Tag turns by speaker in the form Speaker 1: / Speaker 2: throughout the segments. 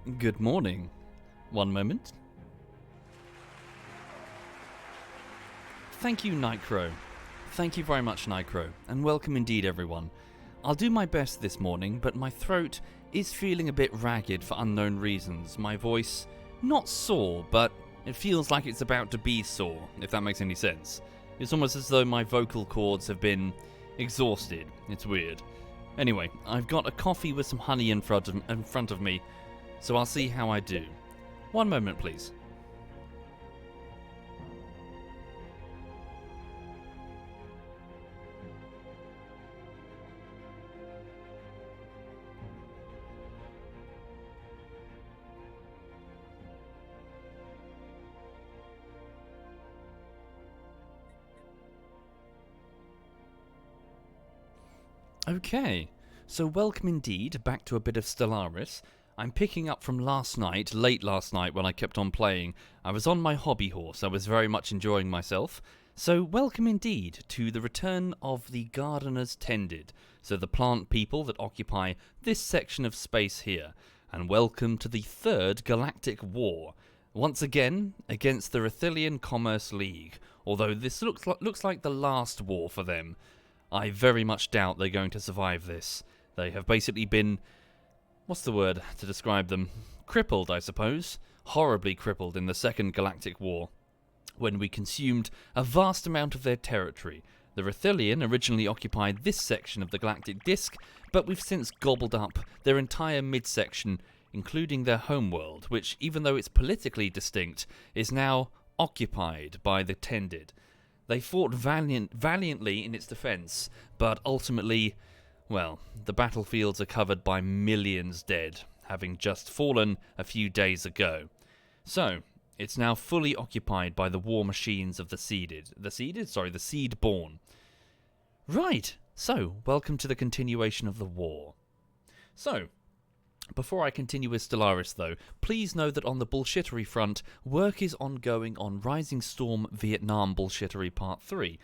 Speaker 1: Good morning. One moment. Thank you, Nightcrow. Thank you very much, Nightcrow, and welcome indeed, everyone. I'll do my best this morning, but my throat is feeling a bit ragged for unknown reasons. My voice, not sore, but it feels like it's about to be sore, if that makes any sense. It's almost as though my vocal cords have been exhausted. It's weird. Anyway, I've got a coffee with some honey in front of me, so I'll see how I do. One moment, please. Okay, so welcome indeed back to a bit of Stellaris. I'm picking up from late last night when I kept on playing. I was on my hobby horse, I was very much enjoying myself. So welcome indeed to the return of the Gardeners Tended, so the plant people that occupy this section of space here. And welcome to the Third Galactic War, once again against the Rithilian Commerce League, although this looks like the last war for them. I very much doubt they're going to survive this. They have basically been, what's the word to describe them? Crippled, I suppose. Horribly crippled in the Second Galactic War, when we consumed a vast amount of their territory. The Rithilian originally occupied this section of the galactic disk, but we've since gobbled up their entire midsection, including their homeworld, which, even though it's politically distinct, is now occupied by the Tended. They fought valiantly in its defense, but ultimately, well, the battlefields are covered by millions dead, having just fallen a few days ago. So, it's now fully occupied by the war machines of the Seedborn. Right, so, welcome to the continuation of the war. So, before I continue with Stellaris though, please know that on the bullshittery front, work is ongoing on Rising Storm Vietnam Bullshittery Part 3.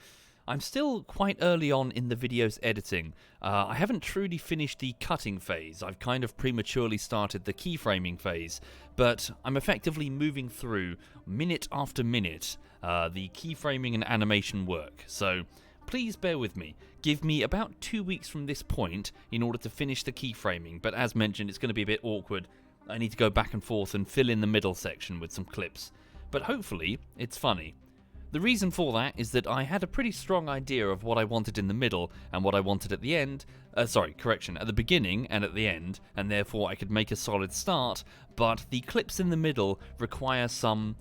Speaker 1: I'm still quite early on in the video's editing. I haven't truly finished the cutting phase. I've kind of prematurely started the keyframing phase, but I'm effectively moving through, minute after minute, the keyframing and animation work. So, please bear with me. Give me about 2 weeks from this point in order to finish the keyframing, but as mentioned, it's going to be a bit awkward. I need to go back and forth and fill in the middle section with some clips. But hopefully, it's funny. The reason for that is that I had a pretty strong idea of what I wanted in the middle and what I wanted at the end. At the beginning and at the end, and therefore I could make a solid start, but the clips in the middle require some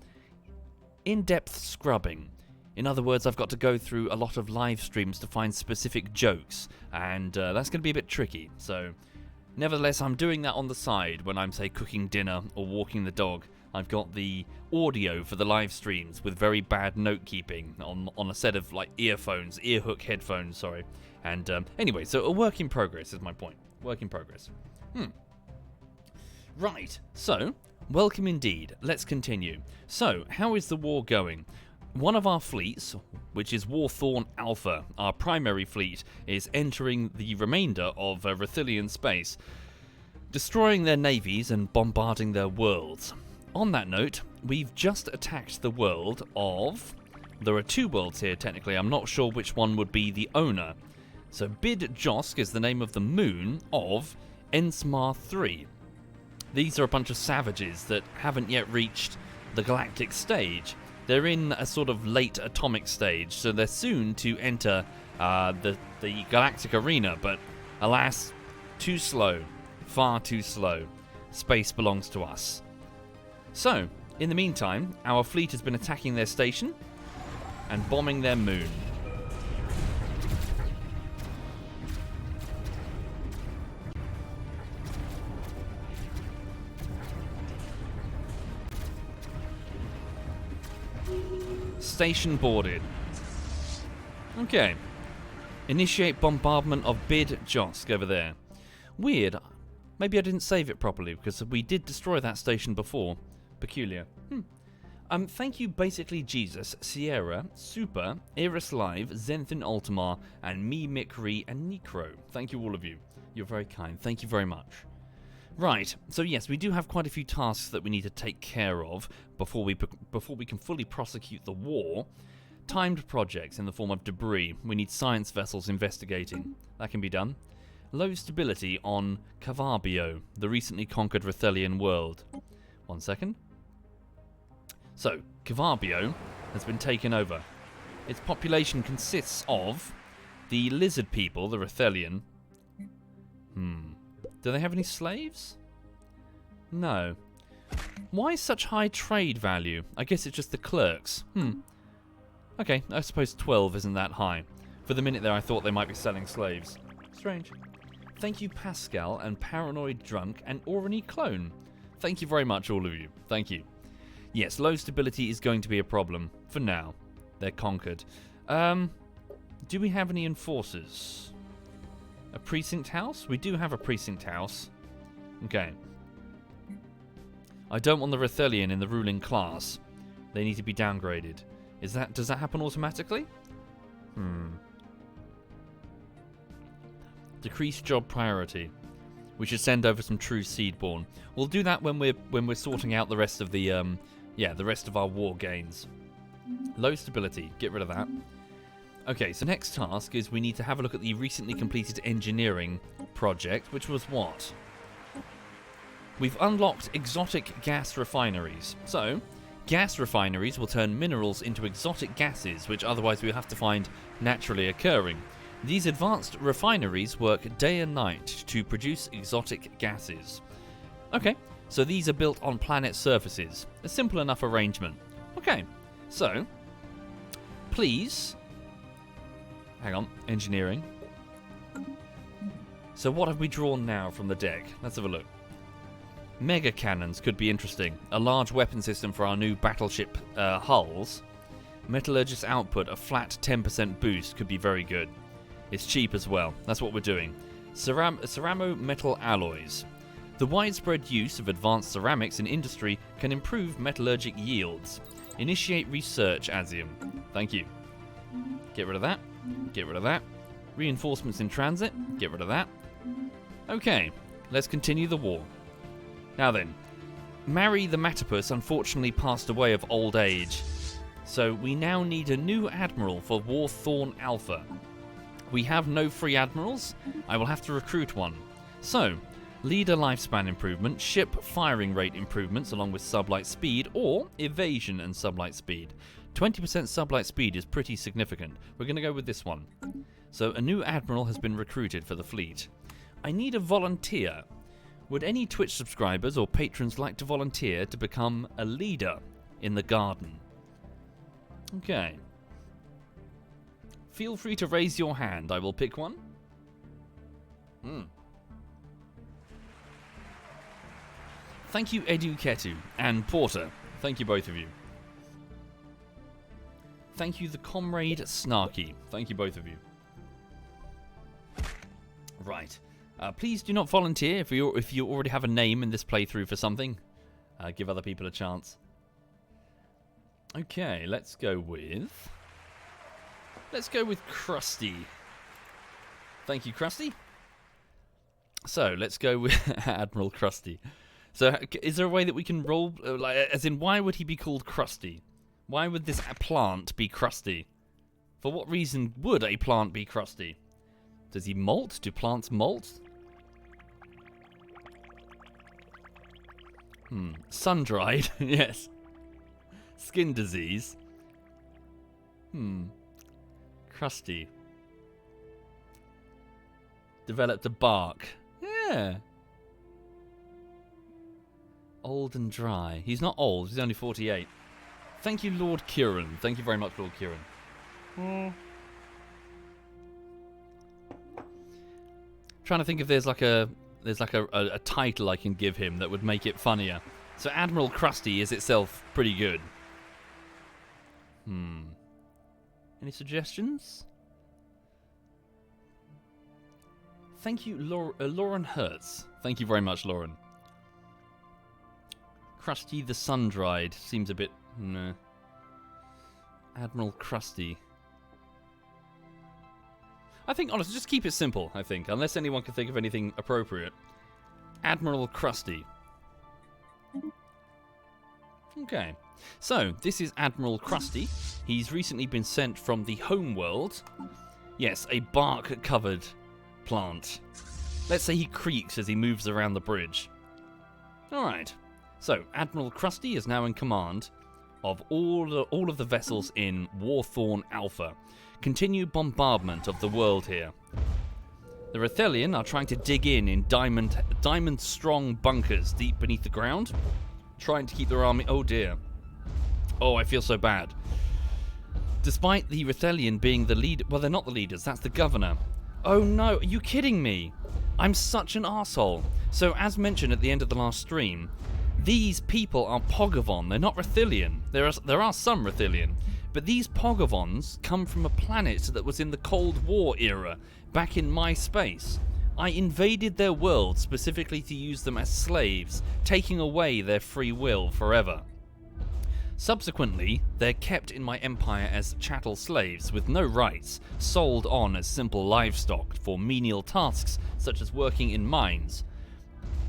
Speaker 1: in-depth scrubbing. In other words, I've got to go through a lot of live streams to find specific jokes, and that's going to be a bit tricky. So, nevertheless, I'm doing that on the side when I'm, say, cooking dinner or walking the dog. I've got the audio for the live streams with very bad note-keeping on a set of, like, earhook headphones, sorry. And, anyway, so a work in progress is my point. Work in progress. Right, so, welcome indeed. Let's continue. So, how is the war going? One of our fleets, which is Warthorn Alpha, our primary fleet, is entering the remainder of Rithilian space, destroying their navies and bombarding their worlds. On that note, we've just attacked the world of... There are two worlds here, technically. I'm not sure which one would be the owner. So Bid Josk is the name of the moon of Ensmar 3. These are a bunch of savages that haven't yet reached the galactic stage. They're in a sort of late atomic stage, so they're soon to enter the galactic arena, but alas, too slow. Far too slow. Space belongs to us. So, in the meantime, our fleet has been attacking their station and bombing their moon. Station boarded. Okay. Initiate bombardment of Bid Josk over there. Weird. Maybe I didn't save it properly because we did destroy that station before. Peculiar. Thank you, basically Jesus, Sierra, Super, Eris Live, Zenthin Ultimar, and me, Mikri, and Necro. Thank you, all of you. You're very kind. Thank you very much. Right, so yes, we do have quite a few tasks that we need to take care of before we can fully prosecute the war. Timed projects in the form of debris. We need science vessels investigating. That can be done. Low stability on Cavarbio, the recently conquered Rethelian world. 1 second. So, Cavarbio has been taken over. Its population consists of the lizard people, the Rethelian. Do they have any slaves? No. Why such high trade value? I guess it's just the clerks. Okay, I suppose 12 isn't that high. For the minute there, I thought they might be selling slaves. Strange. Thank you, Pascal, and Paranoid Drunk, and Orany Clone. Thank you very much, all of you. Thank you. Yes, low stability is going to be a problem. For now. They're conquered. Do we have any enforcers? A precinct house? We do have a precinct house. Okay. I don't want the Rethelian in the ruling class. They need to be downgraded. Does that happen automatically? Decrease job priority. We should send over some true seedborn. We'll do that when we're sorting out the rest of the the rest of our war gains. Low stability. Get rid of that. Okay, so next task is we need to have a look at the recently completed engineering project, which was what? We've unlocked exotic gas refineries. So, gas refineries will turn minerals into exotic gases, which otherwise we'll have to find naturally occurring. These advanced refineries work day and night to produce exotic gases. Okay, so these are built on planet surfaces. A simple enough arrangement. Okay, so, please... Hang on, engineering. So what have we drawn now from the deck? Let's have a look. Mega cannons could be interesting. A large weapon system for our new battleship hulls. Metallurgist output, a flat 10% boost could be very good. It's cheap as well. That's what we're doing. Ceramo metal alloys. The widespread use of advanced ceramics in industry can improve metallurgic yields. Initiate research, Azium. Thank you. Get rid of that. Get rid of that. Reinforcements in transit. Get rid of that. Okay, let's continue the war. Now then, Mary the Matipus unfortunately passed away of old age, so we now need a new admiral for Warthorn Alpha. We have no free admirals. I will have to recruit one. So, leader lifespan improvement, ship firing rate improvements along with sublight speed, or evasion and sublight speed. 20% sublight speed is pretty significant. We're going to go with this one. So, a new admiral has been recruited for the fleet. I need a volunteer. Would any Twitch subscribers or patrons like to volunteer to become a leader in the garden? Okay. Feel free to raise your hand. I will pick one. Thank you, Eduketu and Porter. Thank you, both of you. Thank you, the Comrade Snarky. Thank you, both of you. Right. Please do not volunteer if you already have a name in this playthrough for something. Give other people a chance. Okay, let's go with Krusty. Thank you, Krusty. So, let's go with Admiral Krusty. So, is there a way that we can roll... as in, why would he be called Krusty? Why would this plant be crusty? For what reason would a plant be crusty? Does he molt? Do plants molt? Sun-dried. Yes. Skin disease. Crusty. Developed a bark. Yeah. Old and dry. He's not old. He's only 48. Thank you, Lord Kieran. Thank you very much, Lord Kieran. Trying to think if there's like a title I can give him that would make it funnier. So Admiral Krusty is itself pretty good. Any suggestions? Thank you, Lauren Hertz. Thank you very much, Lauren. Krusty the Sun-Dried seems a bit... Nah. Admiral Krusty. I think, honestly, just keep it simple, I think. Unless anyone can think of anything appropriate. Admiral Krusty. Okay, so this is Admiral Krusty. He's recently been sent from the home world. Yes, a bark-covered plant. Let's say he creaks as he moves around the bridge. Alright, so Admiral Krusty is now in command of all of the vessels in Warthorn Alpha. Continue bombardment of the world here. The Rethelian are trying to dig in diamond-strong bunkers deep beneath the ground, trying to keep their army... Oh dear. Oh, I feel so bad. Despite the Rethelian being the leader... Well, they're not the leaders, that's the governor. Oh no, are you kidding me? I'm such an arsehole. So, as mentioned at the end of the last stream, these people are Pogavon. They're not Rethelian. There are some Rethelian. But these Pogavons come from a planet that was in the Cold War era, back in my space. I invaded their world specifically to use them as slaves, taking away their free will forever. Subsequently, they're kept in my empire as chattel slaves with no rights, sold on as simple livestock for menial tasks such as working in mines.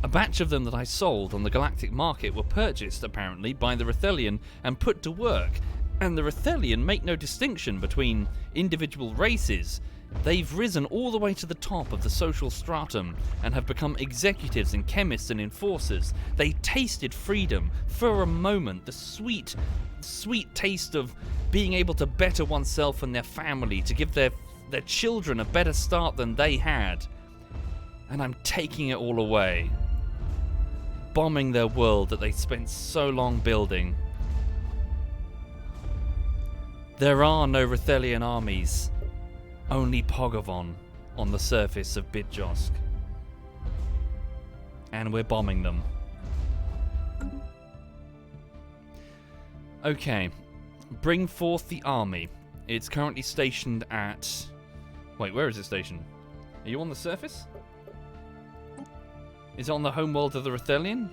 Speaker 1: A batch of them that I sold on the galactic market were purchased, apparently, by the Rethelian and put to work. And the Rethelian make no distinction between individual races. They've risen all the way to the top of the social stratum and have become executives and chemists and enforcers. They tasted freedom for a moment, the sweet, sweet taste of being able to better oneself and their family, to give their children a better start than they had. And I'm taking it all away. Bombing their world that they spent so long building. There are no Rethelian armies. Only Pogavon on the surface of Bidjosk. And we're bombing them. Okay. Bring forth the army. It's currently stationed at... Wait, where is it stationed? Are you on the surface? Is it on the homeworld of the Rethelian?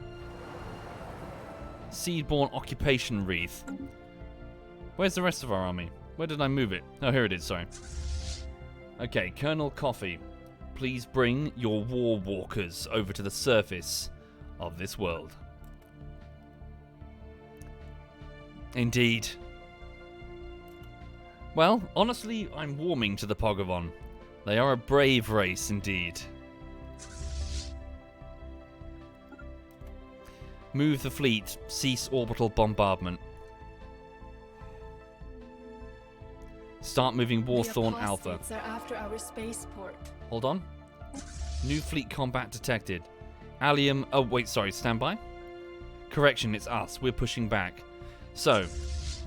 Speaker 1: Seedborn Occupation Wreath. Where's the rest of our army? Where did I move it? Oh, here it is, sorry. Okay, Colonel Coffee, please bring your war walkers over to the surface of this world. Indeed. Well, honestly, I'm warming to the Pogavon. They are a brave race indeed. Move the fleet. Cease orbital bombardment. Start moving Warthorn Alpha.
Speaker 2: Are after our spaceport.
Speaker 1: Hold on. New fleet combat detected. Allium... Oh, wait, sorry. Stand by. Correction, it's us. We're pushing back. So,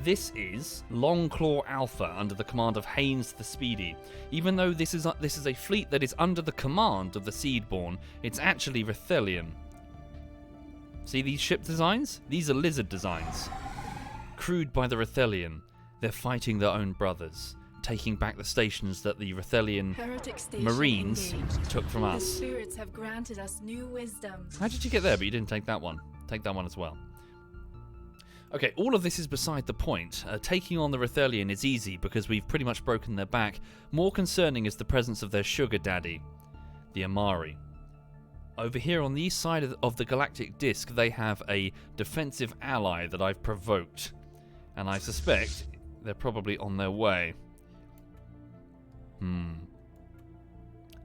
Speaker 1: this is Longclaw Alpha under the command of Haynes the Speedy. Even though this is a fleet that is under the command of the Seedborn, it's actually Rethelian. See these ship designs? These are lizard designs. Crewed by the Rethelian. They're fighting their own brothers, taking back the stations that the Rethelian Marines took from us.
Speaker 2: The spirits have granted us new wisdom.
Speaker 1: How did you get there, but you didn't take that one? Take that one as well. Okay, all of this is beside the point. Taking on the Rethelian is easy because we've pretty much broken their back. More concerning is the presence of their sugar daddy, the Amari. Over here on the east side of the galactic disk, they have a defensive ally that I've provoked. And I suspect they're probably on their way.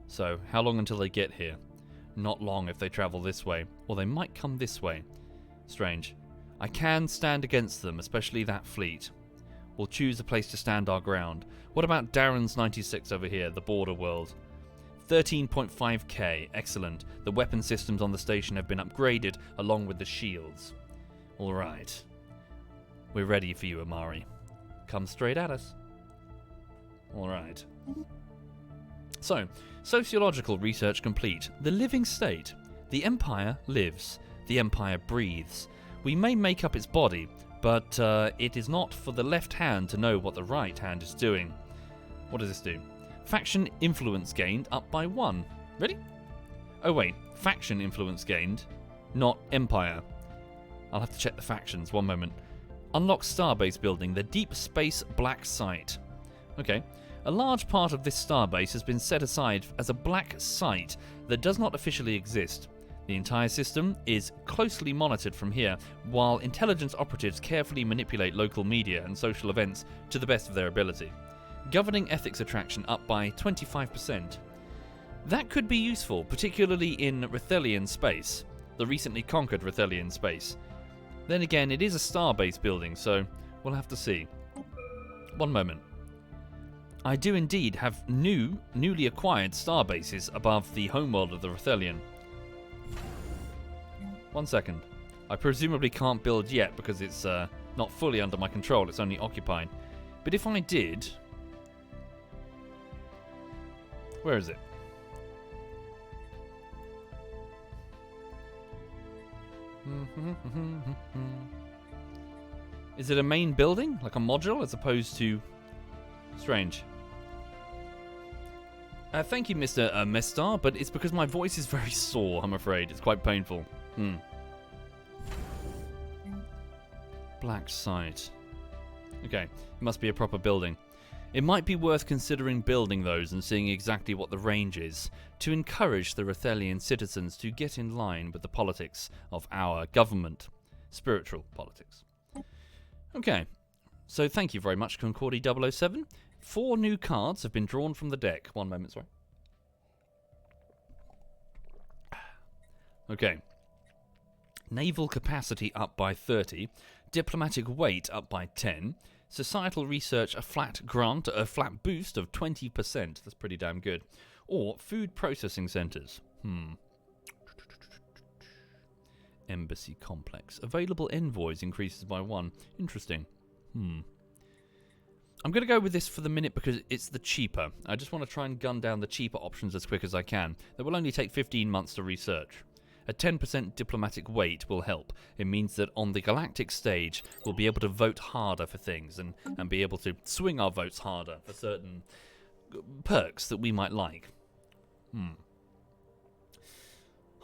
Speaker 1: So, how long until they get here? Not long if they travel this way. Or they might come this way. Strange. I can stand against them, especially that fleet. We'll choose a place to stand our ground. What about Darren's 96 over here, the border world? 13.5k. Excellent. The weapon systems on the station have been upgraded, along with the shields. Alright. We're ready for you, Amari. Come straight at us. Alright. So, sociological research complete. The living state. The Empire lives. The Empire breathes. We may make up its body, but it is not for the left hand to know what the right hand is doing. What does this do? Faction influence gained up by 1. Ready? Oh wait, faction influence gained, not Empire. I'll have to check the factions, one moment. Unlock starbase building, the Deep Space Black Site. Okay. A large part of this starbase has been set aside as a black site that does not officially exist. The entire system is closely monitored from here, while intelligence operatives carefully manipulate local media and social events to the best of their ability. Governing ethics attraction up by 25%. That could be useful, particularly in Rithelian space, the recently conquered Rithelian space. Then again, it is a star-based building, so we'll have to see. One moment. I do indeed have newly acquired star bases above the homeworld of the Rithelian. 1 second. I presumably can't build yet because it's not fully under my control, it's only occupied. But if I did... Where is it? Is it a main building, like a module, as opposed to... Strange. Thank you, Mr. Mestar, but it's because my voice is very sore, I'm afraid. It's quite painful. Black site. Okay, it must be a proper building. It might be worth considering building those and seeing exactly what the range is, to encourage the Rithelian citizens to get in line with the politics of our government. Spiritual politics. Okay, so thank you very much, Concordi 007. 4 new cards have been drawn from the deck. 1 moment, sorry. Okay. Naval capacity up by 30. Diplomatic weight up by 10. Societal research a flat boost of 20%. That's pretty damn good. Or food processing centers. Embassy complex. Available envoys increases by 1. Interesting. I'm going to go with this for the minute because it's the cheaper. I just want to try and gun down the cheaper options as quick as I can. That will only take 15 months to research. A 10% diplomatic weight will help. It means that on the galactic stage, we'll be able to vote harder for things and be able to swing our votes harder for certain perks that we might like.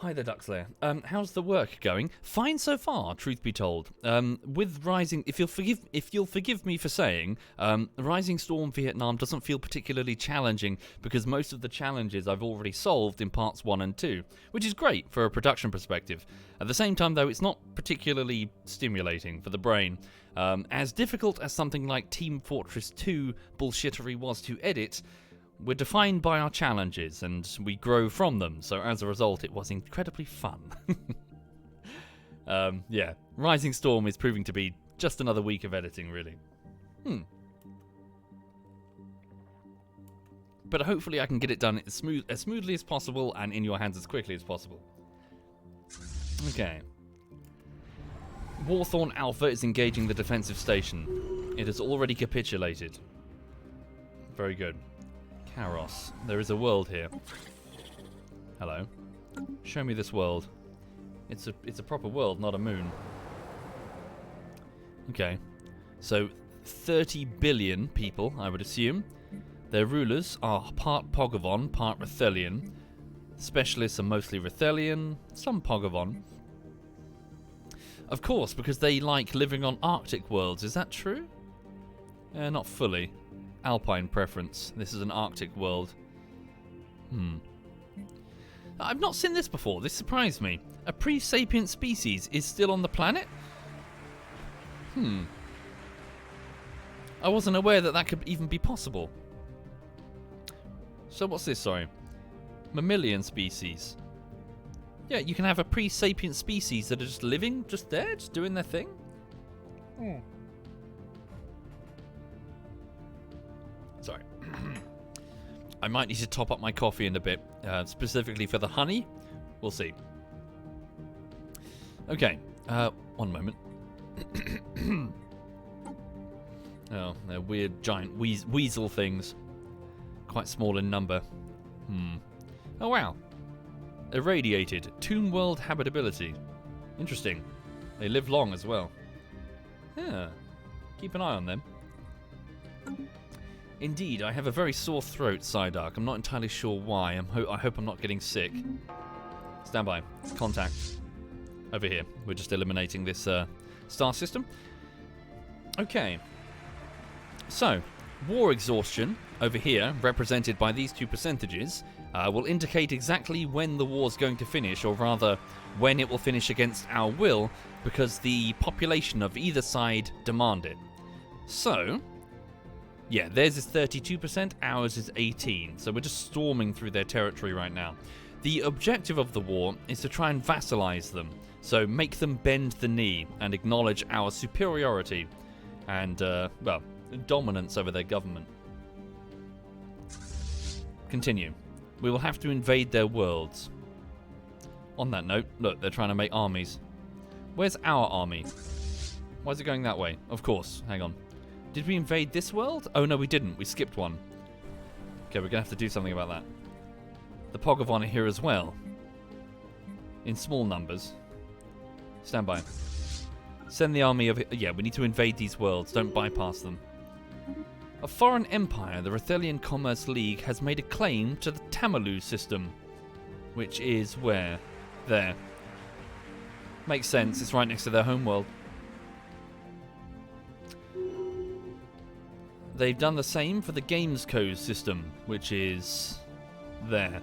Speaker 1: Hi there, Duxlair. How's the work going? Fine so far, truth be told. With Rising, if you'll forgive me for saying, Rising Storm Vietnam doesn't feel particularly challenging because most of the challenges I've already solved in parts 1 and 2, which is great for a production perspective. At the same time, though, it's not particularly stimulating for the brain. As difficult as something like Team Fortress 2 bullshittery was to edit, we're defined by our challenges, and we grow from them, so as a result, it was incredibly fun. Yeah, Rising Storm is proving to be just another week of editing, really. But hopefully I can get it done as smoothly as possible, and in your hands as quickly as possible. Okay. Warthorn Alpha is engaging the defensive station. It has already capitulated. Very good. Karos. There is a world here. Hello. Show me this world. It's a proper world, not a moon. Okay. So 30 billion people, I would assume. Their rulers are part Pogavon, part Rithelian. Specialists are mostly Rithelian, some Pogavon. Of course, because they like living on Arctic worlds. Is that true? Not fully. Alpine preference. This is an Arctic world. I've not seen this before. This surprised me. A pre-sapient species is still on the planet? I wasn't aware that that could even be possible. So what's this, sorry? Mammalian species. Yeah, you can have a pre-sapient species that are just living, just there, just doing their thing. Sorry. I might need to top up my coffee in a bit, specifically for the honey. We'll see. Okay, 1 moment. Oh, they're weird giant weasel things. Quite small in number. Oh wow. Irradiated. Tomb world habitability. Interesting. They live long as well. Yeah. Keep an eye on them. Indeed, I have a very sore throat, Psydark. I'm not entirely sure why. I hope I'm not getting sick. Stand by. Contact. Over here. We're just eliminating this star system. Okay. So, war exhaustion over here, represented by these two percentages, will indicate exactly when the war's going to finish, or rather, when it will finish against our will, because the population of either side demand it. So, yeah, theirs is 32%, ours is 18%, so we're just storming through their territory right now. The objective of the war is to try and vassalize them, so make them bend the knee and acknowledge our superiority and, well, dominance over their government. Continue. We will have to invade their worlds. On that note, look, they're trying to make armies. Where's our army? Why is it going that way? Of course, hang on. Did we invade this world? Oh no, we didn't. We skipped one. Okay, we're going to have to do something about that. The Pogavon are here as well. In small numbers. Stand by. Send the army of... Yeah, we need to invade these worlds. Don't bypass them. A foreign empire, the Rethelian Commerce League, has made a claim to the Tamalu system. Which is where? There. Makes sense. It's right next to their homeworld. They've done the same for the Gamesco system, which is there.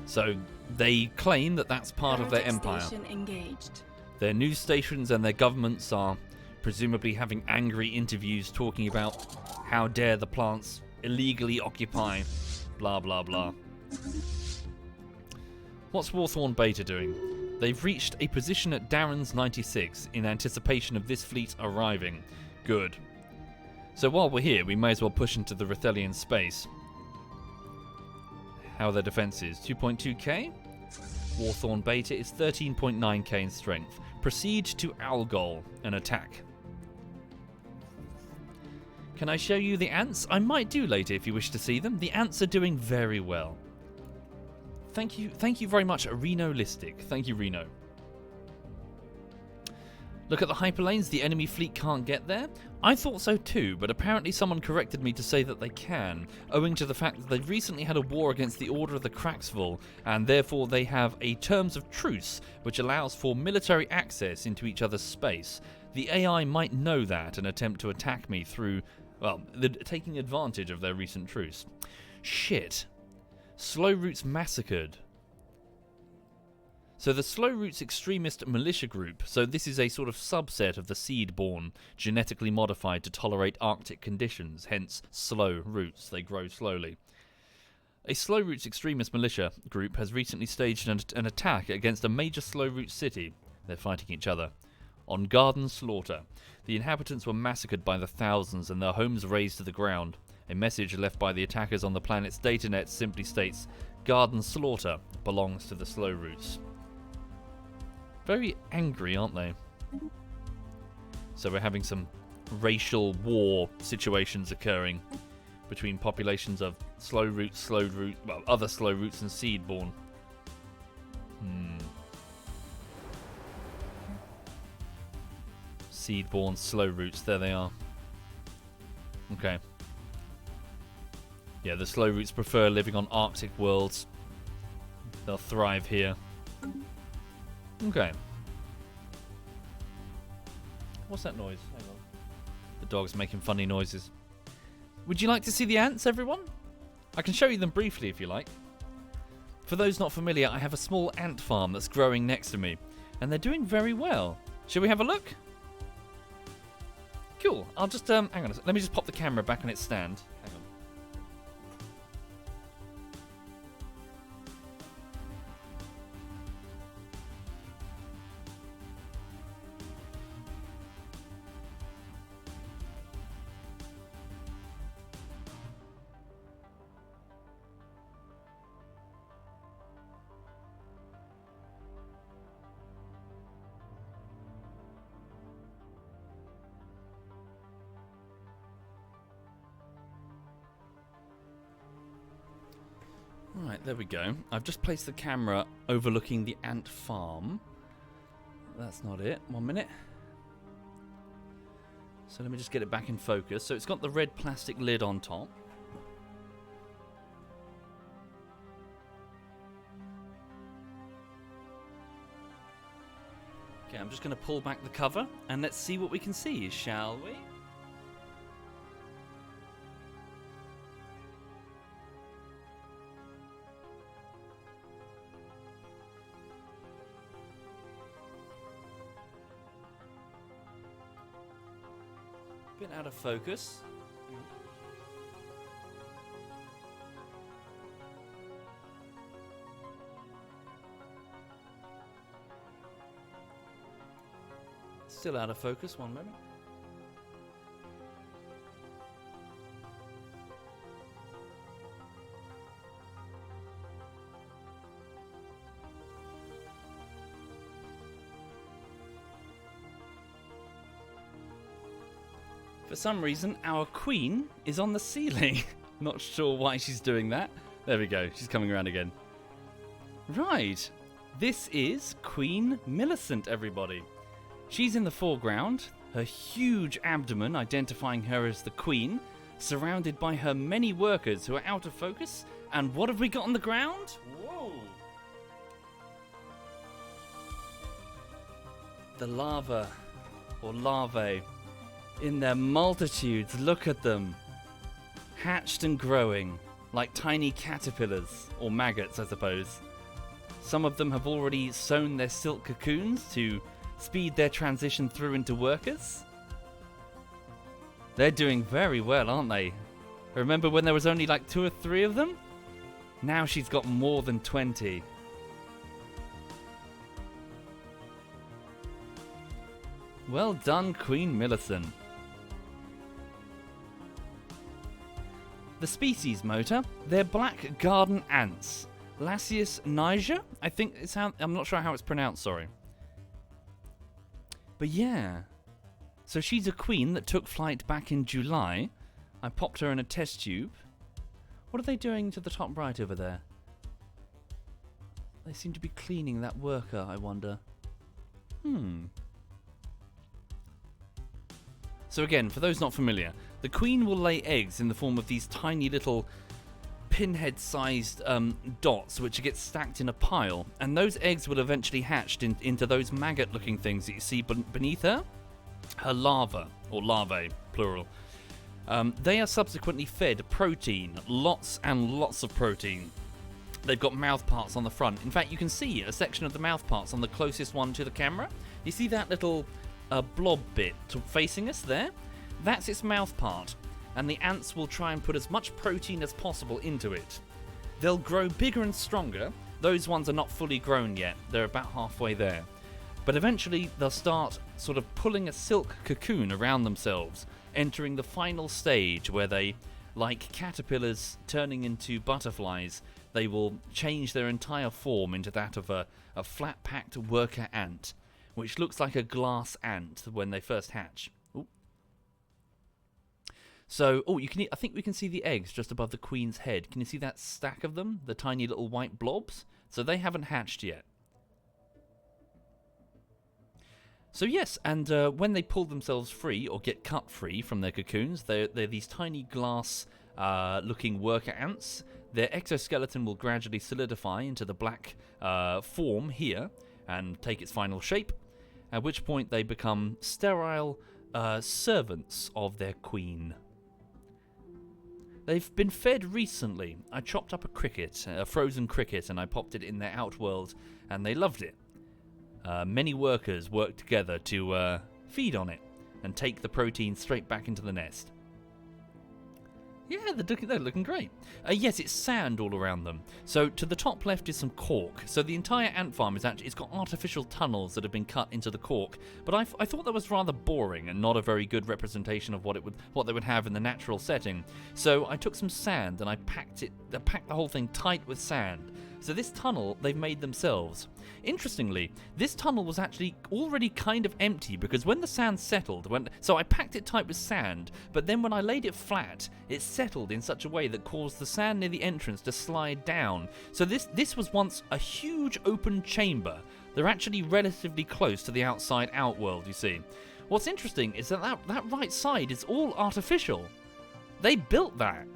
Speaker 1: So they claim that that's part of their empire.
Speaker 2: Station engaged.
Speaker 1: Their news stations and their governments are presumably having angry interviews talking about how dare the plants illegally occupy blah blah blah. What's Warthorn Beta doing? They've reached a position at Darren's 96 in anticipation of this fleet arriving. Good. So while we're here, we may as well push into the Rethelian space. How are their defenses? 2.2k? Warthorn Beta is 13.9k in strength. Proceed to Algol and attack. Can I show you the ants? I might do later if you wish to see them. The ants are doing very well. Thank you very much, Reno Listic. Thank you, Reno. Look at the hyperlanes, the enemy fleet can't get there. I thought so too, but apparently someone corrected me to say that they can, owing to the fact that they've recently had a war against the Order of the Craxville, and therefore they have a terms of truce which allows for military access into each other's space. The AI might know that and attempt to attack me through, well, taking advantage of their recent truce. Shit. Slow Roots massacred. So the Slow Roots extremist militia group, so this is a sort of subset of the Seedborn, genetically modified to tolerate Arctic conditions, hence Slow Roots, they grow slowly. A Slow Roots extremist militia group has recently staged an attack against a major Slow Roots city. They're fighting each other. On Garden Slaughter, the inhabitants were massacred by the thousands and their homes razed to the ground. A message left by the attackers on the planet's datanet simply states, Garden Slaughter belongs to the Slow Roots. Very angry, aren't they? So we're having some racial war situations occurring between populations of Slow Roots, well, other Slow Roots and Seedborn. Seedborn, Slow Roots, there they are. Okay. Yeah, the Slow Roots prefer living on Arctic worlds. They'll thrive here. Okay. What's that noise? Hang on. The dog's making funny noises. Would you like to see the ants, everyone? I can show you them briefly if you like. For those not familiar, I have a small ant farm that's growing next to me, and they're doing very well. Shall we have a look? Cool. I'll just, hang on a sec. Let me just pop the camera back on its stand. Hang on. Right, there we go. I've just placed the camera overlooking the ant farm. That's not it. 1 minute. So let me just get it back in focus. So it's got the red plastic lid on top. Okay, I'm just going to pull back the cover and let's see what we can see, shall we? Bit out of focus. Still out of focus, one moment. For some reason, our queen is on the ceiling. Not sure why she's doing that. There we go, she's coming around again. Right, this is Queen Millicent, everybody. She's in the foreground, her huge abdomen identifying her as the queen, surrounded by her many workers who are out of focus. And what have we got on the ground? Whoa! The larva, or larvae, in their multitudes, look at them. Hatched and growing, like tiny caterpillars, or maggots, I suppose. Some of them have already sewn their silk cocoons to speed their transition through into workers. They're doing very well, aren't they? Remember when there was only like 2 or 3 of them? Now she's got more than 20. Well done, Queen Millicent. The species motor, they're black garden ants. Lasius niger? I think it's how, I'm not sure how it's pronounced, sorry. But yeah, so she's a queen that took flight back in July. I popped her in a test tube. What are they doing to the top right over there? They seem to be cleaning that worker, I wonder. So again, for those not familiar, the queen will lay eggs in the form of these tiny little pinhead-sized dots which get stacked in a pile, and those eggs will eventually hatch into those maggot-looking things that you see beneath her. Her larva, or larvae, plural. They are subsequently fed protein, lots and lots of protein. They've got mouth parts on the front. In fact, you can see a section of the mouth parts on the closest one to the camera. You see that little blob bit facing us there? That's its mouth part. And the ants will try and put as much protein as possible into it. They'll grow bigger and stronger. Those ones are not fully grown yet. They're about halfway there. But eventually they'll start sort of pulling a silk cocoon around themselves, entering the final stage where they, like caterpillars turning into butterflies, they will change their entire form into that of a flat-packed worker ant, which looks like a glass ant when they first hatch. So, I think we can see the eggs just above the queen's head. Can you see that stack of them? The tiny little white blobs? So they haven't hatched yet. So yes, and when they pull themselves free, or get cut free from their cocoons, they're these tiny glass looking worker ants. Their exoskeleton will gradually solidify into the black form here, and take its final shape, at which point they become sterile servants of their queen. They've been fed recently. I chopped up a frozen cricket, and I popped it in their outworld, and they loved it. Many workers worked together to feed on it and take the protein straight back into the nest. Yeah, they're looking great. Yes, it's sand all around them. So to the top left is some cork. So the entire ant farm it's got artificial tunnels that have been cut into the cork. But I thought that was rather boring and not a very good representation of what they would have in the natural setting. So I took some sand and I packed the whole thing tight with sand. So this tunnel they've made themselves. Interestingly, this tunnel was actually already kind of empty because when the sand settled, so I packed it tight with sand, but then when I laid it flat, it settled in such a way that caused the sand near the entrance to slide down. So this was once a huge open chamber. They're actually relatively close to the outside outworld, you see. What's interesting is that right side is all artificial. They built that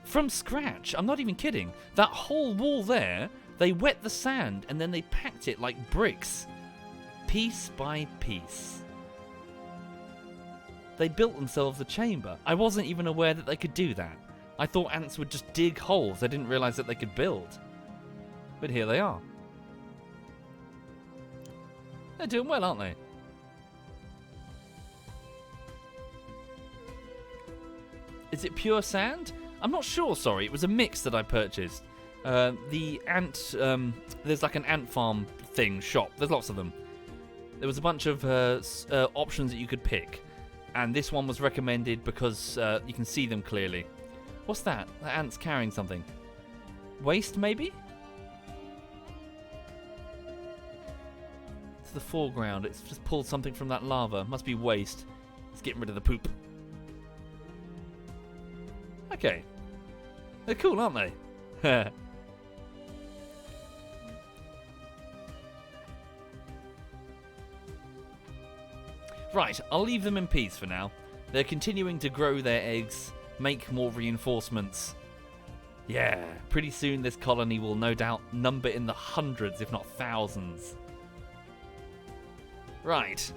Speaker 1: from scratch. I'm not even kidding. That whole wall there, they wet the sand and then they packed it like bricks, piece by piece. They built themselves a chamber. I wasn't even aware that they could do that. I thought ants would just dig holes. I didn't realize that they could build. But here they are. They're doing well, aren't they? Is it pure sand? I'm not sure, sorry. It was a mix that I purchased. The ant... there's like an ant farm thing, shop. There's lots of them. There was a bunch of options that you could pick. And this one was recommended because you can see them clearly. What's that? The ant's carrying something. Waste, maybe? It's the foreground. It's just pulled something from that lava. Must be waste. It's getting rid of the poop. Okay. They're cool, aren't they? Right, I'll leave them in peace for now. They're continuing to grow their eggs, make more reinforcements. Yeah, pretty soon this colony will no doubt number in the hundreds, if not thousands. Right.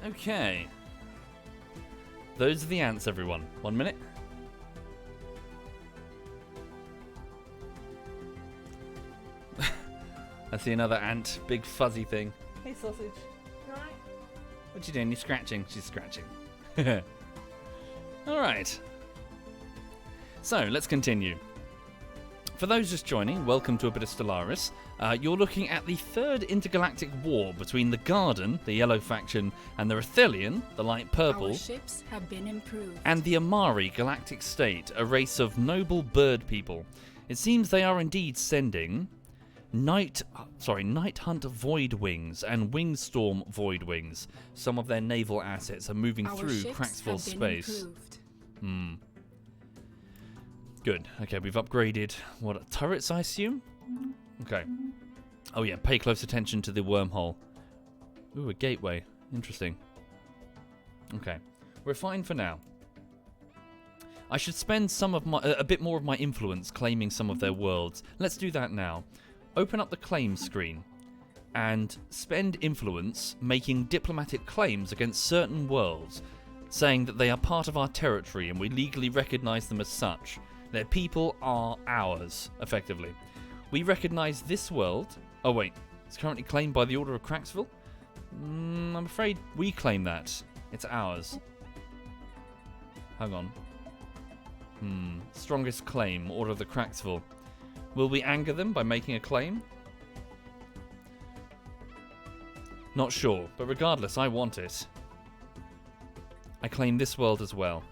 Speaker 1: Okay. Those are the ants, everyone. 1 minute. I see another ant. Big fuzzy thing. Hey, sausage. You alright? What you doing? You scratching? She's scratching. Alright. So, let's continue. For those just joining, welcome to a bit of Stellaris. You're looking at the third intergalactic war between the Garden, the yellow faction, and the Rethelian, the light purple,
Speaker 2: Our ships have been improved.
Speaker 1: and the Amari galactic state, a race of noble bird people. It seems they are indeed sending Night Hunt Void Wings and Wingstorm Void Wings. Some of their naval assets are moving
Speaker 2: Our
Speaker 1: through
Speaker 2: ships
Speaker 1: Cracksville
Speaker 2: have been
Speaker 1: space.
Speaker 2: improved.
Speaker 1: Good. Okay, we've upgraded, turrets, I assume? Okay. Oh yeah, pay close attention to the wormhole. Ooh, a gateway. Interesting. Okay. We're fine for now. I should spend a bit more of my influence claiming some of their worlds. Let's do that now. Open up the claim screen and spend influence making diplomatic claims against certain worlds, saying that they are part of our territory and we legally recognize them as such. Their people are ours, effectively. We recognize this world. Oh wait, it's currently claimed by the Order of Cracksville? I'm afraid we claim that. It's ours. Hang on. Strongest claim, Order of the Cracksville. Will we anger them by making a claim? Not sure, but regardless, I want it. I claim this world as well.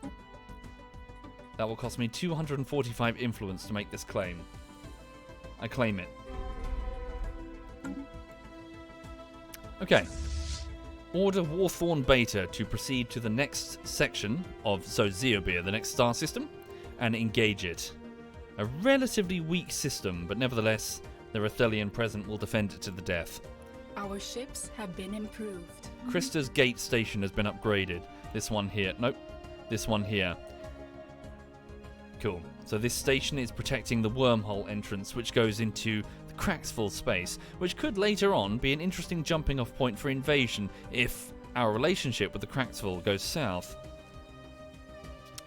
Speaker 1: That will cost me 245 influence to make this claim. I claim it. Okay. Order Warthorn Beta to proceed to the next section of Zeobir, the next star system, and engage it. A relatively weak system, but nevertheless, the Rethelian present will defend it to the death.
Speaker 2: Our ships have been improved.
Speaker 1: Krista's gate station has been upgraded. This one here. Nope. This one here. Cool. So this station is protecting the wormhole entrance, which goes into the Cracksville space, which could later on be an interesting jumping off point for invasion if our relationship with the Cracksville goes south.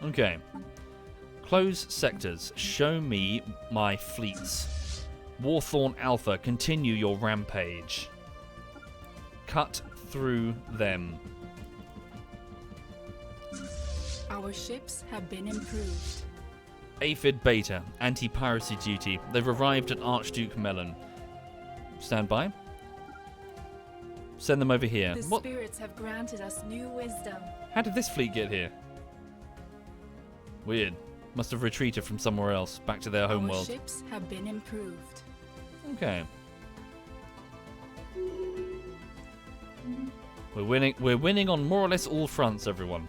Speaker 1: Okay. Close sectors. Show me my fleets. Warthorn Alpha, continue your rampage. Cut through them.
Speaker 2: Our ships have been improved.
Speaker 1: Aphid Beta, anti-piracy duty. They've arrived at Archduke Melon. Stand by. Send them over here.
Speaker 2: The spirits have granted us new wisdom.
Speaker 1: How did this fleet get here? Weird. Must have retreated from somewhere else, back to their homeworld.
Speaker 2: Our ships have been improved.
Speaker 1: Okay. We're winning on more or less all fronts, everyone.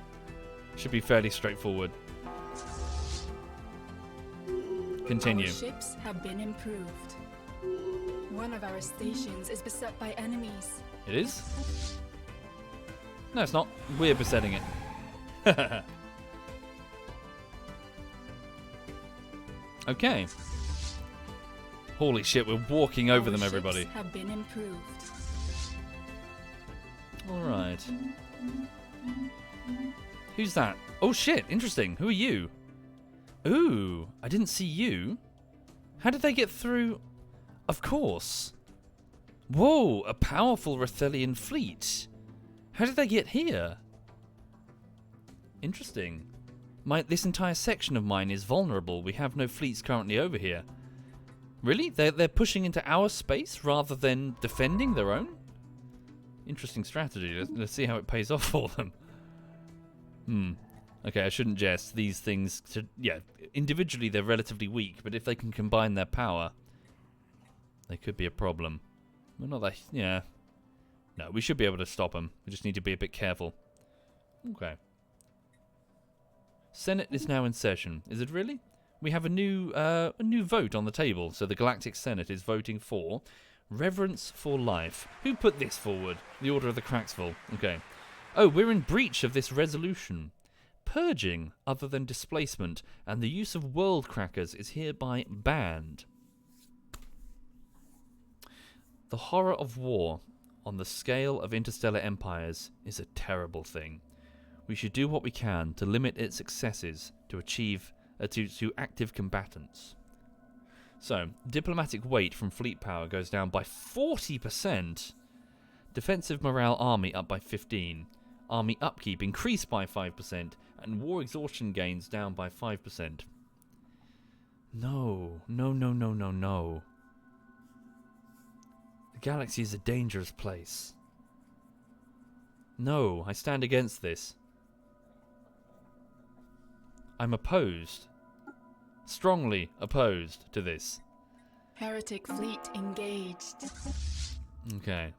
Speaker 1: Should be fairly straightforward. Continue.
Speaker 2: Our ships have been improved. One of our stations is beset by enemies.
Speaker 1: It is? No, it's not. We're besetting it. Okay. Holy shit, we're walking over them, everybody.
Speaker 2: Our ships have been improved.
Speaker 1: Alright. Who's that? Oh shit, interesting. Who are you? Ooh, I didn't see you. How did they get through? Of course. Whoa, a powerful Rathelian fleet. How did they get here? Interesting. This entire section of mine is vulnerable. We have no fleets currently over here. Really? They're pushing into our space rather than defending their own? Interesting strategy. Let's see how it pays off for them. Okay, I shouldn't jest. These things, yeah, individually they're relatively weak, but if they can combine their power, they could be a problem. Well, not that, yeah. No, we should be able to stop them. We just need to be a bit careful. Okay. Senate is now in session. Is it really? We have a new vote on the table. So the Galactic Senate is voting for reverence for life. Who put this forward? The Order of the Cracksville. Okay. Oh, we're in breach of this resolution. Purging, other than displacement, and the use of world crackers is hereby banned. The horror of war on the scale of interstellar empires is a terrible thing. We should do what we can to limit its excesses to achieve to active combatants. So, diplomatic weight from fleet power goes down by 40%. Defensive morale army up by 15%. Army upkeep increased by 5%. And war exhaustion gains down by 5%. No. No, no, no, no, no. The galaxy is a dangerous place. No, I stand against this. I'm opposed. Strongly opposed to this.
Speaker 2: Heretic fleet engaged.
Speaker 1: Okay.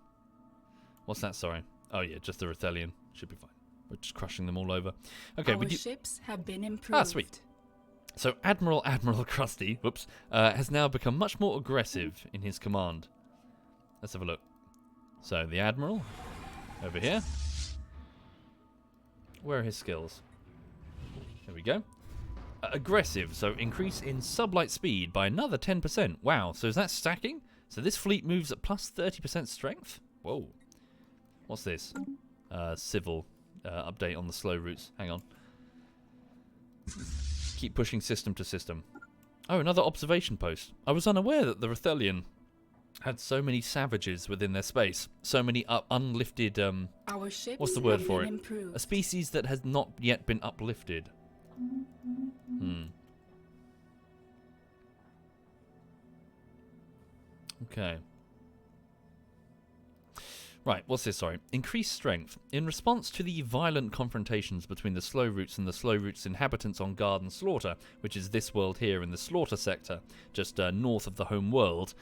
Speaker 1: What's that, sorry? Oh yeah, just the Rathelian. Should be fine. We're just crushing them all over. Okay,
Speaker 2: Our ships have been improved.
Speaker 1: Ah, sweet. So Admiral Krusty, whoops, has now become much more aggressive in his command. Let's have a look. So the Admiral, over here. Where are his skills? There we go. Aggressive, so increase in sublight speed by another 10%. Wow, so is that stacking? So this fleet moves at plus 30% strength? Whoa. What's this? Civil update on the slow routes. Hang on. Keep pushing system to system. Oh, another observation post. I was unaware that the Rathelian had so many savages within their space. So many unlifted...
Speaker 2: Our ships
Speaker 1: what's the word
Speaker 2: have
Speaker 1: for
Speaker 2: been
Speaker 1: it?
Speaker 2: improved.
Speaker 1: A species that has not yet been uplifted. Okay. Right, what's this, sorry? Increased strength. In response to the violent confrontations between the slow routes and the slow routes inhabitants on guard and slaughter, which is this world here in the slaughter sector, just north of the home world,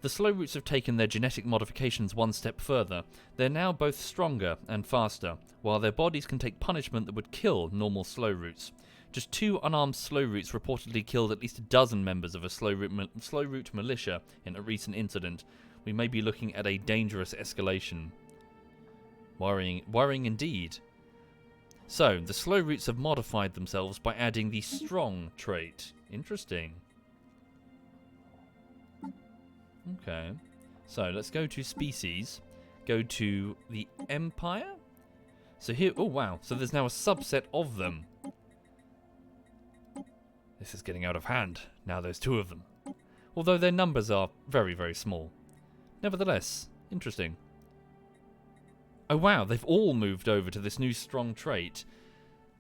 Speaker 1: the slow routes have taken their genetic modifications one step further. They're now both stronger and faster, while their bodies can take punishment that would kill normal slow routes. Just 2 unarmed slow routes reportedly killed at least a dozen members of a slow route militia in a recent incident. We may be looking at a dangerous escalation. Worrying indeed. So, the slow routes have modified themselves by adding the strong trait. Interesting. Okay. So, let's go to species. Go to the Empire. So here, oh wow, so there's now a subset of them. This is getting out of hand. Now there's 2 of them. Although their numbers are very, very small. Nevertheless, interesting. Oh wow, they've all moved over to this new strong trait.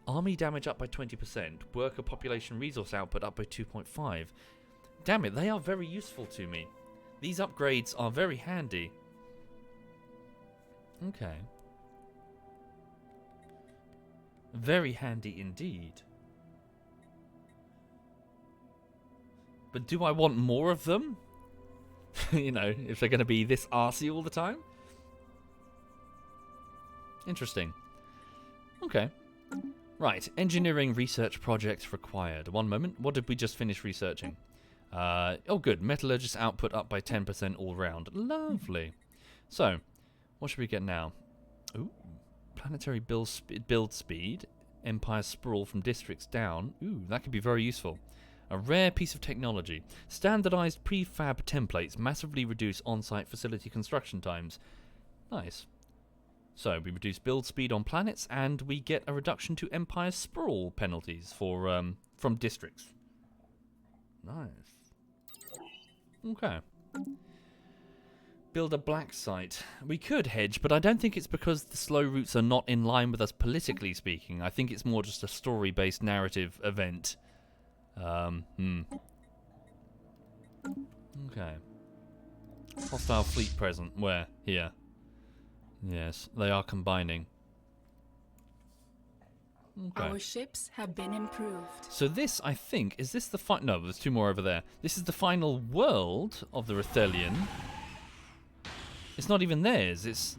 Speaker 1: Army damage up by 20%. Worker population resource output up by 2.5. Damn it, they are very useful to me. These upgrades are very handy. Okay. Very handy indeed. But do I want more of them? You know, if they're going to be this arsey all the time? Interesting. Okay. Right, engineering research project required. One moment, what did we just finish researching? Oh good, metallurgist output up by 10% all round. Lovely. So, what should we get now? Ooh, planetary build speed. Empire sprawl from districts down. Ooh, that could be very useful. A rare piece of technology. Standardized prefab templates massively reduce on-site facility construction times. Nice. So we reduce build speed on planets, and we get a reduction to Empire sprawl penalties for from districts. Nice. Okay. Build a black site. We could hedge, but I don't think it's because the slow routes are not in line with us politically speaking. I think it's more just a story-based narrative event. Okay. Hostile fleet present. Where? Here. Yes, they are combining. Okay.
Speaker 2: Our ships have been improved.
Speaker 1: So this, I think, is this the no, there's two more over there. This is the final world of the Rithelian. It's not even theirs,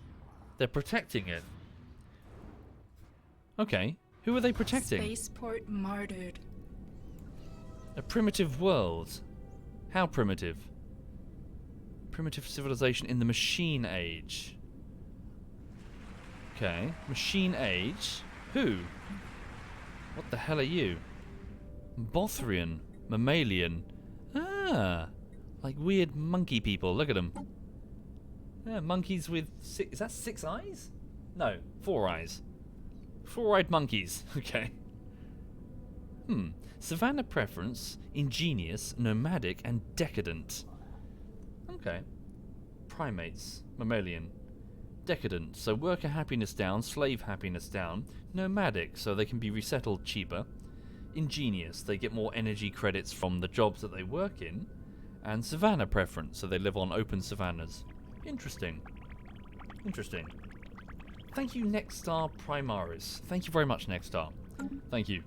Speaker 1: they're protecting it. Okay, who are they protecting?
Speaker 2: Spaceport martyred.
Speaker 1: A primitive world. How primitive? Primitive civilization in the machine age. Okay, machine age. Who? What the hell are you? Bothrian. Mammalian. Ah, like weird monkey people. Look at them. Yeah, monkeys with is that 6 eyes? No, 4 eyes. 4-eyed monkeys. Okay. Savannah preference, ingenious, nomadic, and decadent. Okay. Primates. Mammalian. Decadent, so worker happiness down, slave happiness down. Nomadic, so they can be resettled cheaper. Ingenious, they get more energy credits from the jobs that they work in. And savannah preference, so they live on open savannas. Interesting. Interesting. Thank you, Nexstar Primaris. Thank you very much, Nexstar. Thank you.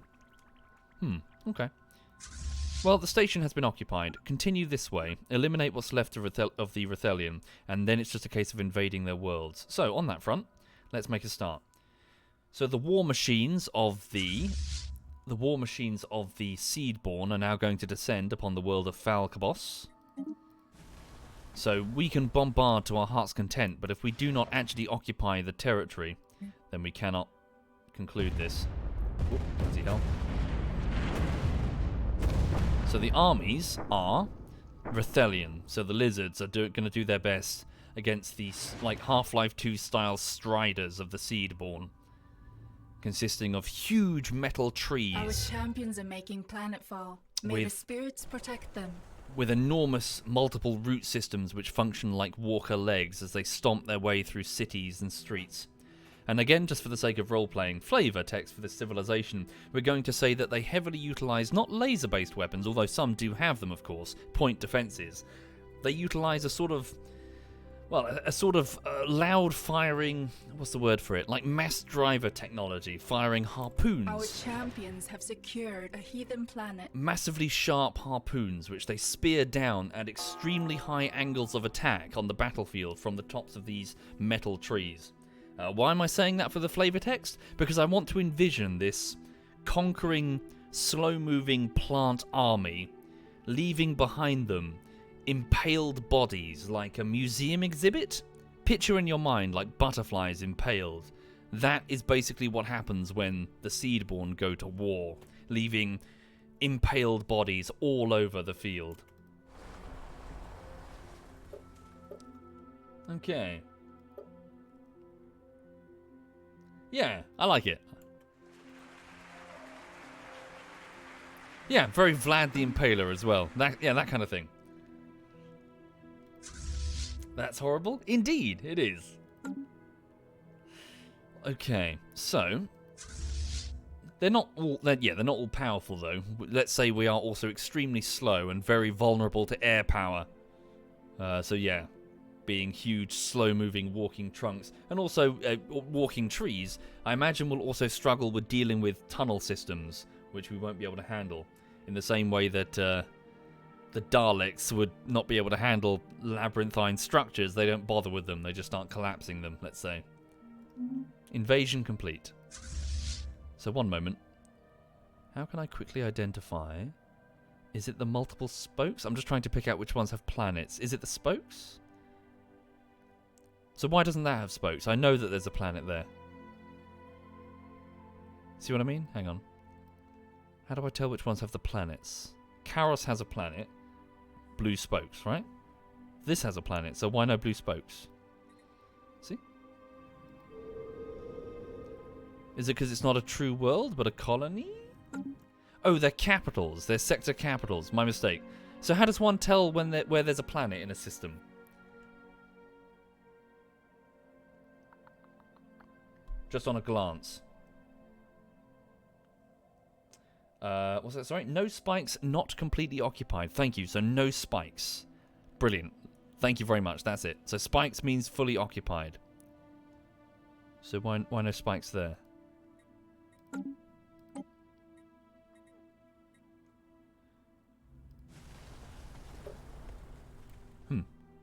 Speaker 1: Okay. Well, the station has been occupied. Continue this way. Eliminate what's left of the Rithelian, and then it's just a case of invading their worlds. So, on that front, let's make a start. So, the war machines of the Seedborn are now going to descend upon the world of Falcabos. So, we can bombard to our heart's content, but if we do not actually occupy the territory, then we cannot conclude this. Oop, bloody hell. So the armies are Rithelian, so the lizards are going to do their best against these like Half-Life 2 style striders of the Seedborn, consisting of huge metal trees.
Speaker 2: Our champions are making planetfall. May the spirits protect them.
Speaker 1: With enormous multiple root systems which function like walker legs as they stomp their way through cities and streets. And again, just for the sake of role-playing flavor text for this civilization, we're going to say that they heavily utilize not laser-based weapons, although some do have them, of course, point defenses. They utilize a sort of loud-firing, what's the word for it? Like mass driver technology, firing harpoons.
Speaker 2: Our champions have secured a heathen planet.
Speaker 1: Massively sharp harpoons, which they spear down at extremely high angles of attack on the battlefield from the tops of these metal trees. Why am I saying that for the flavor text? Because I want to envision this conquering, slow-moving plant army, leaving behind them impaled bodies like a museum exhibit. Picture in your mind like butterflies impaled. That is basically what happens when the Seedborn go to war, leaving impaled bodies all over the field. Okay. Yeah, I like it. Yeah, very Vlad the Impaler as well. That kind of thing. That's horrible? Indeed, it is. Okay, so they're not all powerful though. Let's say we are also extremely slow and very vulnerable to air power. So yeah, being huge, slow-moving walking trunks and also walking trees, I imagine we'll also struggle with dealing with tunnel systems, which we won't be able to handle in the same way that the Daleks would not be able to handle labyrinthine structures. They don't bother with them. They just start collapsing them, let's say. Invasion complete. So one moment. How can I quickly identify? Is it the multiple spokes? I'm just trying to pick out which ones have planets. Is it the spokes? So why doesn't that have spokes? I know that there's a planet there. See what I mean? Hang on. How do I tell which ones have the planets? Karos has a planet. Blue spokes, right? This has a planet, so why no blue spokes? See? Is it because it's not a true world, but a colony? Oh, they're capitals. They're sector capitals. My mistake. So how does one tell when where there's a planet in a system? Just on a glance. What's that? Sorry? No spikes, not completely occupied. Thank you. So no spikes. Brilliant. Thank you very much. That's it. So spikes means fully occupied. So why no spikes there?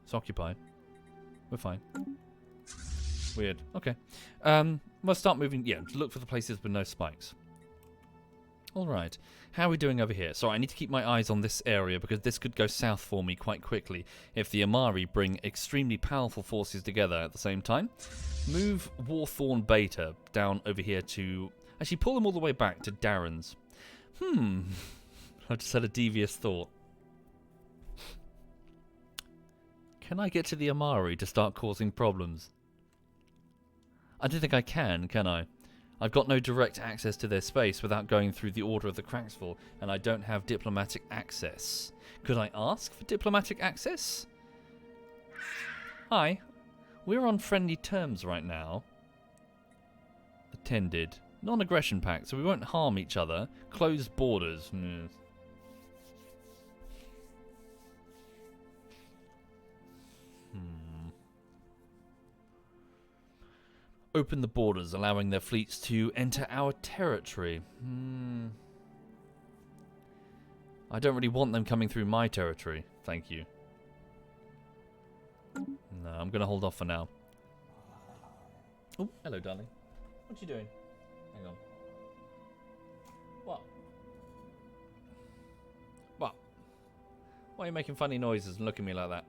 Speaker 1: It's occupied. We're fine. Weird. Okay. We'll start moving. Yeah, look for the places with no spikes. Alright. How are we doing over here? Sorry, I need to keep my eyes on this area because this could go south for me quite quickly if the Amari bring extremely powerful forces together at the same time. Move Warthorn Beta down over here to... Actually, pull them all the way back to Darren's. I just had a devious thought. Can I get to the Amari to start causing problems? I don't think I can I? I've got no direct access to their space without going through the Order of the Cracksfall, and I don't have diplomatic access. Could I ask for diplomatic access? Hi. We're on friendly terms right now. Attended. Non-aggression pact, so we won't harm each other. Closed borders. Open the borders, allowing their fleets to enter our territory. I don't really want them coming through my territory. Thank you. No, I'm going to hold off for now. Oh, hello, darling. What you doing? Hang on. What? What? Why are you making funny noises and looking at me like that?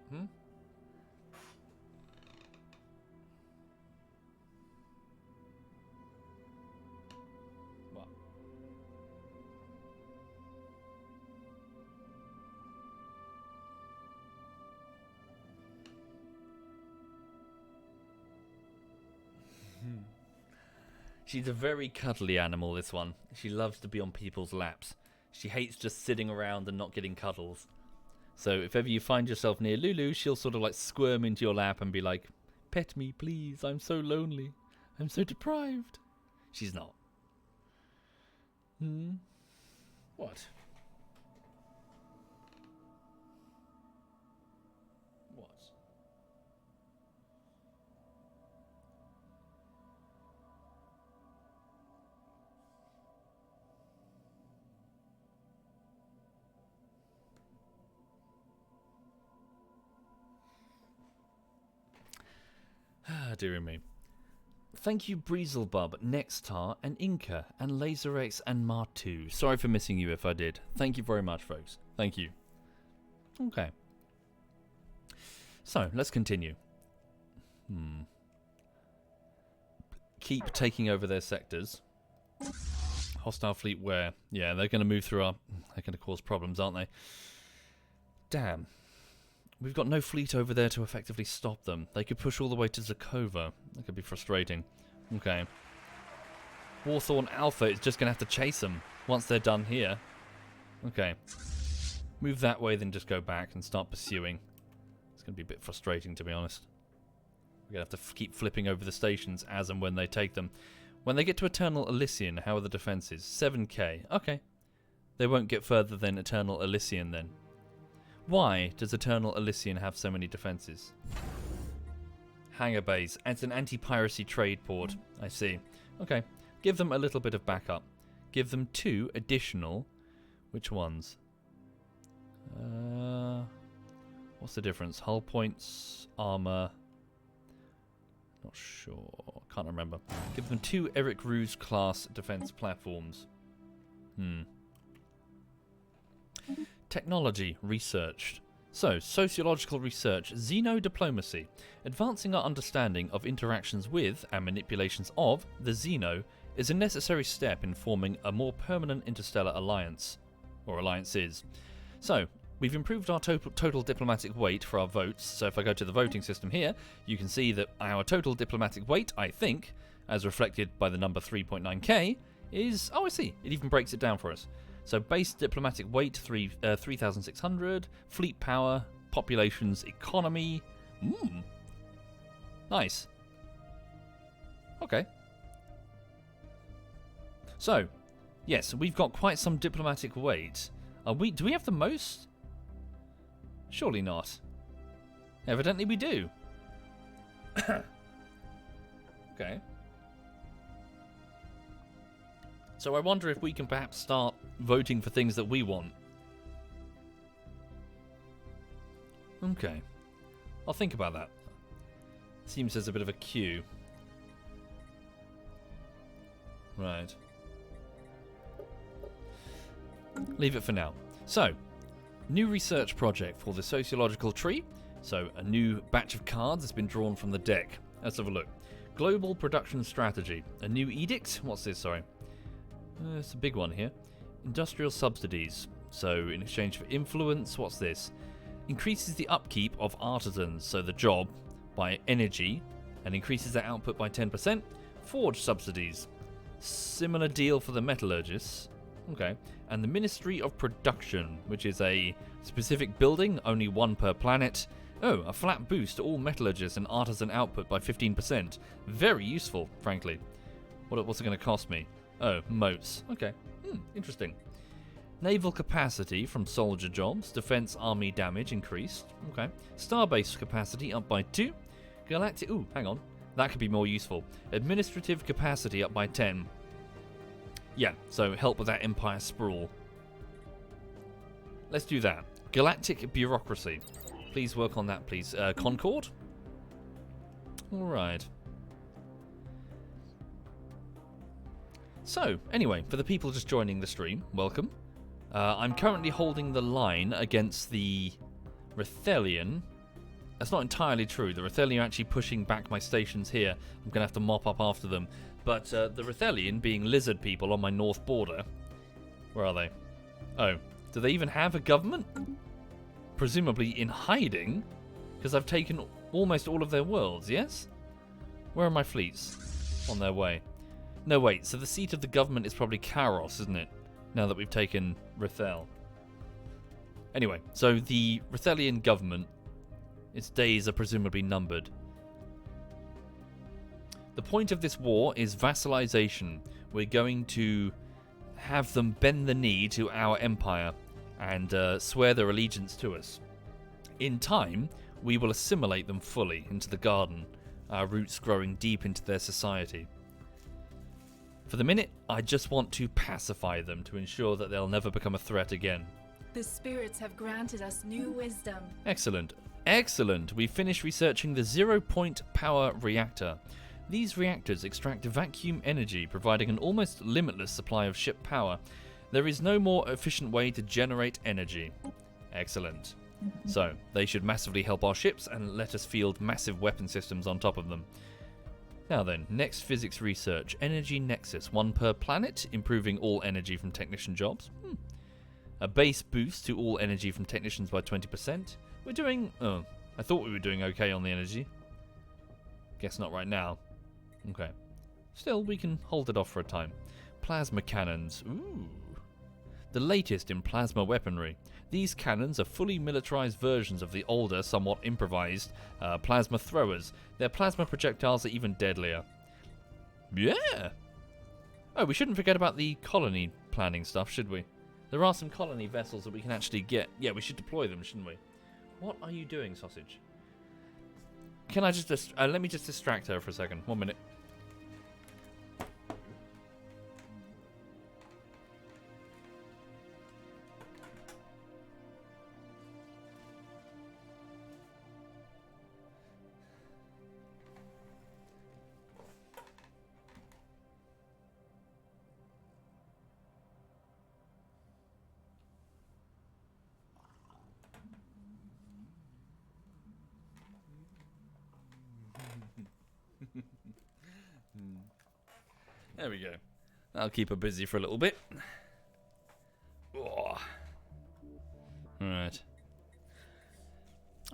Speaker 1: She's a very cuddly animal, this one. She loves to be on people's laps. She hates just sitting around and not getting cuddles. So if ever you find yourself near Lulu, she'll sort of like squirm into your lap and be like, pet me, please. I'm so lonely. I'm so deprived. She's not. What? What? Ah, dearie me. Thank you, Breezelbub, Nextar, and Inca, and LaserX, and Martu. Sorry for missing you if I did. Thank you very much, folks. Thank you. Okay. So, let's continue. Keep taking over their sectors. Hostile fleet where? Yeah, they're going to move through our... They're going to cause problems, aren't they? Damn. We've got no fleet over there to effectively stop them. They could push all the way to Zakova. That could be frustrating. Okay. Warthorn Alpha is just going to have to chase them once they're done here. Okay. Move that way, then just go back and start pursuing. It's going to be a bit frustrating, to be honest. We're going to have to keep flipping over the stations as and when they take them. When they get to Eternal Elysian, how are the defenses? 7k. Okay. They won't get further than Eternal Elysian then. Why does Eternal Elysian have so many defenses? Hangar base. It's an anti-piracy trade port. I see. Okay. Give them a little bit of backup. Give them 2 additional... Which ones? What's the difference? Hull points, armor... Not sure. Can't remember. Give them 2 Eric Ruse class defense platforms. Technology researched. So, sociological research, xenodiplomacy. Advancing our understanding of interactions with and manipulations of the xeno is a necessary step in forming a more permanent interstellar alliance. Or alliances. So, we've improved our total diplomatic weight for our votes. So if I go to the voting system here, you can see that our total diplomatic weight, I think, as reflected by the number 3.9k, is... Oh, I see. It even breaks it down for us. So base diplomatic weight, 3,600. Fleet power, populations, economy. Nice. Okay. So, yes, we've got quite some diplomatic weight. Do we have the most? Surely not. Evidently we do. Okay. So I wonder if we can perhaps start voting for things that we want. Okay. I'll think about that. Seems there's a bit of a queue. Right. Leave it for now. So, new research project for the sociological tree. So, a new batch of cards has been drawn from the deck. Let's have a look. Global production strategy. A new edict. What's this? Sorry. It's a big one here. Industrial subsidies. So, in exchange for influence, what's this? Increases the upkeep of artisans, so the job, by energy, and increases their output by 10%. Forge subsidies. Similar deal for the metallurgists. Okay. And the Ministry of Production, which is a specific building, only one per planet. Oh, a flat boost to all metallurgists and artisan output by 15%. Very useful, frankly. What's it going to cost me? Oh, motes. Okay. Interesting. Naval capacity from soldier jobs. Defense army damage increased. Okay. Starbase capacity up by 2. Galactic... Ooh, hang on. That could be more useful. Administrative capacity up by 10. Yeah, so help with that empire sprawl. Let's do that. Galactic bureaucracy. Please work on that, please. Concord? Alright. So, anyway, for the people just joining the stream, welcome. I'm currently holding the line against the Rethelian. That's not entirely true. The Rethelian are actually pushing back my stations here. I'm going to have to mop up after them. But the Rethelian, being lizard people on my north border... Where are they? Oh, do they even have a government? Presumably in hiding, because I've taken almost all of their worlds, yes? Where are my fleets? On their way. No, wait, so the seat of the government is probably Karos, isn't it? Now that we've taken Rethel. Anyway, so the Rethelian government, its days are presumably numbered. The point of this war is vassalization. We're going to have them bend the knee to our empire and swear their allegiance to us. In time, we will assimilate them fully into the garden, our roots growing deep into their society. For the minute, I just want to pacify them to ensure that they'll never become a threat again.
Speaker 2: The spirits have granted us new wisdom.
Speaker 1: Excellent. Excellent. We finished researching the 0-point power reactor. These reactors extract vacuum energy, providing an almost limitless supply of ship power. There is no more efficient way to generate energy. Excellent. So, they should massively help our ships and let us field massive weapon systems on top of them. Now then, next physics research. Energy Nexus, 1 per planet, improving all energy from technician jobs. A base boost to all energy from technicians by 20%. We're doing... Oh, I thought we were doing okay on the energy. Guess not right now. Okay. Still, we can hold it off for a time. Plasma cannons. Ooh. The latest in plasma weaponry. These cannons are fully militarized versions of the older, somewhat improvised, plasma throwers. Their plasma projectiles are even deadlier. Yeah! Oh, we shouldn't forget about the colony planning stuff, should we? There are some colony vessels that we can actually get. Yeah, we should deploy them, shouldn't we? What are you doing, sausage? Can I just... let me just distract her for a second. 1 minute. There we go. That'll keep her busy for a little bit. Alright.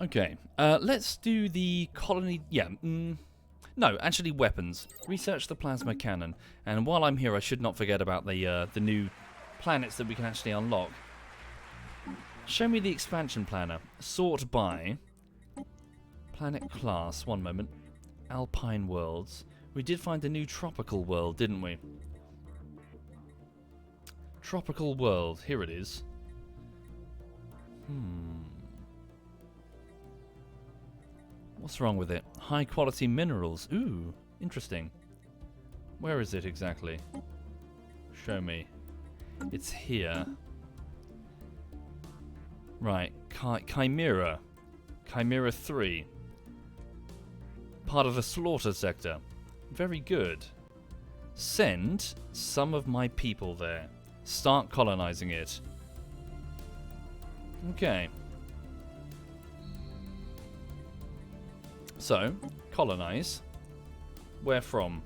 Speaker 1: Okay. Let's do the colony... Yeah. No, actually weapons. Research the plasma cannon. And while I'm here, I should not forget about the new planets that we can actually unlock. Show me the expansion planner. Sort by planet class. One moment. Alpine worlds. We did find a new tropical world, didn't we? Tropical world. Here it is. What's wrong with it? High quality minerals. Ooh, interesting. Where is it exactly? Show me. It's here. Right. Chimera. Chimera 3. Part of the slaughter sector. Very good. Send some of my people there. Start colonizing it. Okay. So, colonize. Where from?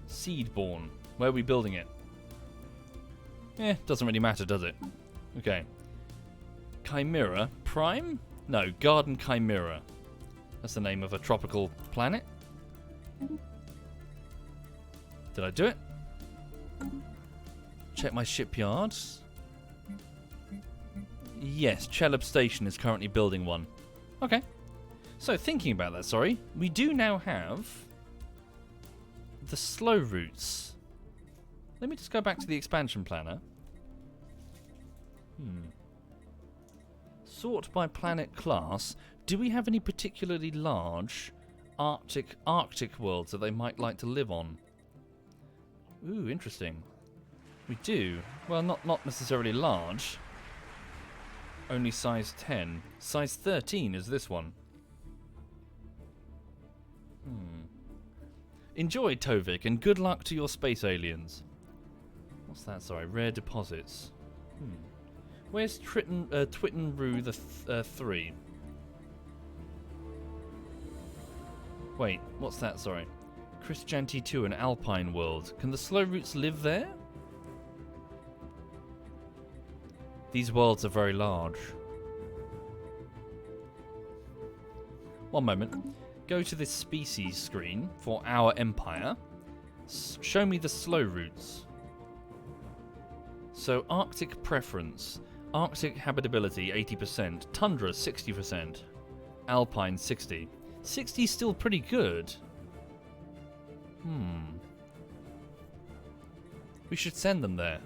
Speaker 1: Seedborn. Where are we building it? Doesn't really matter, does it? Okay. Chimera Prime? No, Garden Chimera. That's the name of a tropical planet. Did I do it? Check my shipyard. Yes, Chelub Station is currently building one. Okay. So, thinking about that, sorry, we do now have the slow routes. Let me just go back to the expansion planner. Sort by planet class. Do we have any particularly large Arctic worlds that they might like to live on? Ooh, interesting. We do. Well, not necessarily large. Only size 10. Size 13 is this one. Enjoy, Tovik, and good luck to your space aliens. What's that? Sorry, rare deposits. Where's Twittenroo the 3? Wait, what's that? Sorry. Christianity 2 and Alpine World. Can the slow routes live there? These worlds are very large. One moment. Go to this species screen for our empire. Show me the slow routes. So, Arctic preference. Arctic habitability 80%. Tundra 60%. Alpine 60. 60 is still pretty good. We should send them there.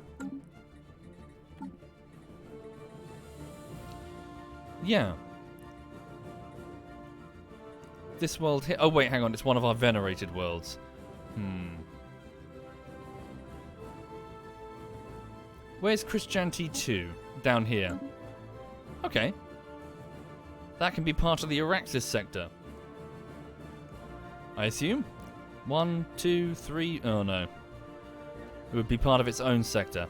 Speaker 1: Yeah. This world here. Oh, wait, hang on. It's one of our venerated worlds. Where's Christianity 2? Down here. Okay. That can be part of the Araxis sector. I assume? 1, 2, 3. Oh, no. It would be part of its own sector.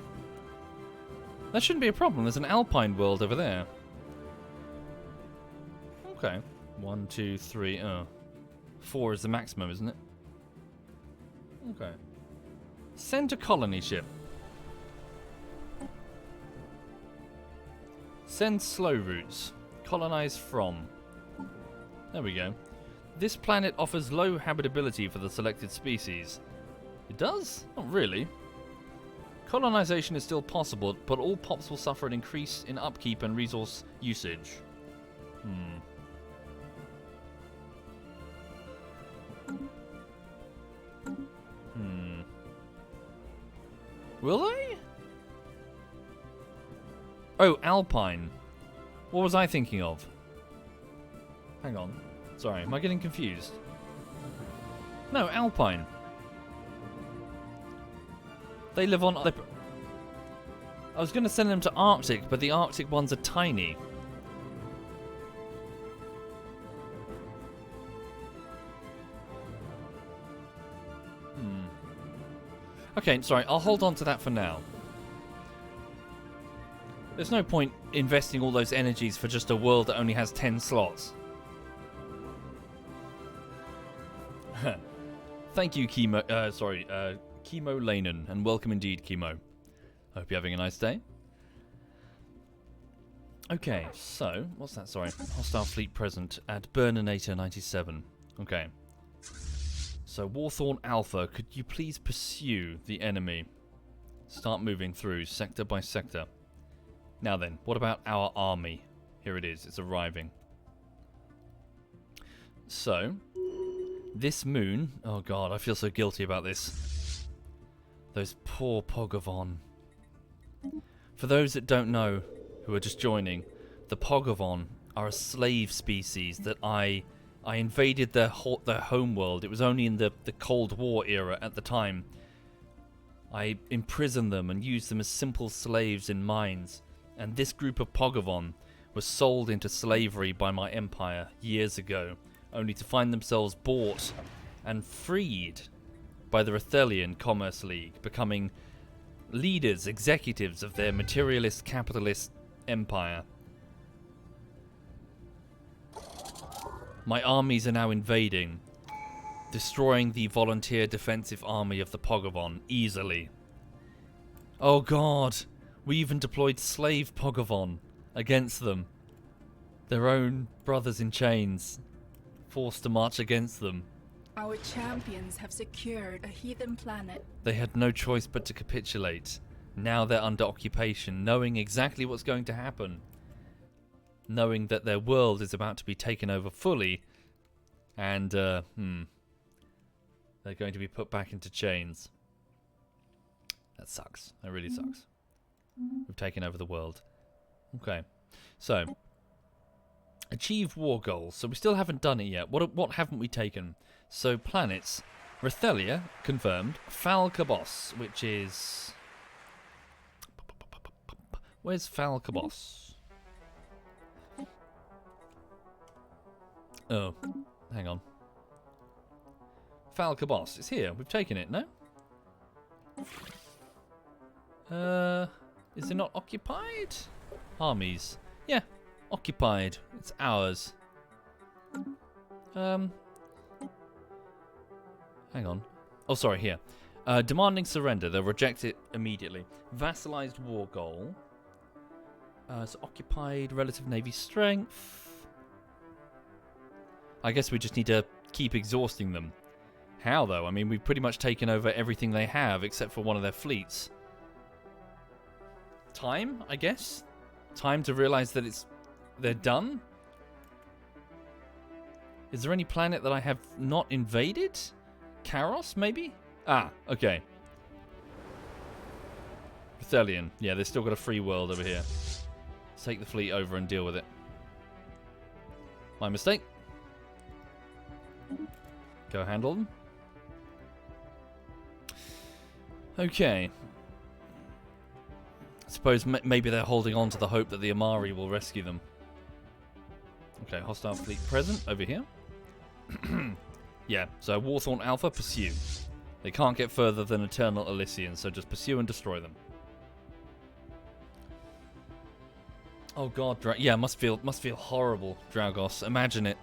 Speaker 1: That shouldn't be a problem. There's an Alpine world over there. Okay. 1, 2, 3. 4 is the maximum, isn't it? Okay. Send a colony ship. Send slow routes. Colonize from. There we go. This planet offers low habitability for the selected species. It does? Not really. Colonization is still possible, but all pops will suffer an increase in upkeep and resource usage. Will they? Oh, Alpine. What was I thinking of? Hang on. Sorry, am I getting confused? No, Alpine. They live on... I was going to send them to Arctic, but the Arctic ones are tiny. Okay, sorry, I'll hold on to that for now. There's no point investing all those energies for just a world that only has 10 slots. Thank you, Chemo Lanen, and welcome indeed, Chemo. Hope you're having a nice day. Okay, so, what's that? Sorry. Hostile fleet present at Burninator 97. Okay. So, Warthorn Alpha, could you please pursue the enemy? Start moving through, sector by sector. Now then, what about our army? Here it is, it's arriving. So, this moon... Oh god, I feel so guilty about this. Those poor Pogavon. For those that don't know, who are just joining, the Pogavon are a slave species that I invaded their homeworld. It was only in the Cold War era at the time. I imprisoned them and used them as simple slaves in mines. And this group of Pogavon was sold into slavery by my empire years ago, only to find themselves bought and freed by the Rethelian Commerce League, becoming leaders, executives of their materialist capitalist empire. My armies are now invading, destroying the volunteer defensive army of the Pogavon easily. Oh god, we even deployed slave Pogavon against them. Their own brothers in chains, forced to march against them.
Speaker 2: Our champions have secured a heathen planet.
Speaker 1: They had no choice but to capitulate. Now they're under occupation, knowing exactly what's going to happen. Knowing that their world is about to be taken over fully. And, they're going to be put back into chains. That sucks. That really sucks. We've taken over the world. Okay. So, achieve war goals. So we still haven't done it yet. What haven't we taken? So planets, Rethelia confirmed. Falcabos, which is... Where's Falcabos? Oh, hang on. Falcabos, it's here. We've taken it, no? Is it not occupied? Armies. Yeah, occupied. It's ours. Hang on. Oh, sorry, here. Demanding surrender. They'll reject it immediately. Vassalized war goal. So occupied relative navy strength. I guess we just need to keep exhausting them. How, though? I mean, we've pretty much taken over everything they have, except for one of their fleets. Time, I guess? Time to realize that they're done? Is there any planet that I have not invaded? Karos, maybe? Ah, okay. Rethelian. Yeah, they've still got a free world over here. Let's take the fleet over and deal with it. My mistake. Go handle them. Okay. I suppose maybe they're holding on to the hope that the Amari will rescue them. Okay, hostile fleet present over here. Yeah, so Warthorn Alpha, pursue. They can't get further than Eternal Elysian, so just pursue and destroy them. Oh god, yeah, must feel horrible, Dragos. Imagine it.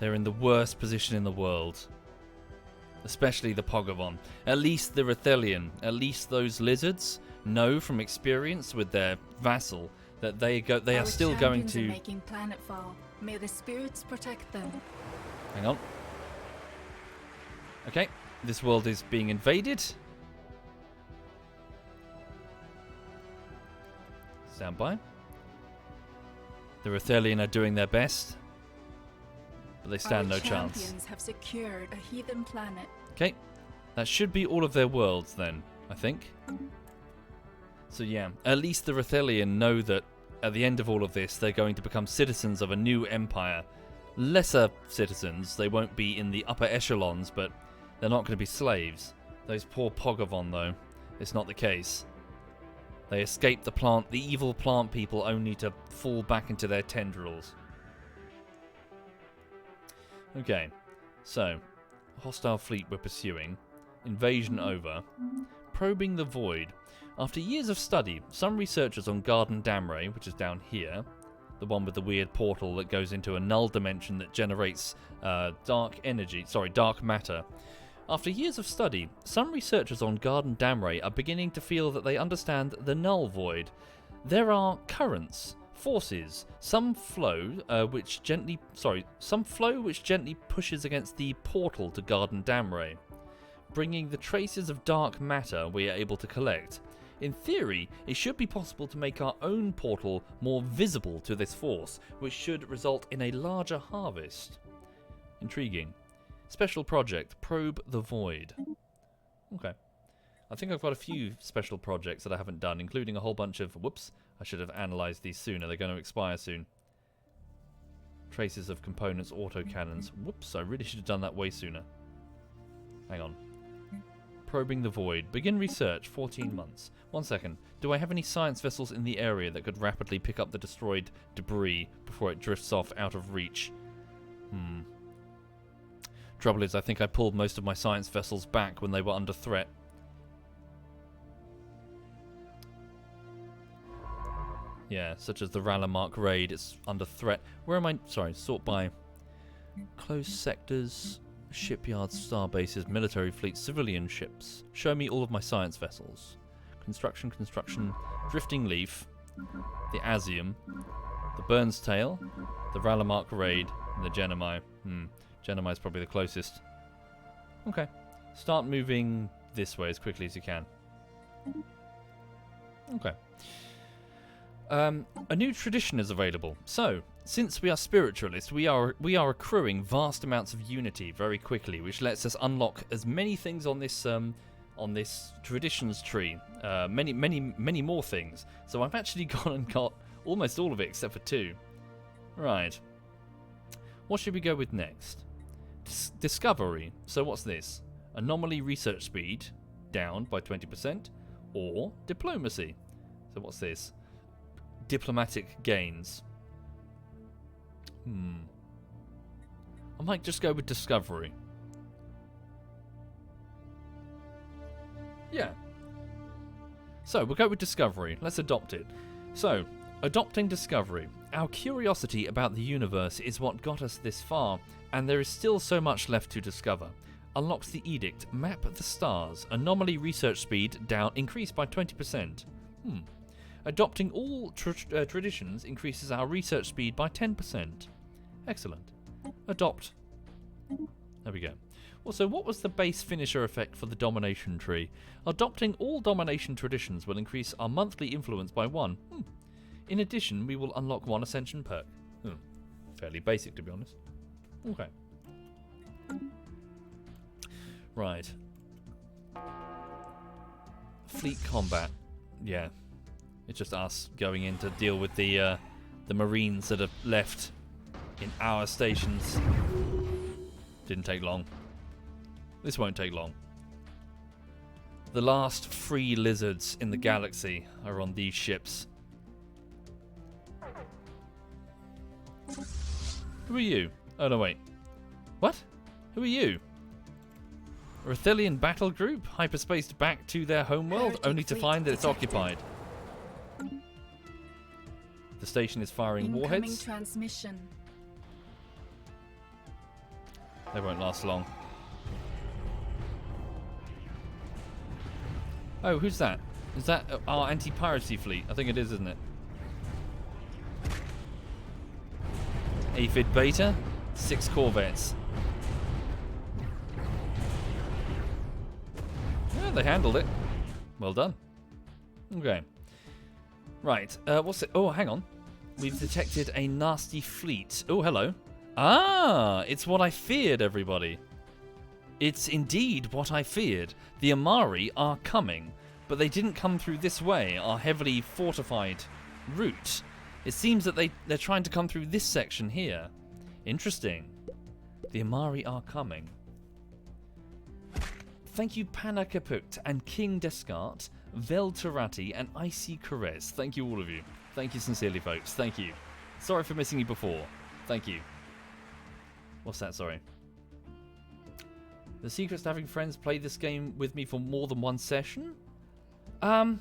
Speaker 1: They're in the worst position in the world. Especially the Pogavon. At least the Rethelian, at least those lizards know from experience with their vassal that they are still going to...
Speaker 2: Are making planetfall. May the spirits protect them.
Speaker 1: Hang on. Okay, this world is being invaded. Stand by. The Rethelian are doing their best, but they stand no chance.
Speaker 2: Our champions have secured a heathen planet.
Speaker 1: Okay, that should be all of their worlds then, I think. So yeah, at least the Rethelian know that at the end of all of this, they're going to become citizens of a new empire. Lesser citizens, they won't be in the upper echelons, but they're not going to be slaves. Those poor Pogavon, though, it's not the case. They escaped the evil plant people, only to fall back into their tendrils. Okay, so, hostile fleet we're pursuing. Invasion over. Probing the void. After years of study, some researchers on Garden Damre, which is down here, the one with the weird portal that goes into a null dimension that generates dark matter. After years of study, some researchers on Garden Damre are beginning to feel that they understand the null void. There are currents Forces. Some flow which gently pushes against the portal to Garden Damray, bringing the traces of dark matter we are able to collect. In theory, it should be possible to make our own portal more visible to this force, which should result in a larger harvest. Intriguing. Special project, Probe the Void. Okay. I think I've got a few special projects that I haven't done, including a whole bunch of... Whoops, I should have analysed these sooner. They're going to expire soon. Traces of components, autocannons. Whoops, I really should have done that way sooner. Hang on. Probing the Void. Begin research, 14 months. 1 second. Do I have any science vessels in the area that could rapidly pick up the destroyed debris before it drifts off out of reach? Trouble is, I think I pulled most of my science vessels back when they were under threat. Yeah, such as the Ralamark raid, it's under threat. Where am I? Sorry, sort by closed sectors, shipyards, star bases, military fleets, civilian ships. Show me all of my science vessels. Construction, Drifting Leaf, the Azium, the Burns Tail, the Ralamark raid, and the Genomai. Genomai is probably the closest. Okay. Start moving this way as quickly as you can. Okay. A new tradition is available. So, since we are spiritualists, we are accruing vast amounts of unity very quickly, which lets us unlock as many things on this traditions tree. Many more things. So I've actually gone and got almost all of it except for 2. Right. What should we go with next? Discovery. So what's this? Anomaly research speed down by 20%, or diplomacy. So what's this? Diplomatic gains. I might just go with discovery. Yeah. So, we'll go with discovery. Let's adopt it. So, adopting discovery. Our curiosity about the universe is what got us this far, and there is still so much left to discover. Unlocks the edict. Map the stars. Anomaly research speed down. Increased by 20%. Adopting all traditions increases our research speed by 10%. Excellent. Adopt. There we go. Also, what was the base finisher effect for the domination tree? Adopting all domination traditions will increase our monthly influence by 1. In addition, we will unlock 1 ascension perk. Fairly basic, to be honest. Okay. Right. Fleet combat. Yeah. It's just us going in to deal with the Marines that have left in our stations. Didn't take long. This won't take long. The last free lizards in the galaxy are on these ships. Who are you? Oh, no, wait. What? Who are you? A Rithelian battle group? Hyperspaced back to their homeworld, only to find that it's occupied. The station is firing warheads.
Speaker 2: Transmission.
Speaker 1: They won't last long. Oh, who's that? Is that our anti-piracy fleet? I think it is, isn't it? Aphid Beta, 6 corvettes. Yeah, they handled it. Well done. Okay. Right, what's it? Oh, hang on. We've detected a nasty fleet. Oh, hello. Ah, it's what I feared, everybody. It's indeed what I feared. The Amari are coming, but they didn't come through this way, our heavily fortified route. It seems that they're trying to come through this section here. Interesting. The Amari are coming. Thank you, Panna Kaput and King Descartes, Vel Terati and Icy Caress. Thank you, all of you. Thank you sincerely, folks. Thank you. Sorry for missing you before. Thank you. What's that? Sorry. The secret's to having friends play this game with me for more than 1 session? I'm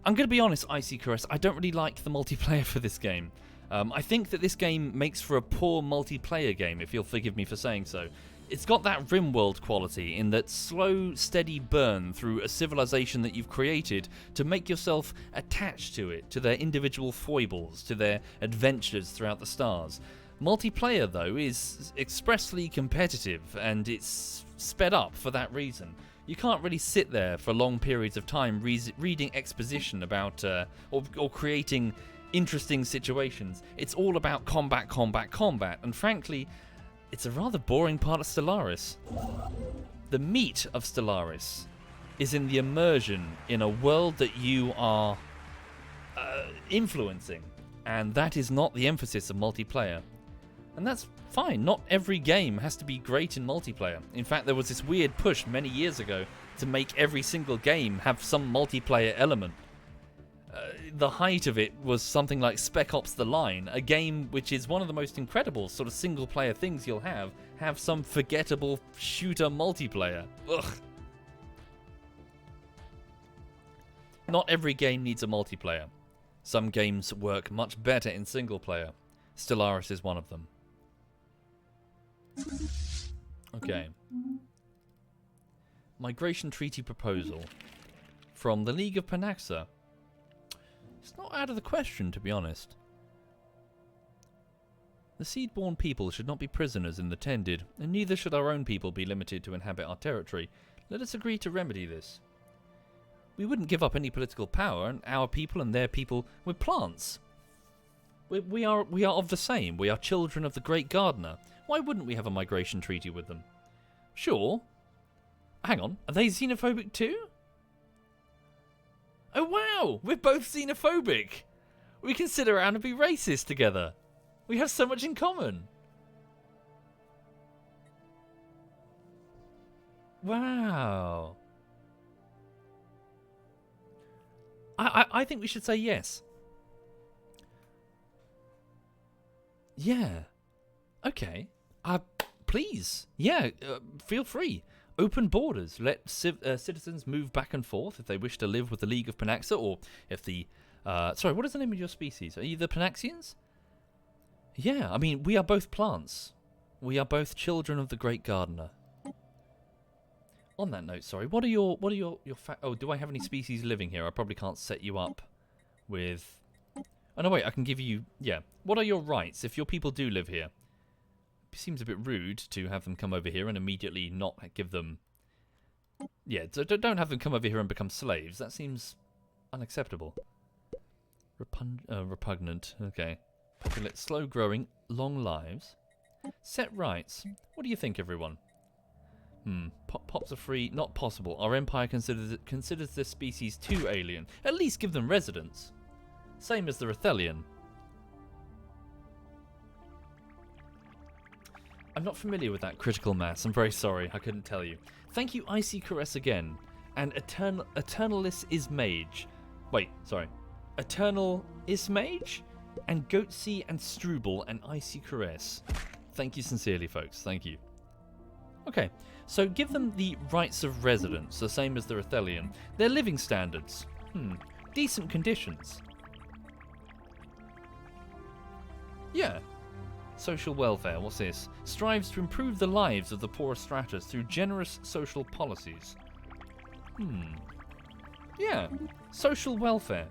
Speaker 1: going to be honest, Icy Caress. I don't really like the multiplayer for this game. I think that this game makes for a poor multiplayer game, if you'll forgive me for saying so. it's got that RimWorld quality in that slow, steady burn through a civilization that you've created to make yourself attached to it, to their individual foibles, to their adventures throughout the stars. Multiplayer, though, is expressly competitive, and it's sped up for that reason. You can't really sit there for long periods of time reading exposition about or creating interesting situations. It's all about combat, combat, combat, and frankly, it's a rather boring part of Stellaris. The meat of Stellaris is in the immersion in a world that you are influencing, and that is not the emphasis of multiplayer. And that's fine. Not every game has to be great in multiplayer. In fact, there was this weird push many years ago to make every single game have some multiplayer element. The height of it was something like Spec Ops: The Line, a game which is one of the most incredible sort of single-player things you'll have some forgettable shooter multiplayer. Ugh. Not every game needs a multiplayer. Some games work much better in single-player. Stellaris is one of them. Okay. Migration treaty proposal from the League of Panaxa. It's not out of the question, to be honest. The seed-born people should not be prisoners in the Tended, and neither should our own people be limited to inhabit our territory. Let us agree to remedy this. We wouldn't give up any political power, and our people and their people, we're plants. We are of the same. We are children of the Great Gardener. Why wouldn't we have a migration treaty with them? Sure. Hang on, are they xenophobic too? Oh wow, we're both xenophobic. We can sit around and be racist together. We have so much in common. Wow. I think we should say yes. Yeah. Okay. Please. Yeah, feel free. Open borders. Let citizens move back and forth if they wish to live with the League of Panaxa, or if the... sorry, what is the name of your species? Are you the Panaxians? Yeah, I mean, we are both plants. We are both children of the Great Gardener. On that note, sorry, what are your oh, do I have any species living here? I probably can't set you up with... Oh, no, wait, I can give you... Yeah. What are your rights if your people do live here? It seems a bit rude to have them come over here and immediately not give them... Yeah, so don't have them come over here and become slaves. That seems unacceptable. Repugnant. Okay. Populate slow-growing, long lives. Set rights. What do you think, everyone? Pops are free. Not possible. Our empire considers this species too alien. At least give them residence. Same as the Rethelian. I'm not familiar with that critical mass. I'm very sorry. I couldn't tell you. Thank you, Icy Caress again. And Eternalis Ismage. Wait, sorry. Eternal Ismage? And Goatsy and Struble and Icy Caress. Thank you sincerely, folks. Thank you. Okay, so give them the rights of residence, the same as the Rethelian. Their living standards. Decent conditions. Yeah. Social welfare, what's this? Strives to improve the lives of the poorer stratas through generous social policies. Yeah. Social welfare.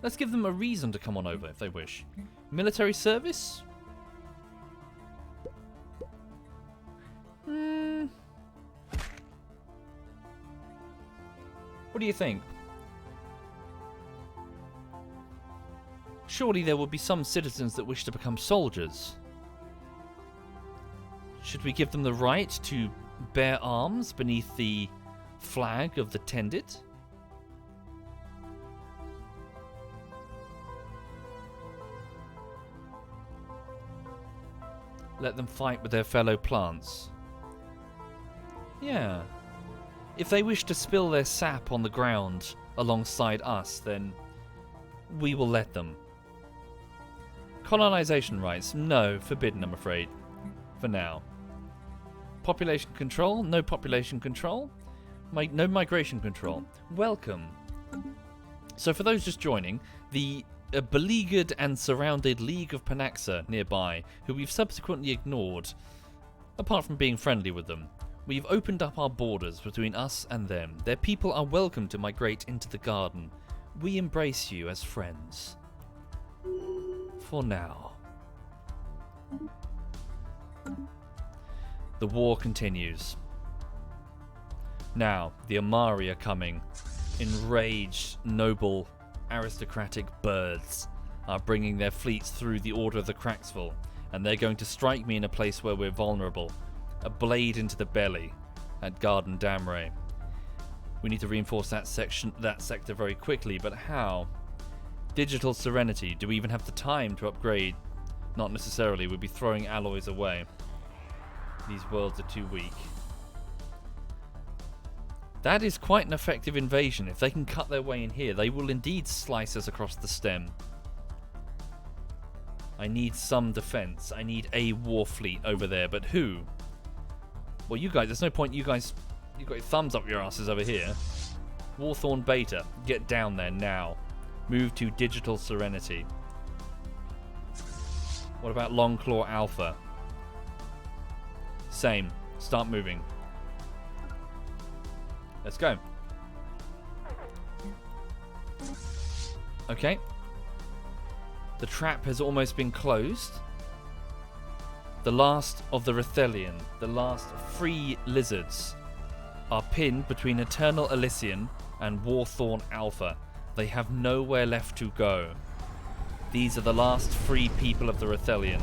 Speaker 1: Let's give them a reason to come on over if they wish. Military service? What do you think? Surely there will be some citizens that wish to become soldiers. Should we give them the right to bear arms beneath the flag of the Tended? Let them fight with their fellow plants. Yeah. If they wish to spill their sap on the ground alongside us, then we will let them. Colonization rights? No, forbidden, I'm afraid. For now. Population control? No population control. No migration control. Welcome. So for those just joining, the beleaguered and surrounded League of Panaxa nearby, who we've subsequently ignored, apart from being friendly with them. We've opened up our borders between us and them. Their people are welcome to migrate into the garden. We embrace you as friends. For now. The war continues. Now, the Amari are coming. Enraged, noble, aristocratic birds are bringing their fleets through the Order of the Cracksville, and they're going to strike me in a place where we're vulnerable. A blade into the belly at Garden Damray. We need to reinforce that sector very quickly, but how? Digital Serenity. Do we even have the time to upgrade? Not necessarily. We'd be throwing alloys away. These worlds are too weak. That is quite an effective invasion. If they can cut their way in here, they will indeed slice us across the stem. I need some defense. I need a war fleet over there, but who? Well, you guys, there's no point you guys... You've got your thumbs up your asses over here. Warthorn Beta, get down there now. Move to Digital Serenity. What about Longclaw Alpha? Same. Start moving. Let's go. Okay. The trap has almost been closed. The last of the Rithelian, the last free lizards, are pinned between Eternal Elysian and Warthorn Alpha. They have nowhere left to go. These are the last free people of the Rithelian.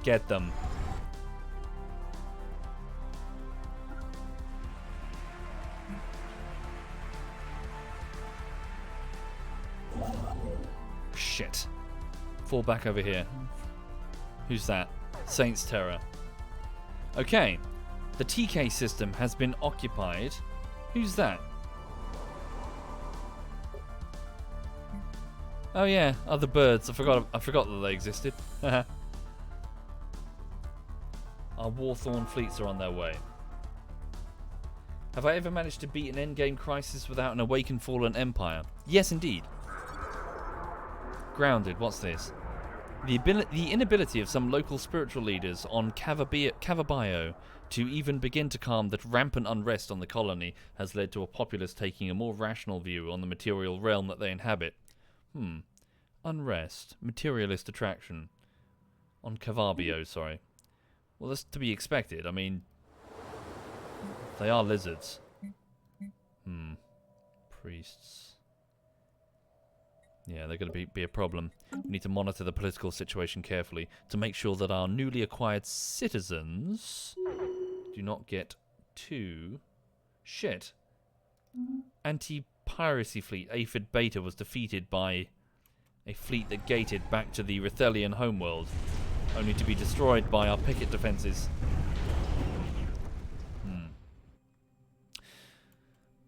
Speaker 1: Get them. Shit. Fall back over here. Who's that? Saints Terror. Okay. The TK system has been occupied. Who's that? Oh yeah, other birds. I forgot that they existed. Our Warthorn fleets are on their way. Have I ever managed to beat an endgame crisis without an awakened fallen empire? Yes, indeed. Grounded, what's this? The inability of some local spiritual leaders on Cavabio to even begin to calm the rampant unrest on the colony has led to a populace taking a more rational view on the material realm that they inhabit. Unrest. Materialist attraction. On Cavabio, sorry. Well, that's to be expected. I mean, they are lizards. Priests. Yeah, they're going to be a problem. We need to monitor the political situation carefully to make sure that our newly acquired citizens do not get too... Shit. Anti-piracy fleet Aphid Beta was defeated by a fleet that gated back to the Rithelian homeworld, only to be destroyed by our picket defences.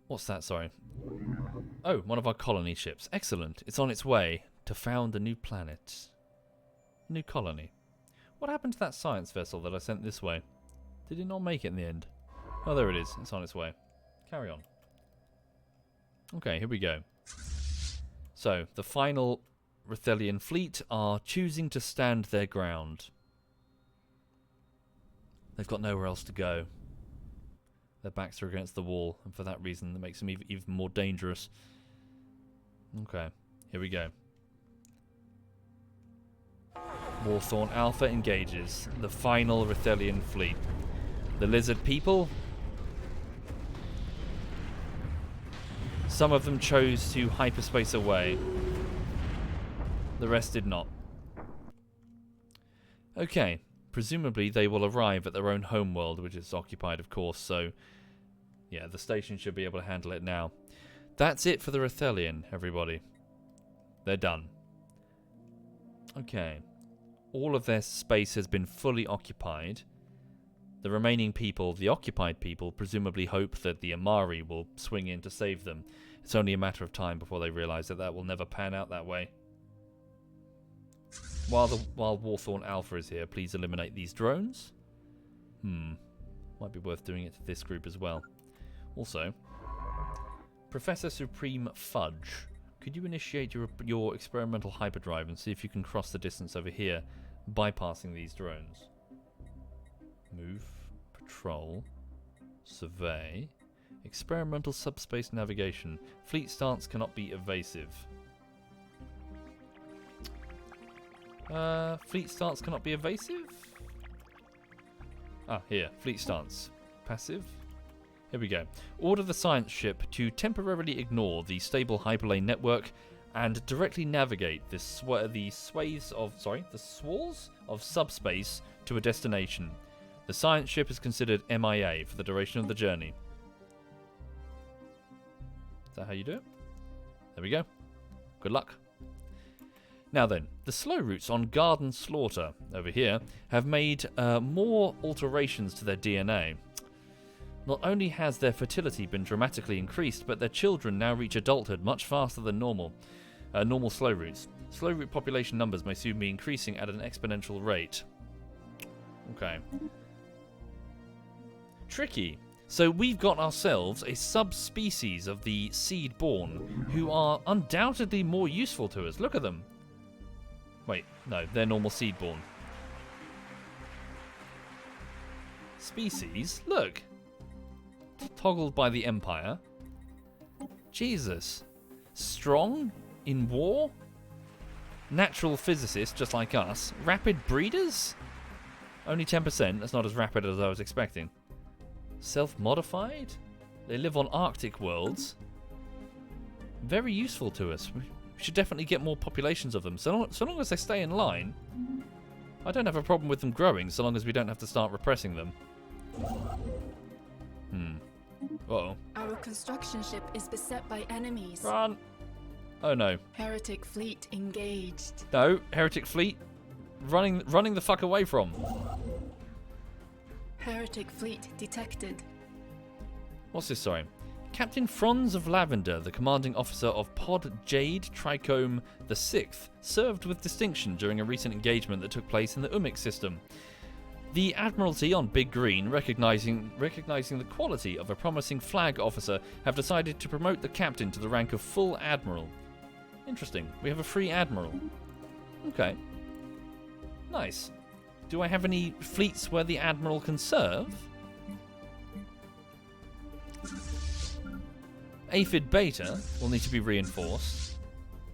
Speaker 1: What's that, sorry? Oh, one of our colony ships. Excellent. It's on its way to found a new planet. A new colony. What happened to that science vessel that I sent this way? Did it not make it in the end? Oh, there it is. It's on its way. Carry on. Okay, here we go. So, the final Rithelian fleet are choosing to stand their ground. They've got nowhere else to go. Their backs are against the wall, and for that reason, that makes them even more dangerous. Okay, here we go. Warthorn Alpha engages the final Rithelian fleet. The lizard people. Some of them chose to hyperspace away. The rest did not. Okay. Presumably they will arrive at their own homeworld, which is occupied, of course, so... Yeah, the station should be able to handle it now. That's it for the Rithelian, everybody. They're done. Okay. All of their space has been fully occupied. The remaining people, the occupied people, presumably hope that the Amari will swing in to save them. It's only a matter of time before they realise that that will never pan out that way. While Warthorn Alpha is here, please eliminate these drones. Might be worth doing it to this group as well. Also, Professor Supreme Fudge, could you initiate your experimental hyperdrive and see if you can cross the distance over here, bypassing these drones? Move, patrol, survey, experimental subspace navigation. Fleet stance cannot be evasive. Fleet stance cannot be evasive? Ah, here. Fleet stance. Passive. Here we go. Order the science ship to temporarily ignore the stable hyperlane network and directly navigate the swathes of subspace to a destination. The science ship is considered MIA for the duration of the journey. Is that how you do it? There we go. Good luck. Now then, the slow routes on Garden Slaughter, over here, have made more alterations to their DNA. Not only has their fertility been dramatically increased, but their children now reach adulthood much faster than normal slow routes. Slow route population numbers may soon be increasing at an exponential rate. Okay. Tricky. So we've got ourselves a subspecies of the seed-born who are undoubtedly more useful to us. Look at them. Wait, no, they're normal seed-born. Species? Look. Toggled by the Empire. Jesus. Strong in war? Natural physicists, just like us. Rapid breeders? Only 10%. That's not as rapid as I was expecting. Self-modified? They live on Arctic worlds. Very useful to us. We should definitely get more populations of them. So long as they stay in line, I don't have a problem with them growing, so long as we don't have to start repressing them. Uh-oh.
Speaker 2: Our construction ship is beset by enemies.
Speaker 1: Run! Oh no.
Speaker 2: Heretic fleet engaged.
Speaker 1: No, heretic fleet running the fuck away from.
Speaker 2: Heretic fleet detected.
Speaker 1: What's this, sorry? Captain Franz of Lavender, the commanding officer of Pod Jade Trichome the Sixth, served with distinction during a recent engagement that took place in the Umik system. The Admiralty on Big Green, recognizing the quality of a promising flag officer, have decided to promote the captain to the rank of full admiral. Interesting. We have a free admiral. Okay. Nice. Do I have any fleets where the admiral can serve? Aphid Beta will need to be reinforced.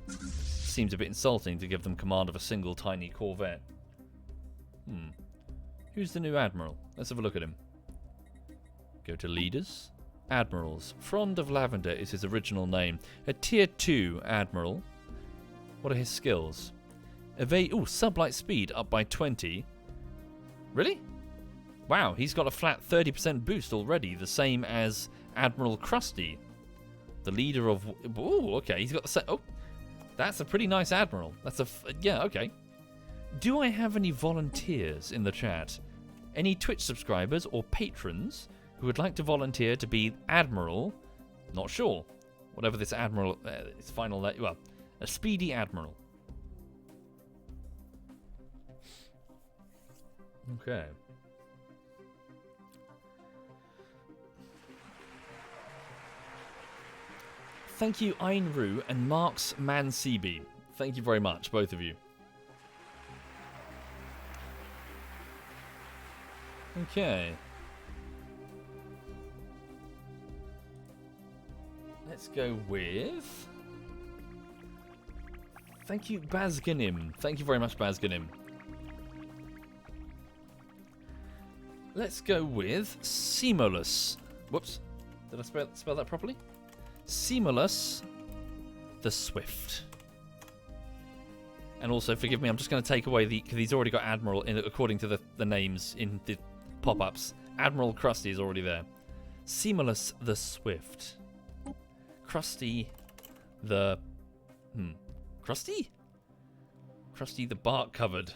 Speaker 1: Seems a bit insulting to give them command of a single tiny corvette. Who's the new admiral? Let's have a look at him. Go to leaders. Admirals. Frond of Lavender is his original name. A tier 2 admiral. What are his skills? Sublight speed up by 20. Really? Wow, he's got a flat 30% boost already, the same as Admiral Krusty. The leader of... Ooh, okay, he's got the... Oh, that's a pretty nice admiral. That's a... Yeah, okay. Do I have any volunteers in the chat? Any Twitch subscribers or patrons who would like to volunteer to be admiral? Not sure. Whatever this admiral... its final... well, a speedy admiral. Okay. Thank you, Ainru and Marks Mansebi. Thank you very much, both of you. Okay. Let's go with... Thank you, Bazganim. Thank you very much, Bazganim. Let's go with Simulus. Whoops. Did I spell that properly? Simulus the Swift. And also, forgive me, I'm just going to take away because he's already got Admiral according to the names in the pop-ups. Admiral Krusty is already there. Simulus the Swift. Krusty the... Krusty? Krusty the bark covered.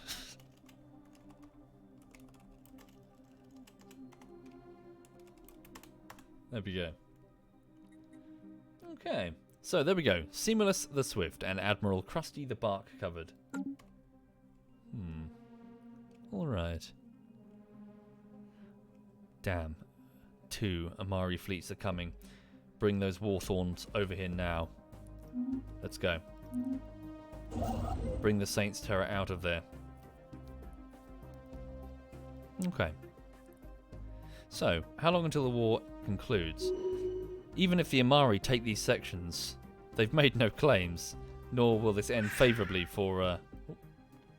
Speaker 1: There we go. Okay, so there we go. Simulus the Swift and Admiral Krusty the bark covered. Alright. Damn. 2 Amari fleets are coming. bring those Warthorns over here now. Let's go. Bring the Saints Terror out of there. Okay. So, how long until the war concludes? Even if the Amari take these sections, they've made no claims, nor will this end favourably for...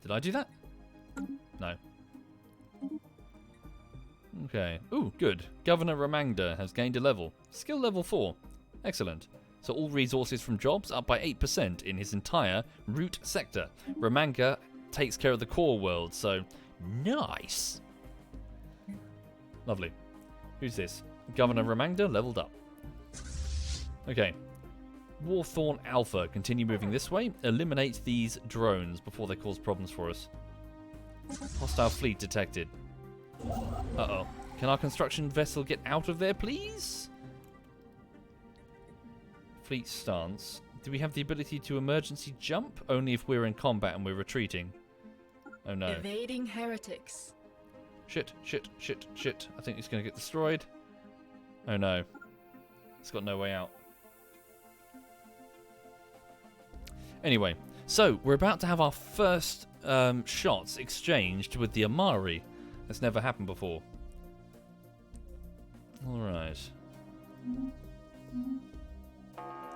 Speaker 1: Did I do that? No. Okay. Ooh, good. Governor Ramangda has gained a level. Skill level 4. Excellent. So all resources from jobs up by 8% in his entire root sector. Ramangda takes care of the core world, so nice. Lovely. Who's this? Governor Ramangda leveled up. Okay. Warthorn Alpha, continue moving this way. Eliminate these drones before they cause problems for us. Hostile fleet detected. Uh-oh. Can our construction vessel get out of there, please? Fleet stance. Do we have the ability to emergency jump? Only if we're in combat and we're retreating. Oh no.
Speaker 2: Evading heretics.
Speaker 1: Shit, shit, shit, shit. I think it's going to get destroyed. Oh no. It's got no way out. Anyway, so we're about to have our first shots exchanged with the Amari. That's never happened before. Alright.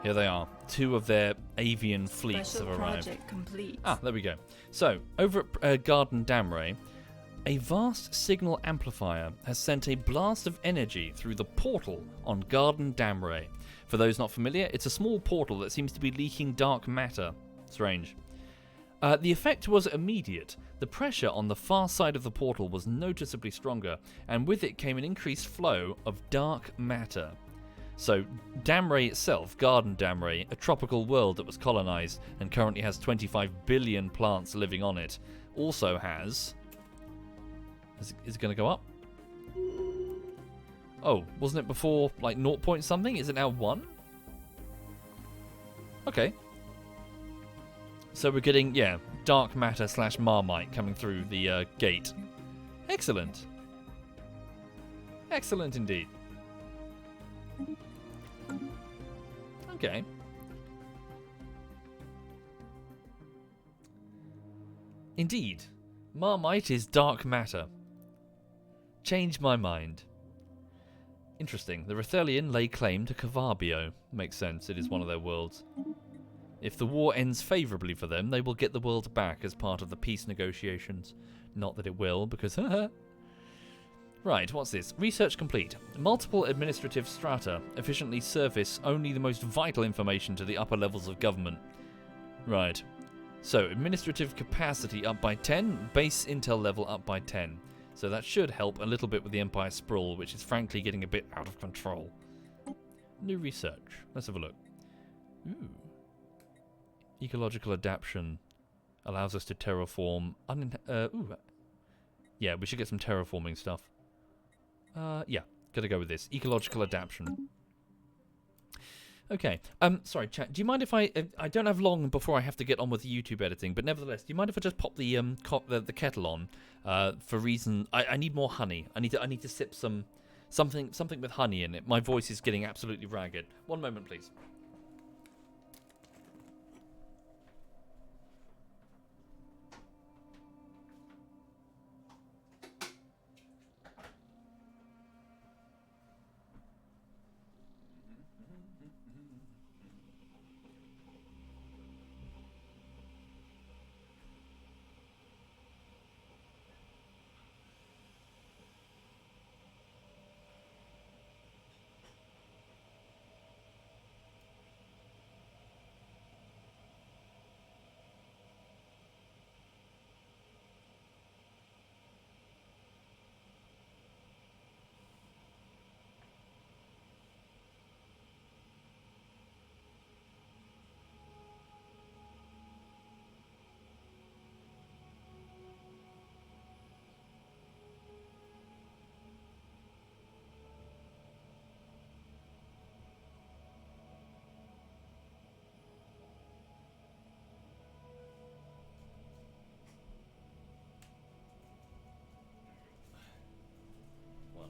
Speaker 1: Here they are. 2 of their avian fleets
Speaker 2: Special
Speaker 1: have arrived.
Speaker 2: project complete.
Speaker 1: Ah, there we go. So, over at Garden Damray, a vast signal amplifier has sent a blast of energy through the portal on Garden Damray. For those not familiar, it's a small portal that seems to be leaking dark matter. Strange. The effect was immediate. The pressure on the far side of the portal was noticeably stronger, and with it came an increased flow of dark matter. So, Damray itself, Garden Damray, a tropical world that was colonized and currently has 25 billion plants living on it, also has... Is it going to go up? Oh, wasn't it before, like, 0 point something? Is it now 1? Okay. So we're getting, yeah, dark matter / Marmite coming through the gate. Excellent. Excellent indeed. Okay. Indeed. Marmite is dark matter. Change my mind. Interesting. The Rethelian lay claim to Cavarbio. Makes sense. It is one of their worlds. If the war ends favourably for them, they will get the world back as part of the peace negotiations. Not that it will, because... Right, what's this? Research complete. Multiple administrative strata efficiently surface only the most vital information to the upper levels of government. Right. So, administrative capacity up by 10, base intel level up by 10. So that should help a little bit with the Empire sprawl, which is frankly getting a bit out of control. New research. Let's have a look. Ooh. Ecological adaptation allows us to terraform... ooh. Yeah, we should get some terraforming stuff. Yeah, gotta go with this. Ecological adaptation. Okay. Sorry, chat. Do you mind if I don't have long before I have to get on with the YouTube editing, but nevertheless, do you mind if I just pop the the kettle on for reason I need more honey. I need to sip something with honey in it. My voice is getting absolutely ragged. One moment, please.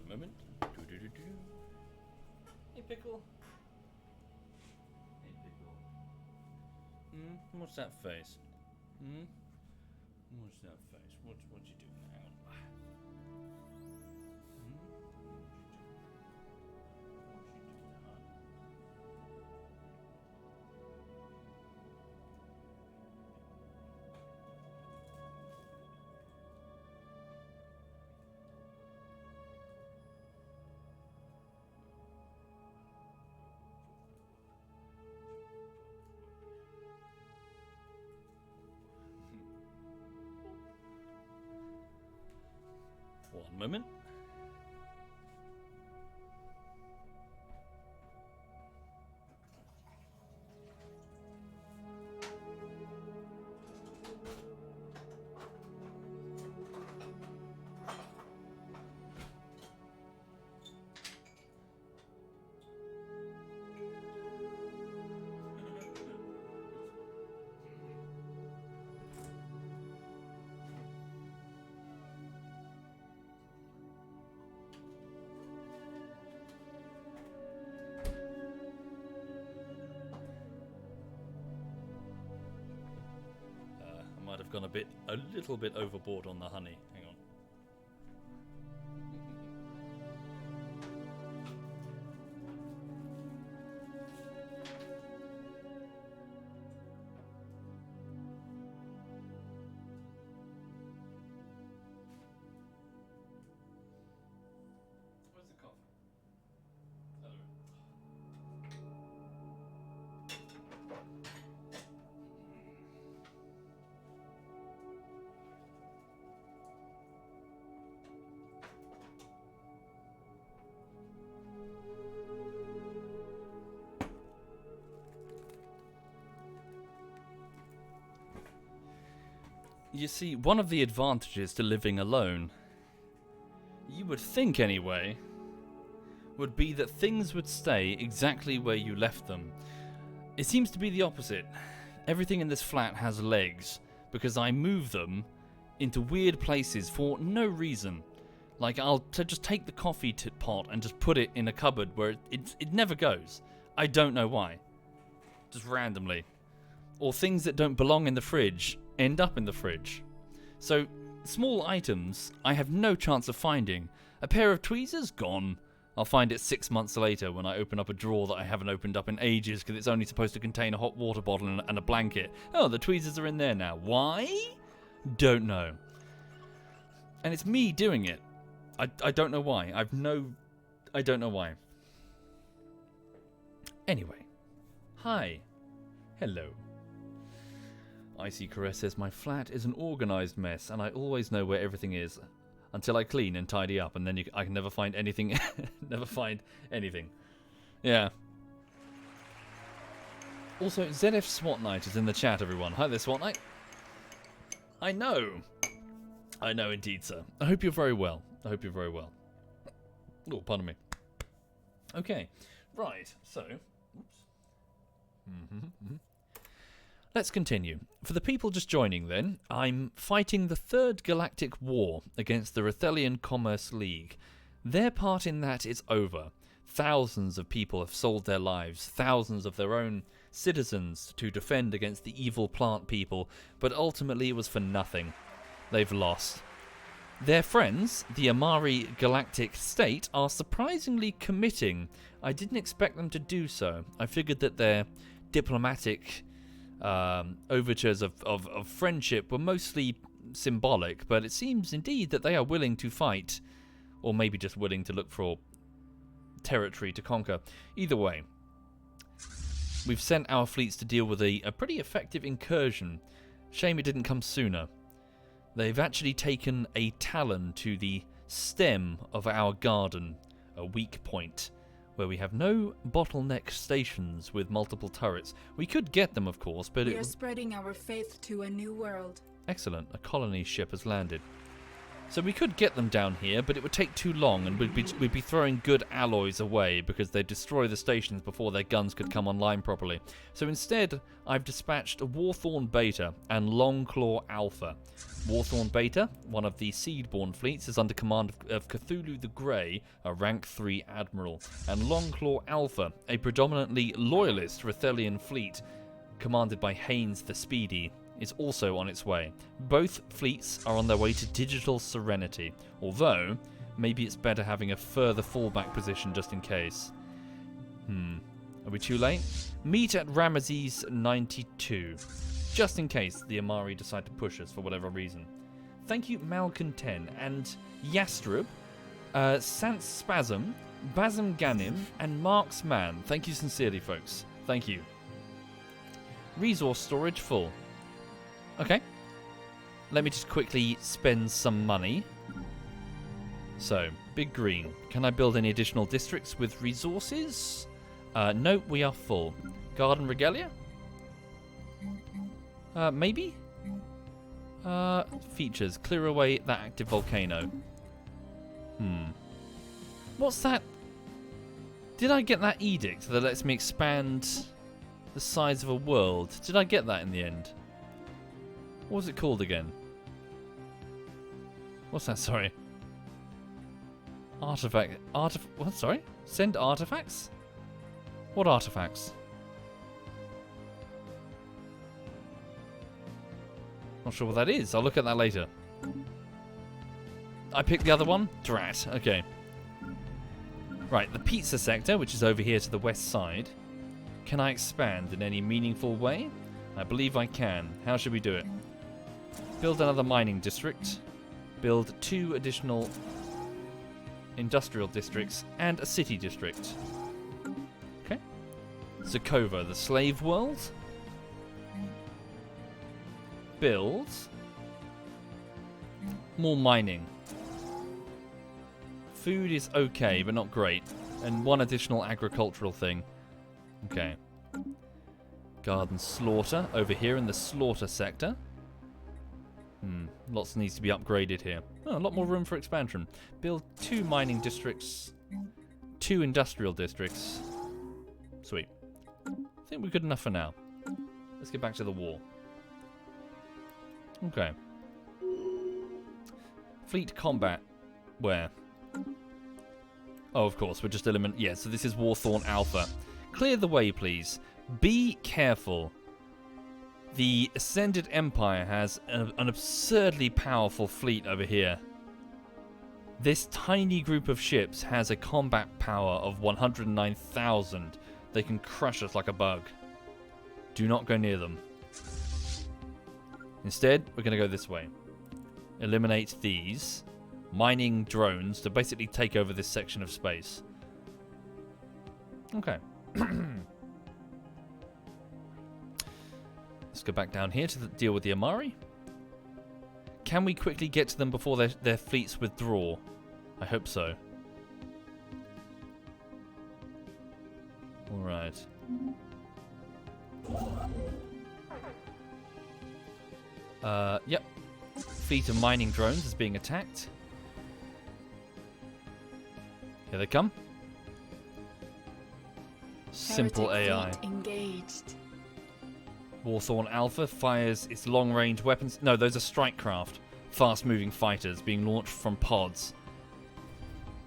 Speaker 1: Moment. Hey, Pickle. What's that face? What's that face? What you doing now? One moment. Might have gone a little bit overboard on the honey. Hang on. Where's the coffee? You see, one of the advantages to living alone, you would think anyway, would be that things would stay exactly where you left them. It seems to be the opposite. Everything in this flat has legs, because I move them into weird places for no reason. Like, I'll just take the coffee pot and just put it in a cupboard where it never goes. I don't know why. Just randomly. Or things that don't belong in the fridge end up in the fridge. So, small items I have no chance of finding. A pair of tweezers? Gone. I'll find it 6 months later when I open up a drawer that I haven't opened up in ages because it's only supposed to contain a hot water bottle and a blanket. Oh, the tweezers are in there now. Why? Don't know. And it's me doing it. I don't know why. I don't know why. Anyway. Hi. Hello. Icy Caress says, my flat is an organised mess and I always know where everything is until I clean and tidy up, and then I can never find anything. Never find anything. Yeah. Also, ZF SWAT Night is in the chat, everyone. Hi there, SWAT Night. I know. I know indeed, sir. I hope you're very well. I hope you're very well. Oh, pardon me. Okay. Right, so... Oops. Let's continue. For the people just joining then, I'm fighting the Third Galactic War against the Rethelian Commerce League. Their part in that is over. Thousands of people have sold their lives, thousands of their own citizens to defend against the evil plant people, but ultimately it was for nothing. They've lost. Their friends, the Amari Galactic State, are surprisingly committing. I didn't expect them to do so. I figured that their diplomatic overtures of friendship were mostly symbolic, but it seems indeed that they are willing to fight, or maybe just willing to look for territory to conquer. Either way, we've sent our fleets to deal with a pretty effective incursion. Shame it didn't come sooner. They've actually taken a talon to the stem of our garden, a weak point, where we have no bottleneck stations with multiple turrets. We could get them, of course, but
Speaker 2: we are spreading our faith to a new world.
Speaker 1: Excellent. A colony ship has landed. So we could get them down here, but it would take too long, and we'd be throwing good alloys away because they'd destroy the stations before their guns could come online properly. So instead, I've dispatched a Warthorn Beta and Longclaw Alpha. Warthorn Beta, one of the Seedborn fleets, is under command of Cthulhu the Grey, a rank 3 admiral, and Longclaw Alpha, a predominantly loyalist Rethelian fleet, commanded by Haynes the Speedy, is also on its way. Both fleets are on their way to digital serenity, although maybe it's better having a further fallback position just in case. Are we too late? Meet at Ramesses 92, just in case the Amari decide to push us for whatever reason. Thank you, Malcontent and Yastrub, Sans Spasm, Basm Ganim, and Marks Man. Thank you sincerely, folks. Thank you. Resource storage full. Okay. Let me just quickly spend some money. So, Big Green. Can I build any additional districts with resources? No, we are full. Garden Regalia? Maybe? Features. Clear away that active volcano. What's that? Did I get that edict that lets me expand the size of a world? Did I get that in the end? What was it called again? What's that? Sorry. Artifact. What? Sorry? Send artifacts? What artifacts? Not sure what that is. I'll look at that later. I picked the other one? Drat. Okay. Right, the pizza sector, which is over here to the west side. Can I expand in any meaningful way? I believe I can. How should we do it? Build another mining district. Build 2 additional industrial districts and a city district. Okay. Zakova, the slave world. Build more mining. Food is okay, but not great. And 1 additional agricultural thing. Okay. Garden slaughter over here in the slaughter sector. Lots needs to be upgraded here. Oh, a lot more room for expansion. Build 2 mining districts, 2 industrial districts. Sweet. I think we're good enough for now. Let's get back to the war. Okay. Fleet combat. Where? Oh, of course, we're just eliminating... Yeah, so this is Warthorn Alpha. Clear the way, please. Be careful. The Ascended Empire has an absurdly powerful fleet over here. This tiny group of ships has a combat power of 109,000. They can crush us like a bug. Do not go near them. Instead, we're going to go this way. Eliminate these mining drones to basically take over this section of space. Okay. Let's go back down here to deal with the Amari. Can we quickly get to them before their fleets withdraw? I hope so. Alright. Yep. Fleet of mining drones is being attacked. Here they come. Simple AI.
Speaker 2: Engaged.
Speaker 1: Warthorn Alpha fires its long-range weapons. No, those are strike craft. Fast-moving fighters being launched from pods.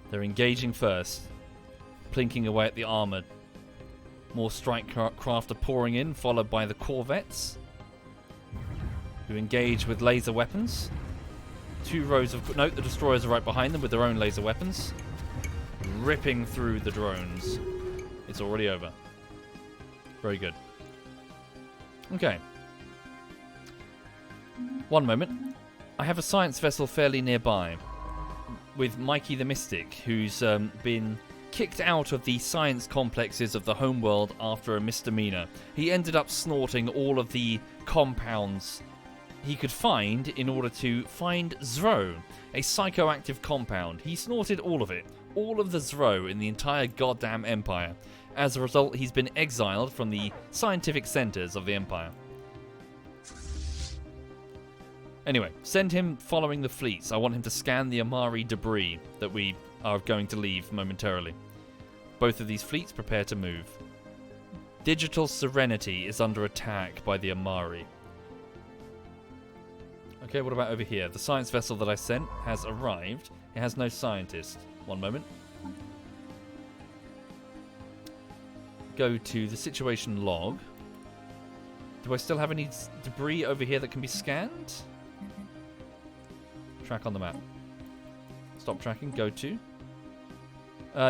Speaker 1: They're engaging first. Plinking away at the armoured. More strike craft are pouring in, followed by the corvettes, who engage with laser weapons. 2 rows of... No, the destroyers are right behind them with their own laser weapons. Ripping through the drones. It's already over. Very good. Okay. One moment. I have a science vessel fairly nearby with Mikey the Mystic, who's been kicked out of the science complexes of the homeworld after a misdemeanor. He ended up snorting all of the compounds he could find in order to find Zro, a psychoactive compound. He snorted all of it. All of the Zro in the entire goddamn Empire. As a result, he's been exiled from the scientific centers of the Empire. Anyway, send him following the fleets. I want him to scan the Amari debris that we are going to leave momentarily. Both of these fleets prepare to move. Digital Serenity is under attack by the Amari. Okay, what about over here? The science vessel that I sent has arrived. It has no scientist. One moment. Go to the situation log. Do I still have any debris over here that can be scanned? Track on the map. Stop tracking. Go to.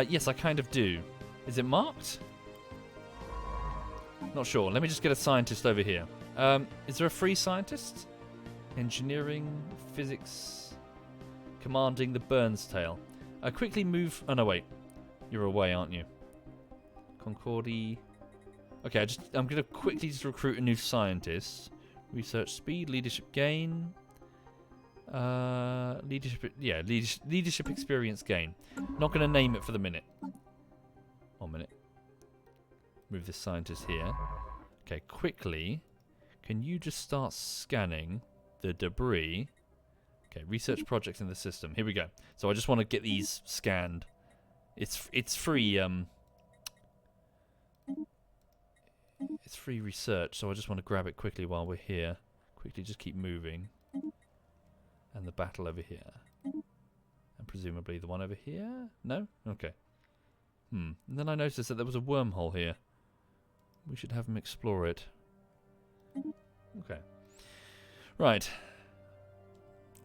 Speaker 1: Yes, I kind of do. Is it marked? Not sure. Let me just get a scientist over here. Is there a free scientist? Engineering, physics, commanding the Burns tail. Quickly move. Oh no, wait. You're away, aren't you? Concordi. Okay, I'm gonna quickly just recruit a new scientist. Research speed, leadership gain. Leadership experience gain. Not gonna name it for the minute. 1 minute. Move this scientist here. Okay, quickly. Can you just start scanning the debris? Okay, research projects in the system. Here we go. So I just want to get these scanned. It's free. It's free research, so I just want to grab it quickly while we're here. Quickly, just keep moving. And the battle over here. And presumably the one over here? No? Okay. And then I noticed that there was a wormhole here. We should have him explore it. Okay. Right.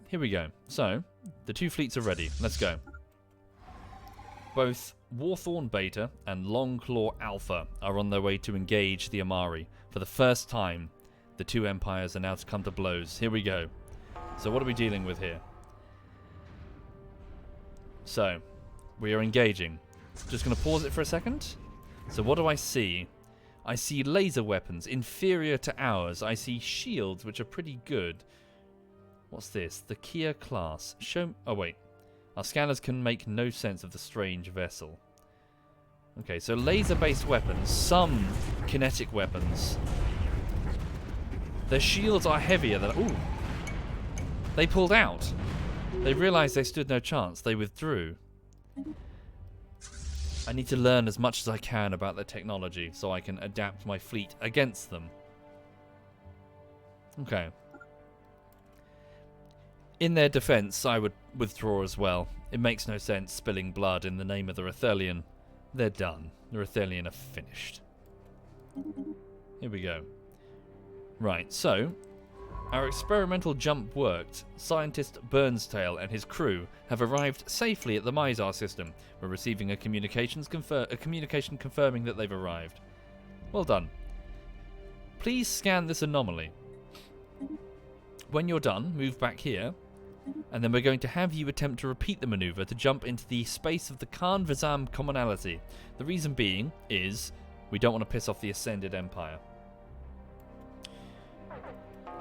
Speaker 1: Here we go. So, the two fleets are ready. Let's go. Both Warthorn Beta and Longclaw Alpha are on their way to engage the Amari. For the first time, the two empires are now to come to blows. Here we go. So what are we dealing with here? So, we are engaging. Just going to pause it for a second. So what do I see? I see laser weapons inferior to ours. I see shields, which are pretty good. What's this? The Kia class. Oh, wait. Our scanners can make no sense of the strange vessel. Okay, so laser-based weapons. Some kinetic weapons. Their shields are heavier than... Ooh! They pulled out. They realized they stood no chance. They withdrew. I need to learn as much as I can about their technology so I can adapt my fleet against them. Okay. In their defense, I would withdraw as well. It makes no sense spilling blood in the name of the Rethelian. They're done. The Rethelian are finished. Here we go. Right, so... Our experimental jump worked. Scientist Burnstail and his crew have arrived safely at the Mizar system. We're receiving a communication confirming that they've arrived. Well done. Please scan this anomaly. When you're done, move back here, and then we're going to have you attempt to repeat the maneuver to jump into the space of the Khan Vizam commonality. The reason being is we don't want to piss off the Ascended Empire.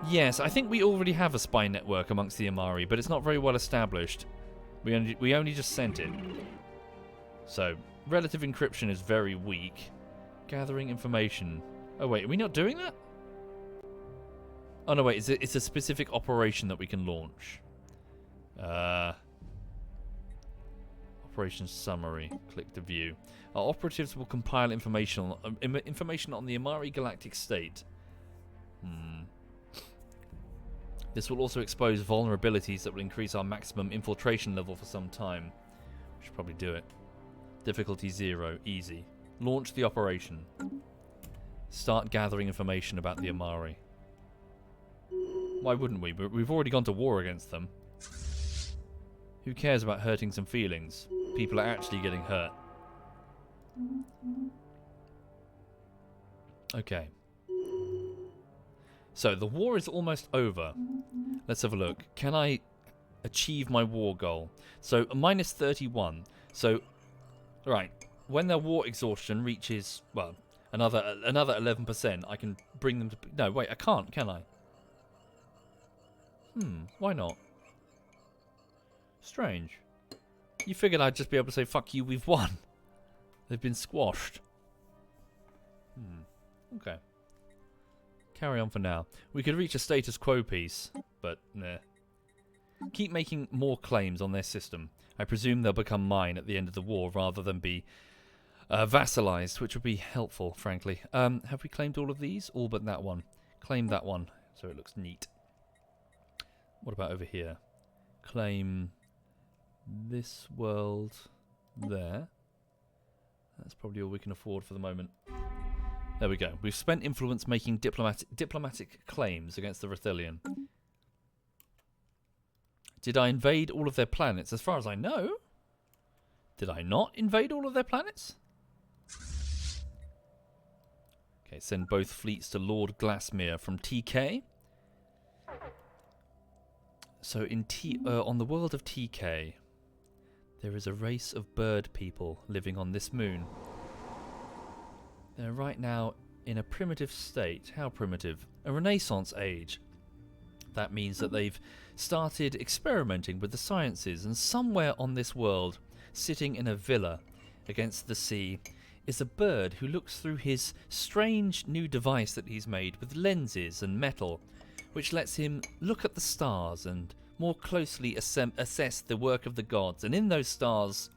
Speaker 1: Yes, I think we already have a spy network amongst the Amari, but it's not very well established. We only just sent it. So, relative encryption is very weak. Gathering information. Oh wait, are we not doing that? Oh no, wait, it's a specific operation that we can launch. Operation summary. Click to view. Our operatives will compile information on the Amari galactic state. This will also expose vulnerabilities that will increase our maximum infiltration level for some time. We should probably do it. Difficulty 0. Easy. Launch the operation. Start gathering information about the Amari. Why wouldn't we? We've already gone to war against them. Who cares about hurting some feelings? People are actually getting hurt. Okay. So, the war is almost over. Let's have a look. Can I achieve my war goal? So, minus 31. So, right. When their war exhaustion reaches, well, another 11%, I can bring them to... No, wait, I can't, can I? Why not? Strange. You figured I'd just be able to say, fuck you, we've won. They've been squashed. Okay. Carry on for now. We could reach a status quo piece, but nah. Keep making more claims on their system. I presume they'll become mine at the end of the war rather than be vassalized, which would be helpful, frankly. Have we claimed all of these? All but that one. Claim that one, so it looks neat. What about over here? Claim this world there. That's probably all we can afford for the moment. There we go. We've spent influence making diplomatic claims against the Rithelian. Did I invade all of their planets? As far as I know. Did I not invade all of their planets? Okay, send both fleets to Lord Glassmere from TK. So in on the world of TK, there is a race of bird people living on this moon. They're right now in a primitive state. How primitive? A Renaissance age. That means that they've started experimenting with the sciences, and somewhere on this world, sitting in a villa against the sea, is a bird who looks through his strange new device that he's made with lenses and metal, which lets him look at the stars and more closely assess the work of the gods. And in those stars,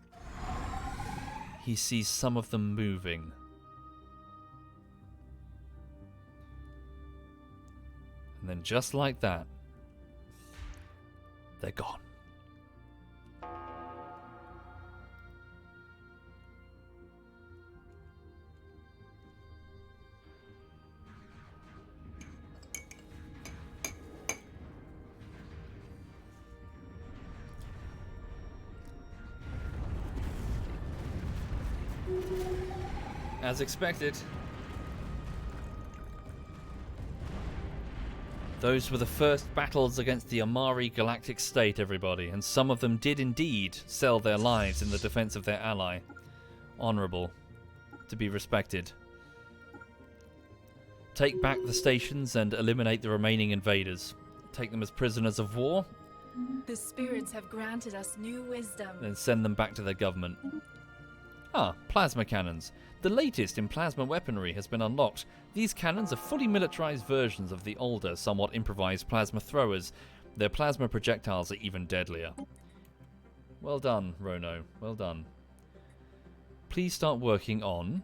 Speaker 1: he sees some of them moving. And then just like that, they're gone. As expected. Those were the first battles against the Amari Galactic State, everybody, and some of them did indeed sell their lives in the defense of their ally. Honorable. To be respected. Take back the stations and eliminate the remaining invaders. Take them as prisoners of war.
Speaker 2: The spirits have granted us new wisdom.
Speaker 1: Then send them back to their government. Ah, plasma cannons. The latest in plasma weaponry has been unlocked. These cannons are fully militarized versions of the older, somewhat improvised plasma throwers. Their plasma projectiles are even deadlier. Well done, Rono. Well done. Please start working on...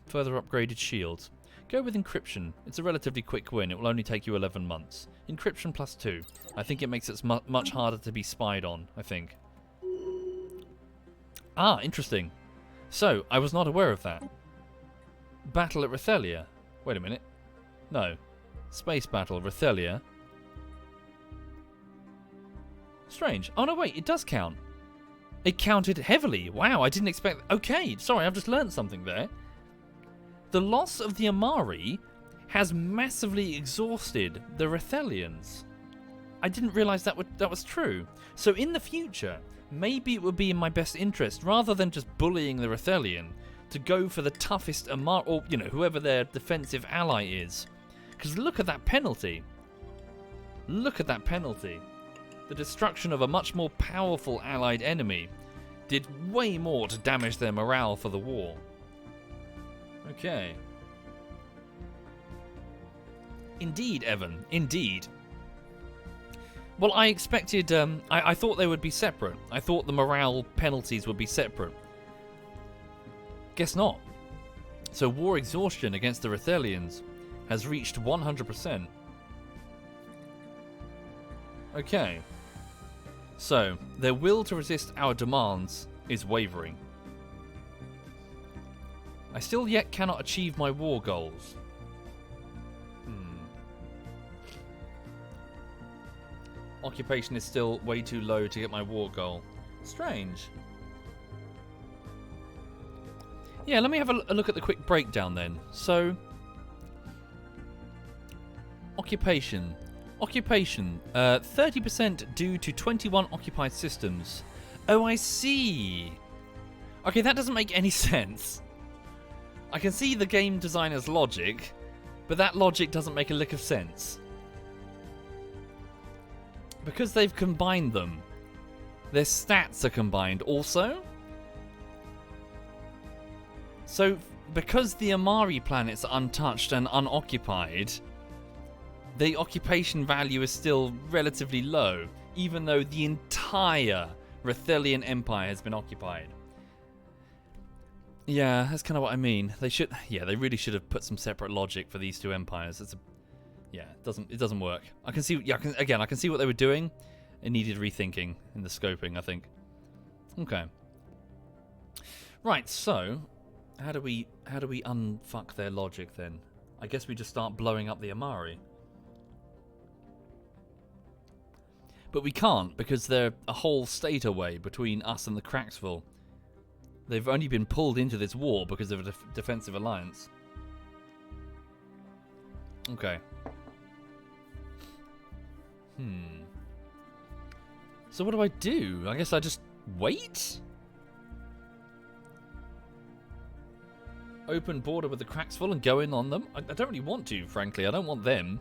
Speaker 1: further upgraded shields. Go with encryption. It's a relatively quick win. It will only take you 11 months. Encryption +2. I think it makes it much harder to be spied on, I think. Ah, interesting. So, I was not aware of that. Battle at Rithelia. Wait a minute. No. Space battle, Rithelia. Strange. Oh no, wait, it does count. It counted heavily. Wow, I didn't expect... Okay, sorry, I've just learned something there. The loss of the Amari has massively exhausted the Rithelians. I didn't realise that was true. So in the future... maybe it would be in my best interest, rather than just bullying the Rithelian, to go for the toughest Amar, or, you know, whoever their defensive ally is. Because look at that penalty. Look at that penalty. The destruction of a much more powerful allied enemy did way more to damage their morale for the war. Okay. Indeed, Evan. Indeed. Well, I expected... I thought they would be separate. I thought the morale penalties would be separate. Guess not. So war exhaustion against the Rithelians has reached 100%. Okay. So, their will to resist our demands is wavering. I still yet cannot achieve my war goals. Occupation is still way too low to get my war goal. Strange. Yeah, let me have a look at the quick breakdown then. So, occupation. Occupation. 30% due to 21 occupied systems. Oh, I see. Okay, that doesn't make any sense. I can see the game designer's logic, but that logic doesn't make a lick of sense. Because they've combined them, their stats are combined also. So, because the Amari planets are untouched and unoccupied, the occupation value is still relatively low, even though the entire Rithelian Empire has been occupied. Yeah, that's kind of what I mean. They really should have put some separate logic for these two empires. Yeah, it doesn't work. I can see. Yeah, I can see what they were doing. It needed rethinking in the scoping, I think. Okay. Right. So, How do we unfuck their logic then? I guess we just start blowing up the Amari. But we can't, because they're a whole state away between us and the Cracksville. They've only been pulled into this war because of a defensive alliance. Okay. So what do I do? I guess I just wait? Open border with the Cracksville and go in on them? I don't really want to, frankly. I don't want them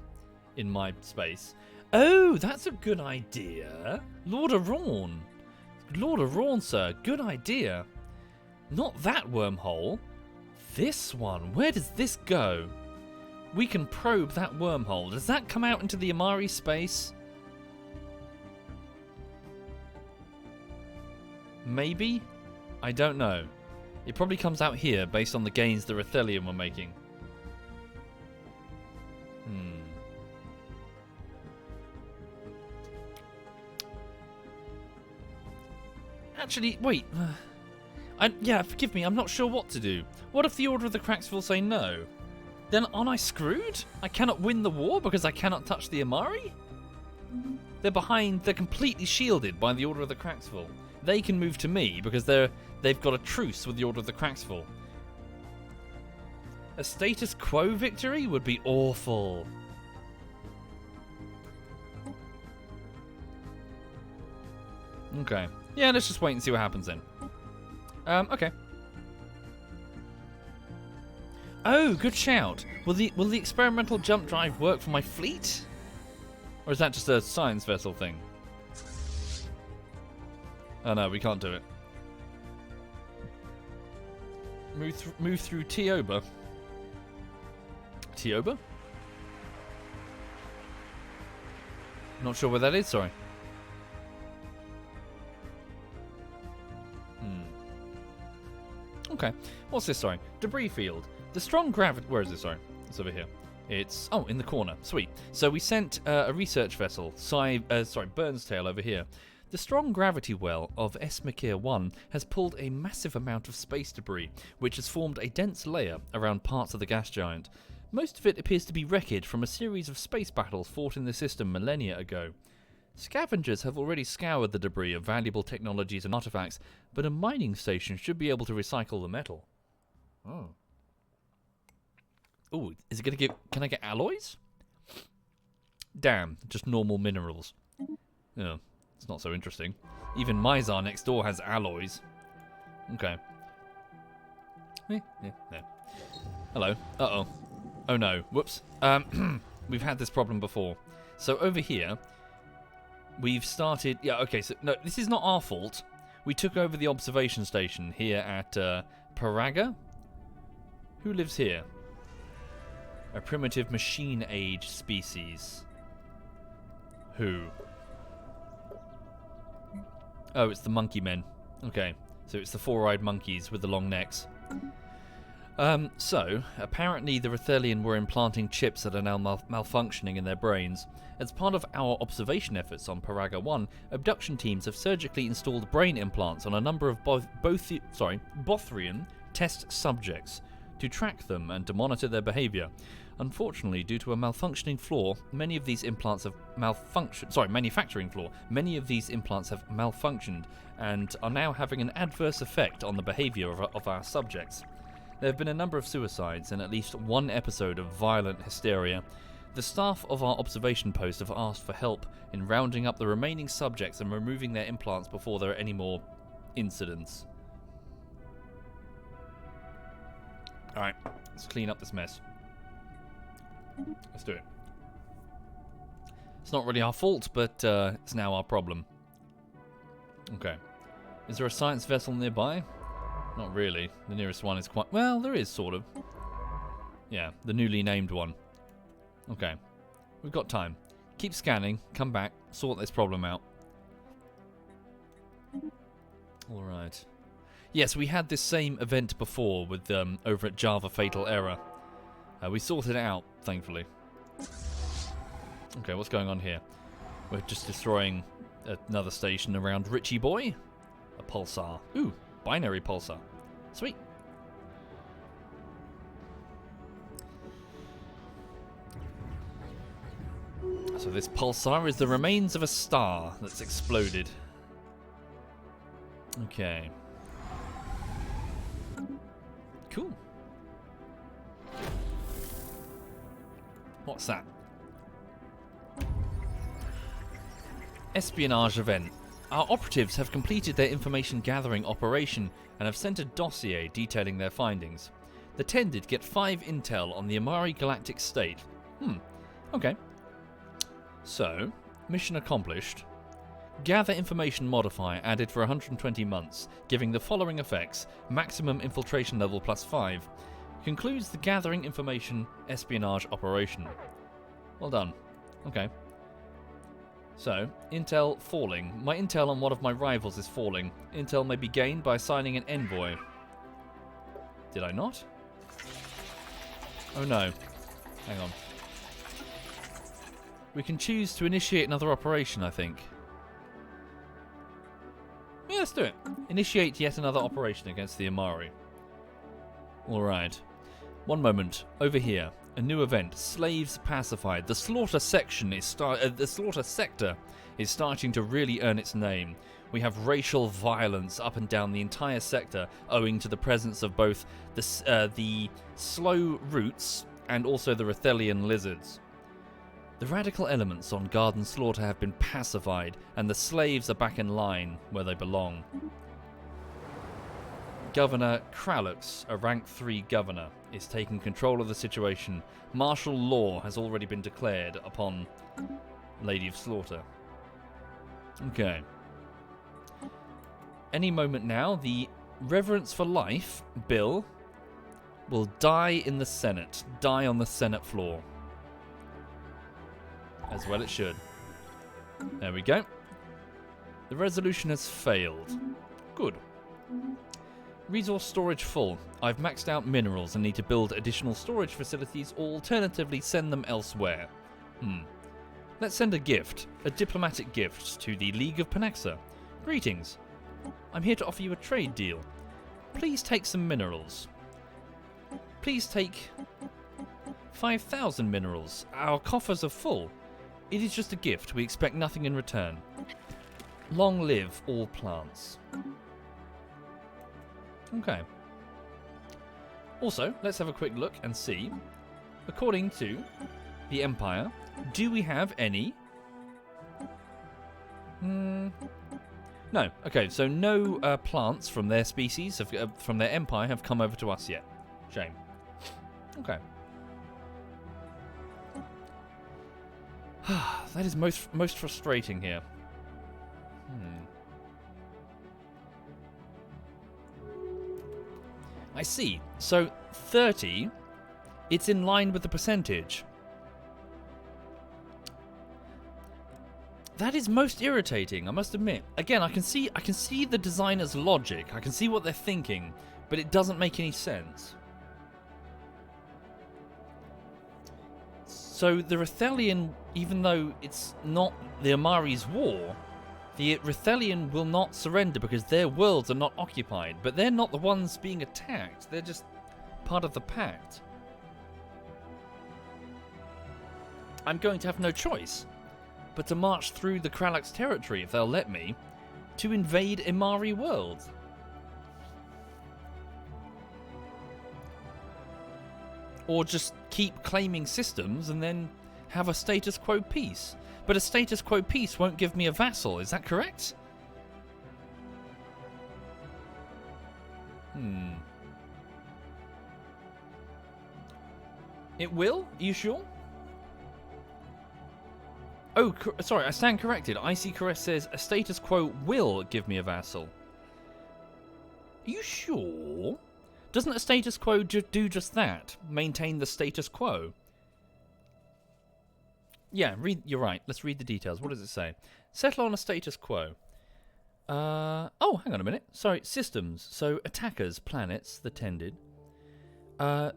Speaker 1: in my space. Oh, that's a good idea. Lord of Rawn. Lord of Rawn, sir. Good idea. Not that wormhole. This one. Where does this go? We can probe that wormhole. Does that come out into the Amari space? Maybe? I don't know. It probably comes out here based on the gains the Rethelian were making. Actually, wait. Yeah, forgive me, I'm not sure what to do. What if the Order of the Cracksville say no? Then aren't I screwed? I cannot win the war because I cannot touch the Amari? They're completely shielded by the Order of the Cracksville. They can move to me because they've got a truce with the Order of the Cracksville. A status quo victory would be awful. Okay. Yeah, let's just wait and see what happens then. Okay. Oh, good shout. Will the experimental jump drive work for my fleet? Or is that just a science vessel thing? Oh no, we can't do it. Move through Tioba. Tioba? Not sure where that is, sorry. Okay. What's this, sorry? Debris field. The strong gravity... Where is it, sorry? It's over here. It's... Oh, in the corner. Sweet. So we sent a research vessel, Burnstail, over here. The strong gravity well of Esmakir 1 has pulled a massive amount of space debris, which has formed a dense layer around parts of the gas giant. Most of it appears to be wreckage from a series of space battles fought in the system millennia ago. Scavengers have already scoured the debris of valuable technologies and artifacts, but a mining station should be able to recycle the metal. Oh. Ooh, is it going to give... Can I get alloys? Damn, just normal minerals. Yeah, it's not so interesting. Even Mizar next door has alloys. Okay. Hello. Uh-oh. Oh no. Whoops. We've had this problem before. So over here... We've started... Yeah, okay, so... No, this is not our fault. We took over the observation station here at Paraga. Who lives here? A primitive machine-age species. Who? Oh, it's the monkey men. Okay, so it's the four-eyed monkeys with the long necks. So, apparently the Rethelian were implanting chips that are now malfunctioning in their brains. As part of our observation efforts on Paraga 1, abduction teams have surgically installed brain implants on a number of Bothrian test subjects to track them and to monitor their behavior. Unfortunately, due to a manufacturing flaw, many of these implants have malfunctioned and are now having an adverse effect on the behavior of our subjects. There have been a number of suicides and at least one episode of violent hysteria. The staff of our observation post have asked for help in rounding up the remaining subjects and removing their implants before there are any more incidents. Alright, let's clean up this mess. Let's do it. It's not really our fault, but it's now our problem. Okay. Is there a science vessel nearby? Not really. The nearest one is quite... Well, there is, sort of. Yeah, the newly named one. Okay. We've got time. Keep scanning. Come back. Sort this problem out. Alright. Yes, we had this same event before with over at Java Fatal Error. We sorted it out, thankfully. Okay, what's going on here? We're just destroying another station around Richie Boy. A pulsar. Ooh, binary pulsar. Sweet. So this pulsar is the remains of a star that's exploded. Okay. Cool. What's that? Espionage event. Our operatives have completed their information gathering operation and have sent a dossier detailing their findings. The Tended get 5 intel on the Amari galactic state. Okay. So, mission accomplished. Gather information modifier added for 120 months, giving the following effects: maximum infiltration level +5. Concludes the gathering information espionage operation. Well done. Okay. So, intel falling. My intel on one of my rivals is falling. Intel may be gained by assigning an envoy. Did I not? Oh no. Hang on. We can choose to initiate another operation, I think. Yeah, let's do it. Initiate yet another operation against the Amari. Alright. One moment. Over here. A new event. Slaves pacified. The slaughter section is the slaughter sector is starting to really earn its name. We have racial violence up and down the entire sector, owing to the presence of both the slow roots and also the Rethelian lizards. The radical elements on Garden Slaughter have been pacified, and the slaves are back in line where they belong. Governor Kralux, a rank 3 governor, is taking control of the situation. Martial law has already been declared upon Lady of Slaughter. Okay. Any moment now, the Reverence for Life bill will die in the Senate. Die on the Senate floor. As well it should. There we go. The resolution has failed. Good. Resource storage full. I've maxed out minerals and need to build additional storage facilities or alternatively send them elsewhere. Let's send a gift. A diplomatic gift to the League of Penexa. Greetings. I'm here to offer you a trade deal. Please take some minerals. Please take 5,000 minerals. Our coffers are full. It is just a gift. We expect nothing in return. Long live all plants. Okay. Also, let's have a quick look and see. According to the Empire, do we have any? No. Okay, so no plants from their species, from their empire, have come over to us yet. Shame. Okay. That is most frustrating here. I see. So 30, it's in line with the percentage. That is most irritating, I must admit. Again, I can see the designer's logic. I can see what they're thinking, but it doesn't make any sense. So the Rethelian, even though it's not the Amari's war, the Rethelian will not surrender because their worlds are not occupied. But they're not the ones being attacked. They're just part of the pact. I'm going to have no choice but to march through the Kralux territory, if they'll let me, to invade Amari world. Or just keep claiming systems and then have a status quo peace. But a status quo peace won't give me a vassal, is that correct? It will? Are you sure? Oh, sorry, I stand corrected. Icy Caress says a status quo will give me a vassal. Are you sure? Doesn't a status quo do just that? Maintain the status quo? Yeah, you're right. Let's read the details. What does it say? Settle on a status quo. Oh, hang on a minute. Sorry, systems. So, attackers, planets, the Tended.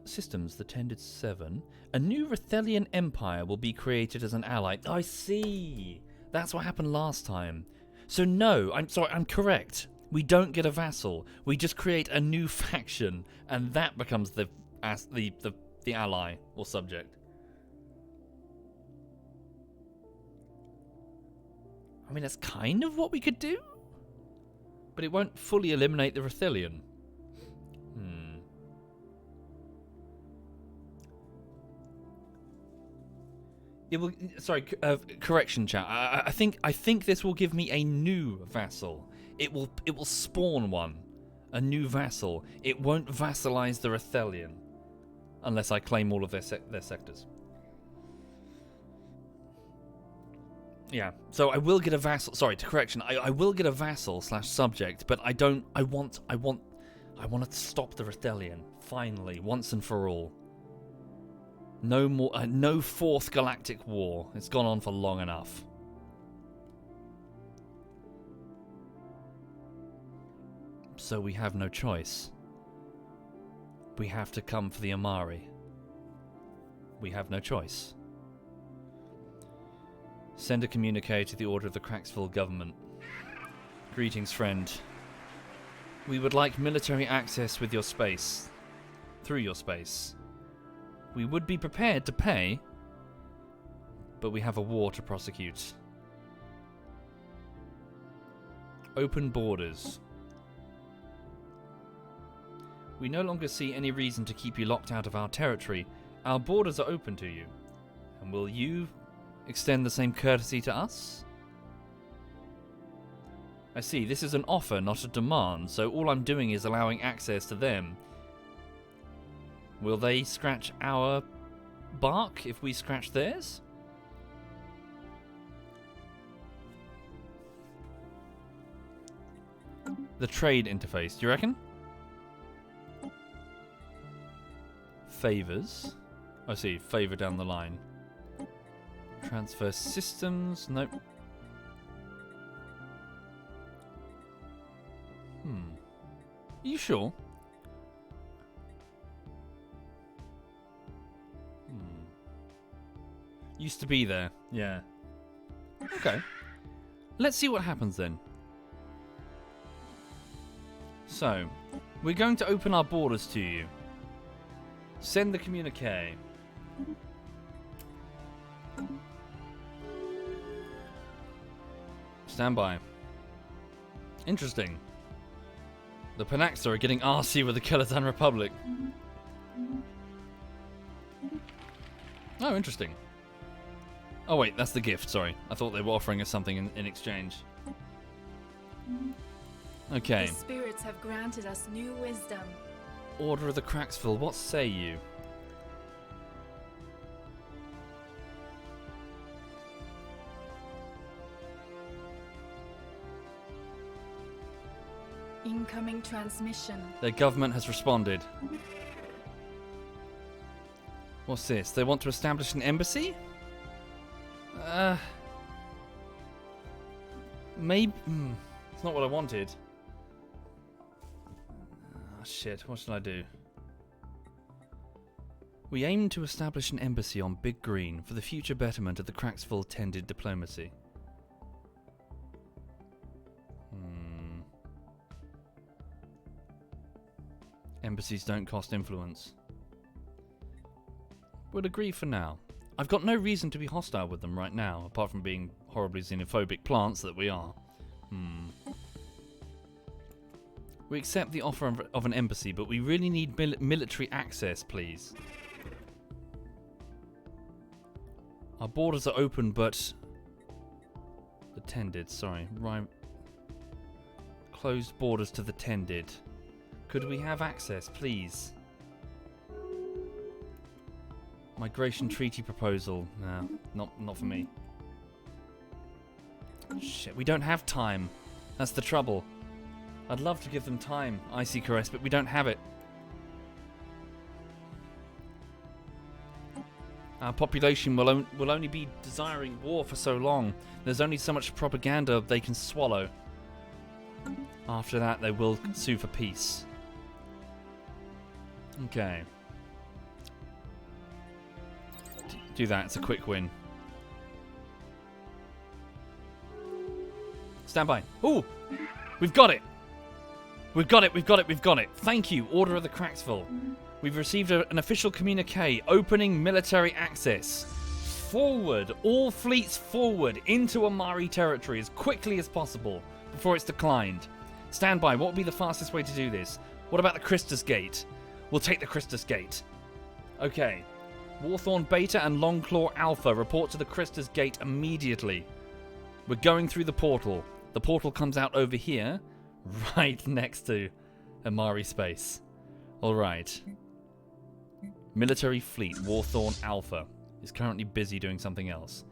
Speaker 1: Systems, the Tended 7. A new Rethelian empire will be created as an ally. I see. That's what happened last time. So no, I'm correct. We don't get a vassal. We just create a new faction, and that becomes the ally or subject. I mean, that's kind of what we could do. But it won't fully eliminate the Rathilion. It will. Sorry, correction, chat. I think this will give me a new vassal. It will spawn one, a new vassal. It won't vassalize the Rathelion, unless I claim all of their sectors. Yeah. So I will get a vassal. Sorry, to correction. I will get a vassal / subject, but I don't. I want to stop the Rathelion finally, once and for all. No more. No fourth galactic war. It's gone on for long enough. So we have no choice. We have to come for the Amari. We have no choice. Send a communique to the Order of the Cracksville government. Greetings, friend. We would like military access with your space. Through your space. We would be prepared to pay, but we have a war to prosecute. Open borders. We no longer see any reason to keep you locked out of our territory. Our borders are open to you. And will you extend the same courtesy to us? I see, this is an offer, not a demand, so all I'm doing is allowing access to them. Will they scratch our bark if we scratch theirs? The trade interface, do you reckon? Favors. I see, favor down the line. Transfer systems, nope. Are you sure? Used to be there, yeah. Okay. Let's see what happens then. So, we're going to open our borders to you. Send the communique. Stand by. Interesting. The Panaxa are getting arsey with the Kelatan Republic. Oh, interesting. Oh wait, that's the gift, sorry. I thought they were offering us something in exchange. Okay.
Speaker 2: The spirits have granted us new wisdom.
Speaker 1: Order of the Cracksville, what say you?
Speaker 2: Incoming transmission.
Speaker 1: Their government has responded. What's this? They want to establish an embassy? Maybe. It's not what I wanted. Oh, shit, what should I do? We aim to establish an embassy on Big Green for the future betterment of the Cracksville-tended diplomacy. Embassies don't cost influence. We'll agree for now. I've got no reason to be hostile with them right now, apart from being horribly xenophobic plants that we are. We accept the offer of an embassy, but we really need military access, please. Our borders are open, but... The tended, sorry. Right. Closed borders to the tended. Could we have access, please? Migration treaty proposal. Nah, not for me. Shit, we don't have time. That's the trouble. I'd love to give them time, Icy Caress, but we don't have it. Our population will only be desiring war for so long. There's only so much propaganda they can swallow. After that, they will sue for peace. Okay. Do that, it's a quick win. Stand by. Ooh! We've got it! We've got it. Thank you, Order of the Cracksville. We've received an official communique opening military access. forward. All fleets forward into Amari territory as quickly as possible before it's declined. Stand by. What would be the fastest way to do this? What about the Christus Gate? We'll take the Christus Gate. Okay. Warthorn Beta and Longclaw Alpha report to the Christus Gate immediately. We're going through the portal. The portal comes out over here, right next to Amari space. Alright. Military Fleet, Warthorn Alpha, is currently busy doing something else.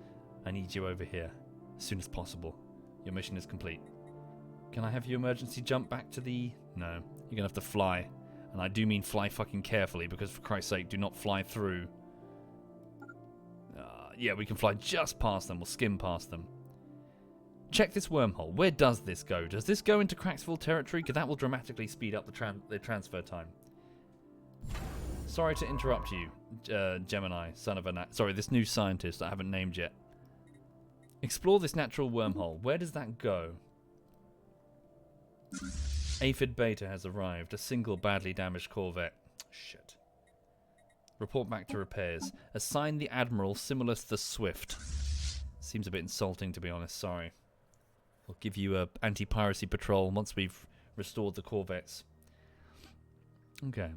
Speaker 1: I need you over here as soon as possible. Your mission is complete. Can I have you emergency jump back to the... No, you're going to have to fly. And I do mean fly fucking carefully, because for Christ's sake, do not fly through. Yeah, we can fly just past them. We'll skim past them. Check this wormhole. Where does this go? Does this go into Cracksville territory? Because that will dramatically speed up the transfer time. Sorry to interrupt you, Gemini, son of a... Sorry, this new scientist I haven't named yet. Explore this natural wormhole. Where does that go? Aphid Beta has arrived. A single badly damaged corvette. Shit. Report back to repairs. Assign the Admiral similar to the Swift. Seems a bit insulting, to be honest. Sorry. We'll give you a anti-piracy patrol once we've restored the corvettes. Okay.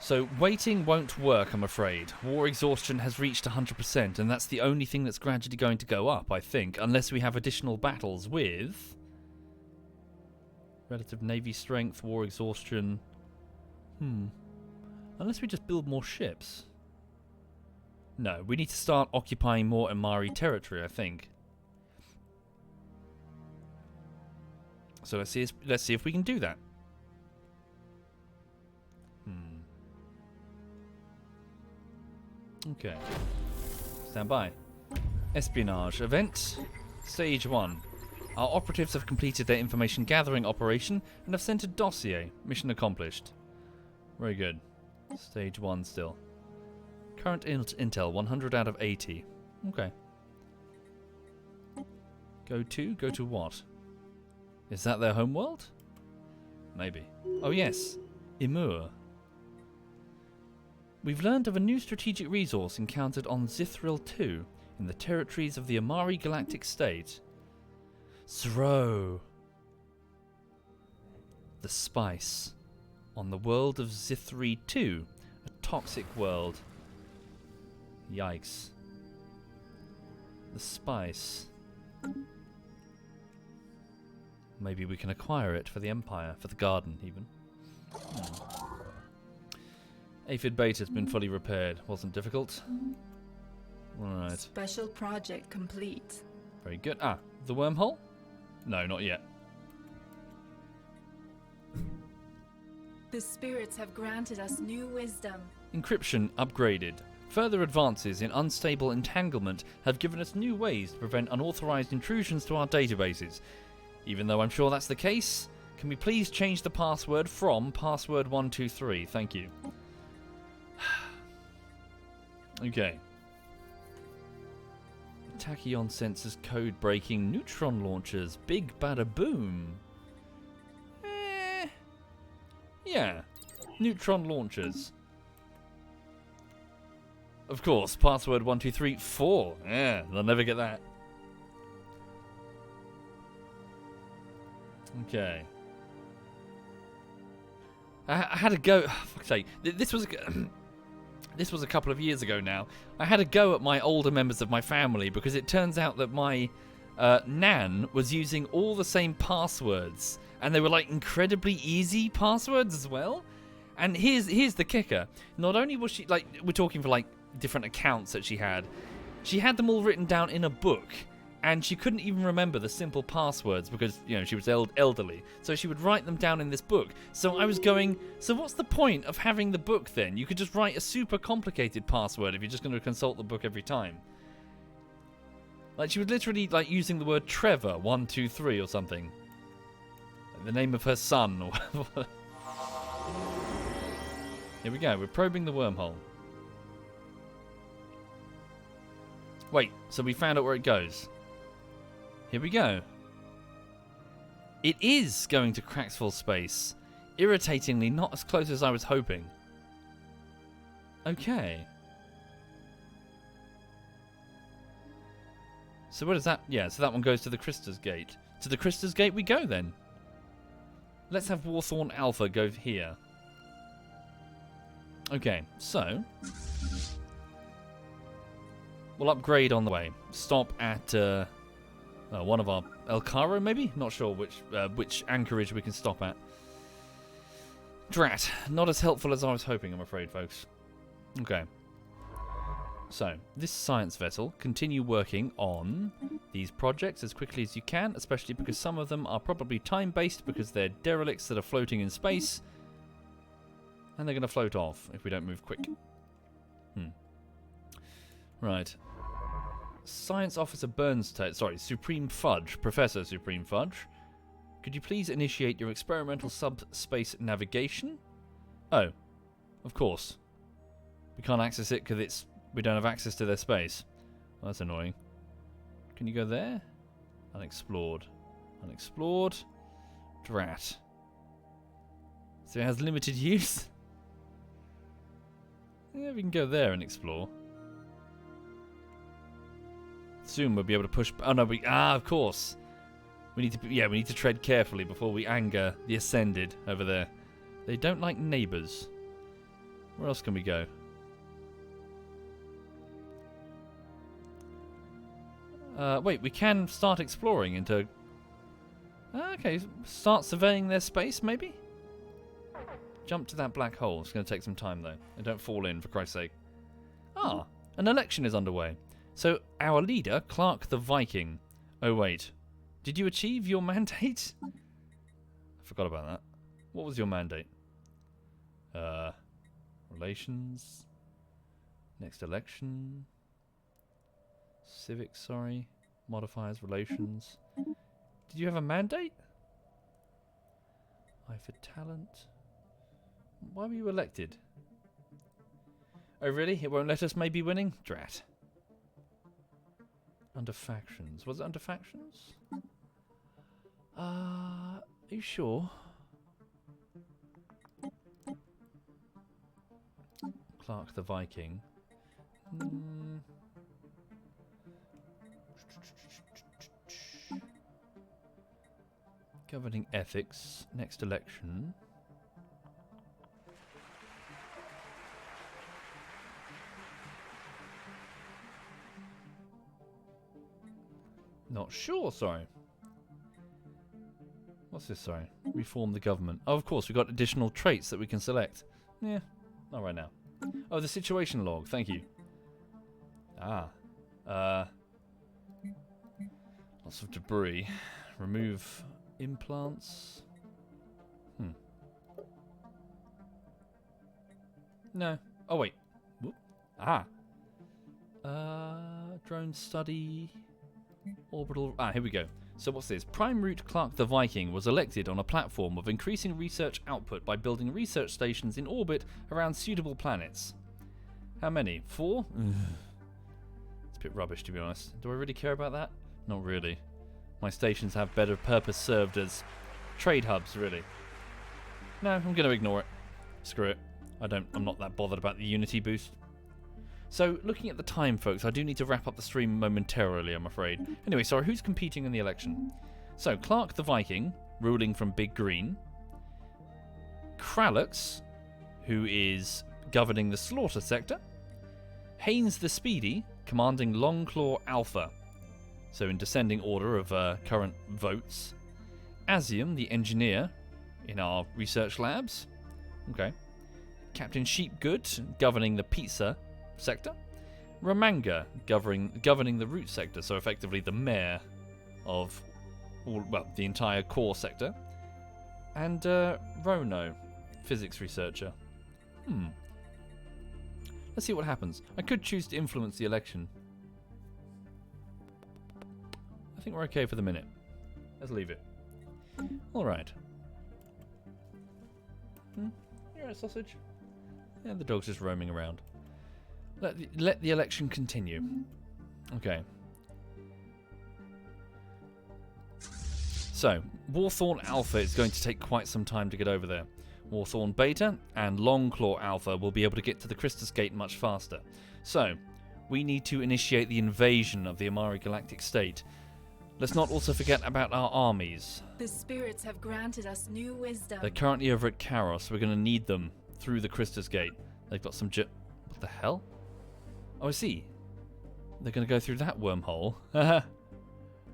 Speaker 1: So, waiting won't work, I'm afraid. War exhaustion has reached 100%, and that's the only thing that's gradually going to go up, I think, unless we have additional battles with... Relative navy strength, war exhaustion... Unless we just build more ships. No, we need to start occupying more Amari territory, I think. So let's see if we can do that. Okay. Stand by. Espionage. Event. Stage 1. Our operatives have completed their information gathering operation and have sent a dossier. Mission accomplished. Very good. Stage 1 still. Current intel 100 out of 80. Okay. Go to what? Is that their homeworld? Maybe. Oh yes. Imur. We've learned of a new strategic resource encountered on Zithril 2 in the territories of the Amari Galactic State. Zro. The spice. On the world of Zithri 2, a toxic world. Yikes. The spice. Maybe we can acquire it for the Empire, for the Garden even. Aphid Beta's been fully repaired. Wasn't difficult. Alright.
Speaker 2: Special project complete.
Speaker 1: Very good. Ah, the wormhole? No, not yet.
Speaker 2: The spirits have granted us new wisdom.
Speaker 1: Encryption upgraded. Further advances in unstable entanglement have given us new ways to prevent unauthorized intrusions to our databases. Even though I'm sure that's the case, can we please change the password from password123? Thank you. Okay. Tachyon sensors, code breaking, neutron launchers, big bada boom. Yeah, neutron launchers. Of course, password 1234. Yeah, they'll never get that. Okay. I had a go. Fuck's sake. This was a couple of years ago now. I had a go at my older members of my family because it turns out that my nan was using all the same passwords, and they were like incredibly easy passwords as well. And here's the kicker. Not only was she like, we're talking for like different accounts that she had them all written down in a book, and she couldn't even remember the simple passwords because, you know, she was elderly. So she would write them down in this book. So I was going, so what's the point of having the book then? You could just write a super complicated password if you're just going to consult the book every time. Like, she was literally like using the word Trevor 123 or something. Like the name of her son or whatever. Here we go, we're probing the wormhole. Wait, so we found out where it goes. Here we go. It is going to Cracksville space. Irritatingly, not as close as I was hoping. Okay. So what is that? Yeah, so that one goes to the Krista's Gate. To the Krista's Gate we go then. Let's have Warthorn Alpha go here. Okay, so we'll upgrade on the way. Stop at one of our El Caro, maybe? Not sure which anchorage we can stop at. Drat, not as helpful as I was hoping, I'm afraid, folks. Okay. So, this science vessel, continue working on these projects as quickly as you can, especially because some of them are probably time-based because they're derelicts that are floating in space. And they're going to float off if we don't move quick. Right. Science Officer Bernstein, sorry, Supreme Fudge, Professor Supreme Fudge. Could you please initiate your experimental subspace navigation? Oh, of course. We can't access it because we don't have access to their space. Well, that's annoying. Can you go there? Unexplored. Unexplored. Drat. So it has limited use? Yeah, we can go there and explore. Soon we'll be able to push... Oh no, of course. We need to tread carefully before we anger the Ascended over there. They don't like neighbours. Where else can we go? Wait, we can start exploring into... Okay, start surveying their space, maybe? Jump to that black hole. It's going to take some time, though. And don't fall in, for Christ's sake. Ah, an election is underway. So, our leader, Clark the Viking... Oh, wait. Did you achieve your mandate? I forgot about that. What was your mandate? Relations... Next election... Civics, sorry. Modifiers, relations. Did you have a mandate? Eye for talent. Why were you elected? Oh, really? It won't let us maybe winning? Drat. Under factions. Was it under factions? Are you sure? Clark the Viking. Governing ethics. Next election. Not sure, sorry. What's this, sorry? Reform the government. Oh, of course, we've got additional traits that we can select. Yeah, not right now. Oh, the situation log, thank you. Lots of debris. Remove implants. No. Oh, wait. Whoop. Drone study. Orbital... here we go. So what's this? Prime Root Clark the Viking was elected on a platform of increasing research output by building research stations in orbit around suitable planets. How many? 4? It's a bit rubbish, to be honest. Do I really care about that? Not really. My stations have better purpose served as trade hubs, really. No, I'm going to ignore it. Screw it. I'm not that bothered about the Unity boost. So, looking at the time, folks, I do need to wrap up the stream momentarily, I'm afraid. Anyway, sorry, who's competing in the election? So, Clark the Viking, ruling from Big Green. Kralux, who is governing the Slaughter sector. Haynes the Speedy, commanding Longclaw Alpha. So, in descending order of current votes. Asium, the engineer, in our research labs. Okay. Captain Sheepgood, governing the Pizza sector. Ramanga, governing the root sector, so effectively the mayor of the entire core sector. And Rono, physics researcher. Let's see what happens. I could choose to influence the election. I think we're okay for the minute. Let's leave it. Alright. You're a sausage. Yeah, the dog's just roaming around. Let the election continue. Okay. So, Warthorn Alpha is going to take quite some time to get over there. Warthorn Beta and Longclaw Alpha will be able to get to the Christus Gate much faster. So, we need to initiate the invasion of the Amari Galactic State. Let's not also forget about our armies.
Speaker 2: The spirits have granted us new wisdom.
Speaker 1: They're currently over at Karos. We're going to need them through the Christus Gate. They've got some what the hell? Oh, I see. They're going to go through that wormhole.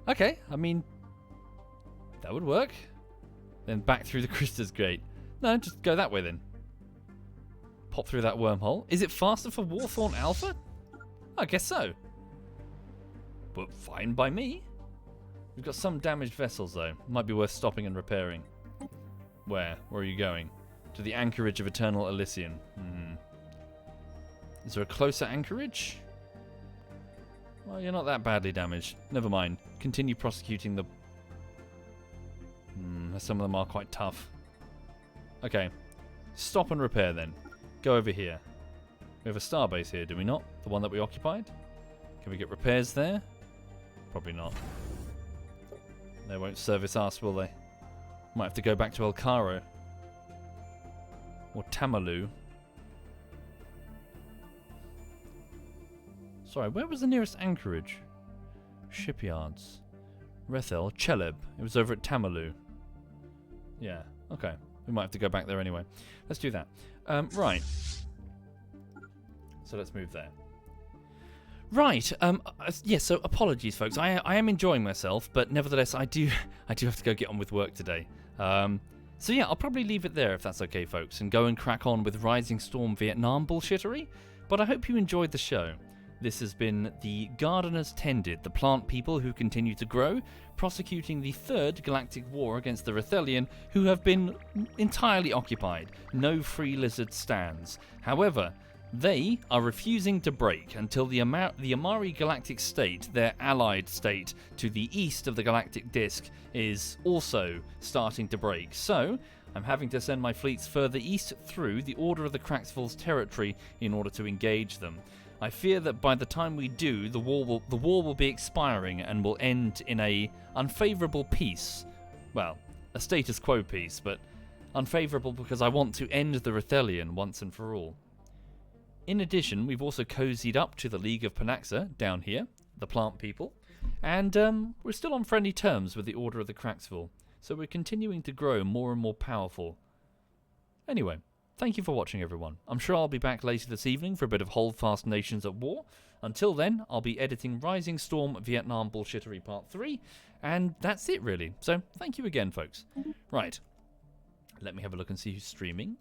Speaker 1: Okay, I mean, that would work. Then back through the Christus Gate. No, just go that way then. Pop through that wormhole. Is it faster for Warthorn Alpha? I guess so. But fine by me. We've got some damaged vessels though. Might be worth stopping and repairing. Where? Where are you going? To the anchorage of Eternal Elysian. Is there a closer anchorage? Well, you're not that badly damaged. Never mind. Continue prosecuting the... some of them are quite tough. Okay. Stop and repair then. Go over here. We have a starbase here, do we not? The one that we occupied? Can we get repairs there? Probably not. They won't service us, will they? Might have to go back to El Cairo. Or Tamalu. Sorry, where was the nearest anchorage? Shipyards. Rethel, Cheleb. It was over at Tamalu. Yeah, okay. We might have to go back there anyway. Let's do that. Right. So let's move there. Right. Yeah, so apologies, folks. I am enjoying myself, but nevertheless, I do have to go get on with work today. So yeah, I'll probably leave it there if that's okay, folks, and go and crack on with Rising Storm Vietnam bullshittery. But I hope you enjoyed the show. This has been the Gardeners Tended, the plant people who continue to grow, prosecuting the third galactic war against the Rethelian, who have been entirely occupied. No free lizard stands. However, they are refusing to break until the Amari Galactic State, their allied state to the east of the galactic disk, is also starting to break. So, I'm having to send my fleets further east through the Order of the Craxville's territory in order to engage them. I fear that by the time we do, the war will be expiring and will end in a unfavourable peace. Well, a status quo peace, but unfavourable because I want to end the Rethelian once and for all. In addition, we've also cozied up to the League of Panaxa down here, the plant people, and we're still on friendly terms with the Order of the Craxville, so we're continuing to grow more and more powerful. Anyway, thank you for watching, everyone. I'm sure I'll be back later this evening for a bit of Holdfast Nations at War. Until then, I'll be editing Rising Storm Vietnam Bullshittery Part 3, and that's it really. So, thank you again, folks. Right, let me have a look and see who's streaming.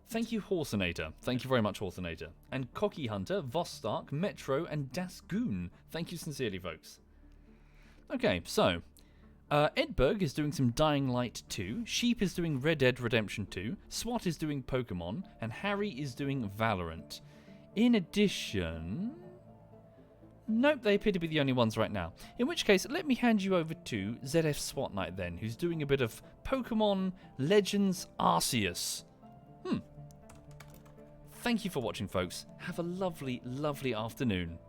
Speaker 1: Thank you, Horsenator. Thank you very much, Horsenator. And Cocky Hunter, Vostark, Metro, and Dasgoon. Thank you sincerely, folks. Okay, so... Edberg is doing some Dying Light 2, Sheep is doing Red Dead Redemption 2, Swat is doing Pokemon, and Harry is doing Valorant. In addition... Nope, they appear to be the only ones right now. In which case, let me hand you over to ZF Swat Knight then, who's doing a bit of Pokemon Legends Arceus. Thank you for watching, folks. Have a lovely, lovely afternoon.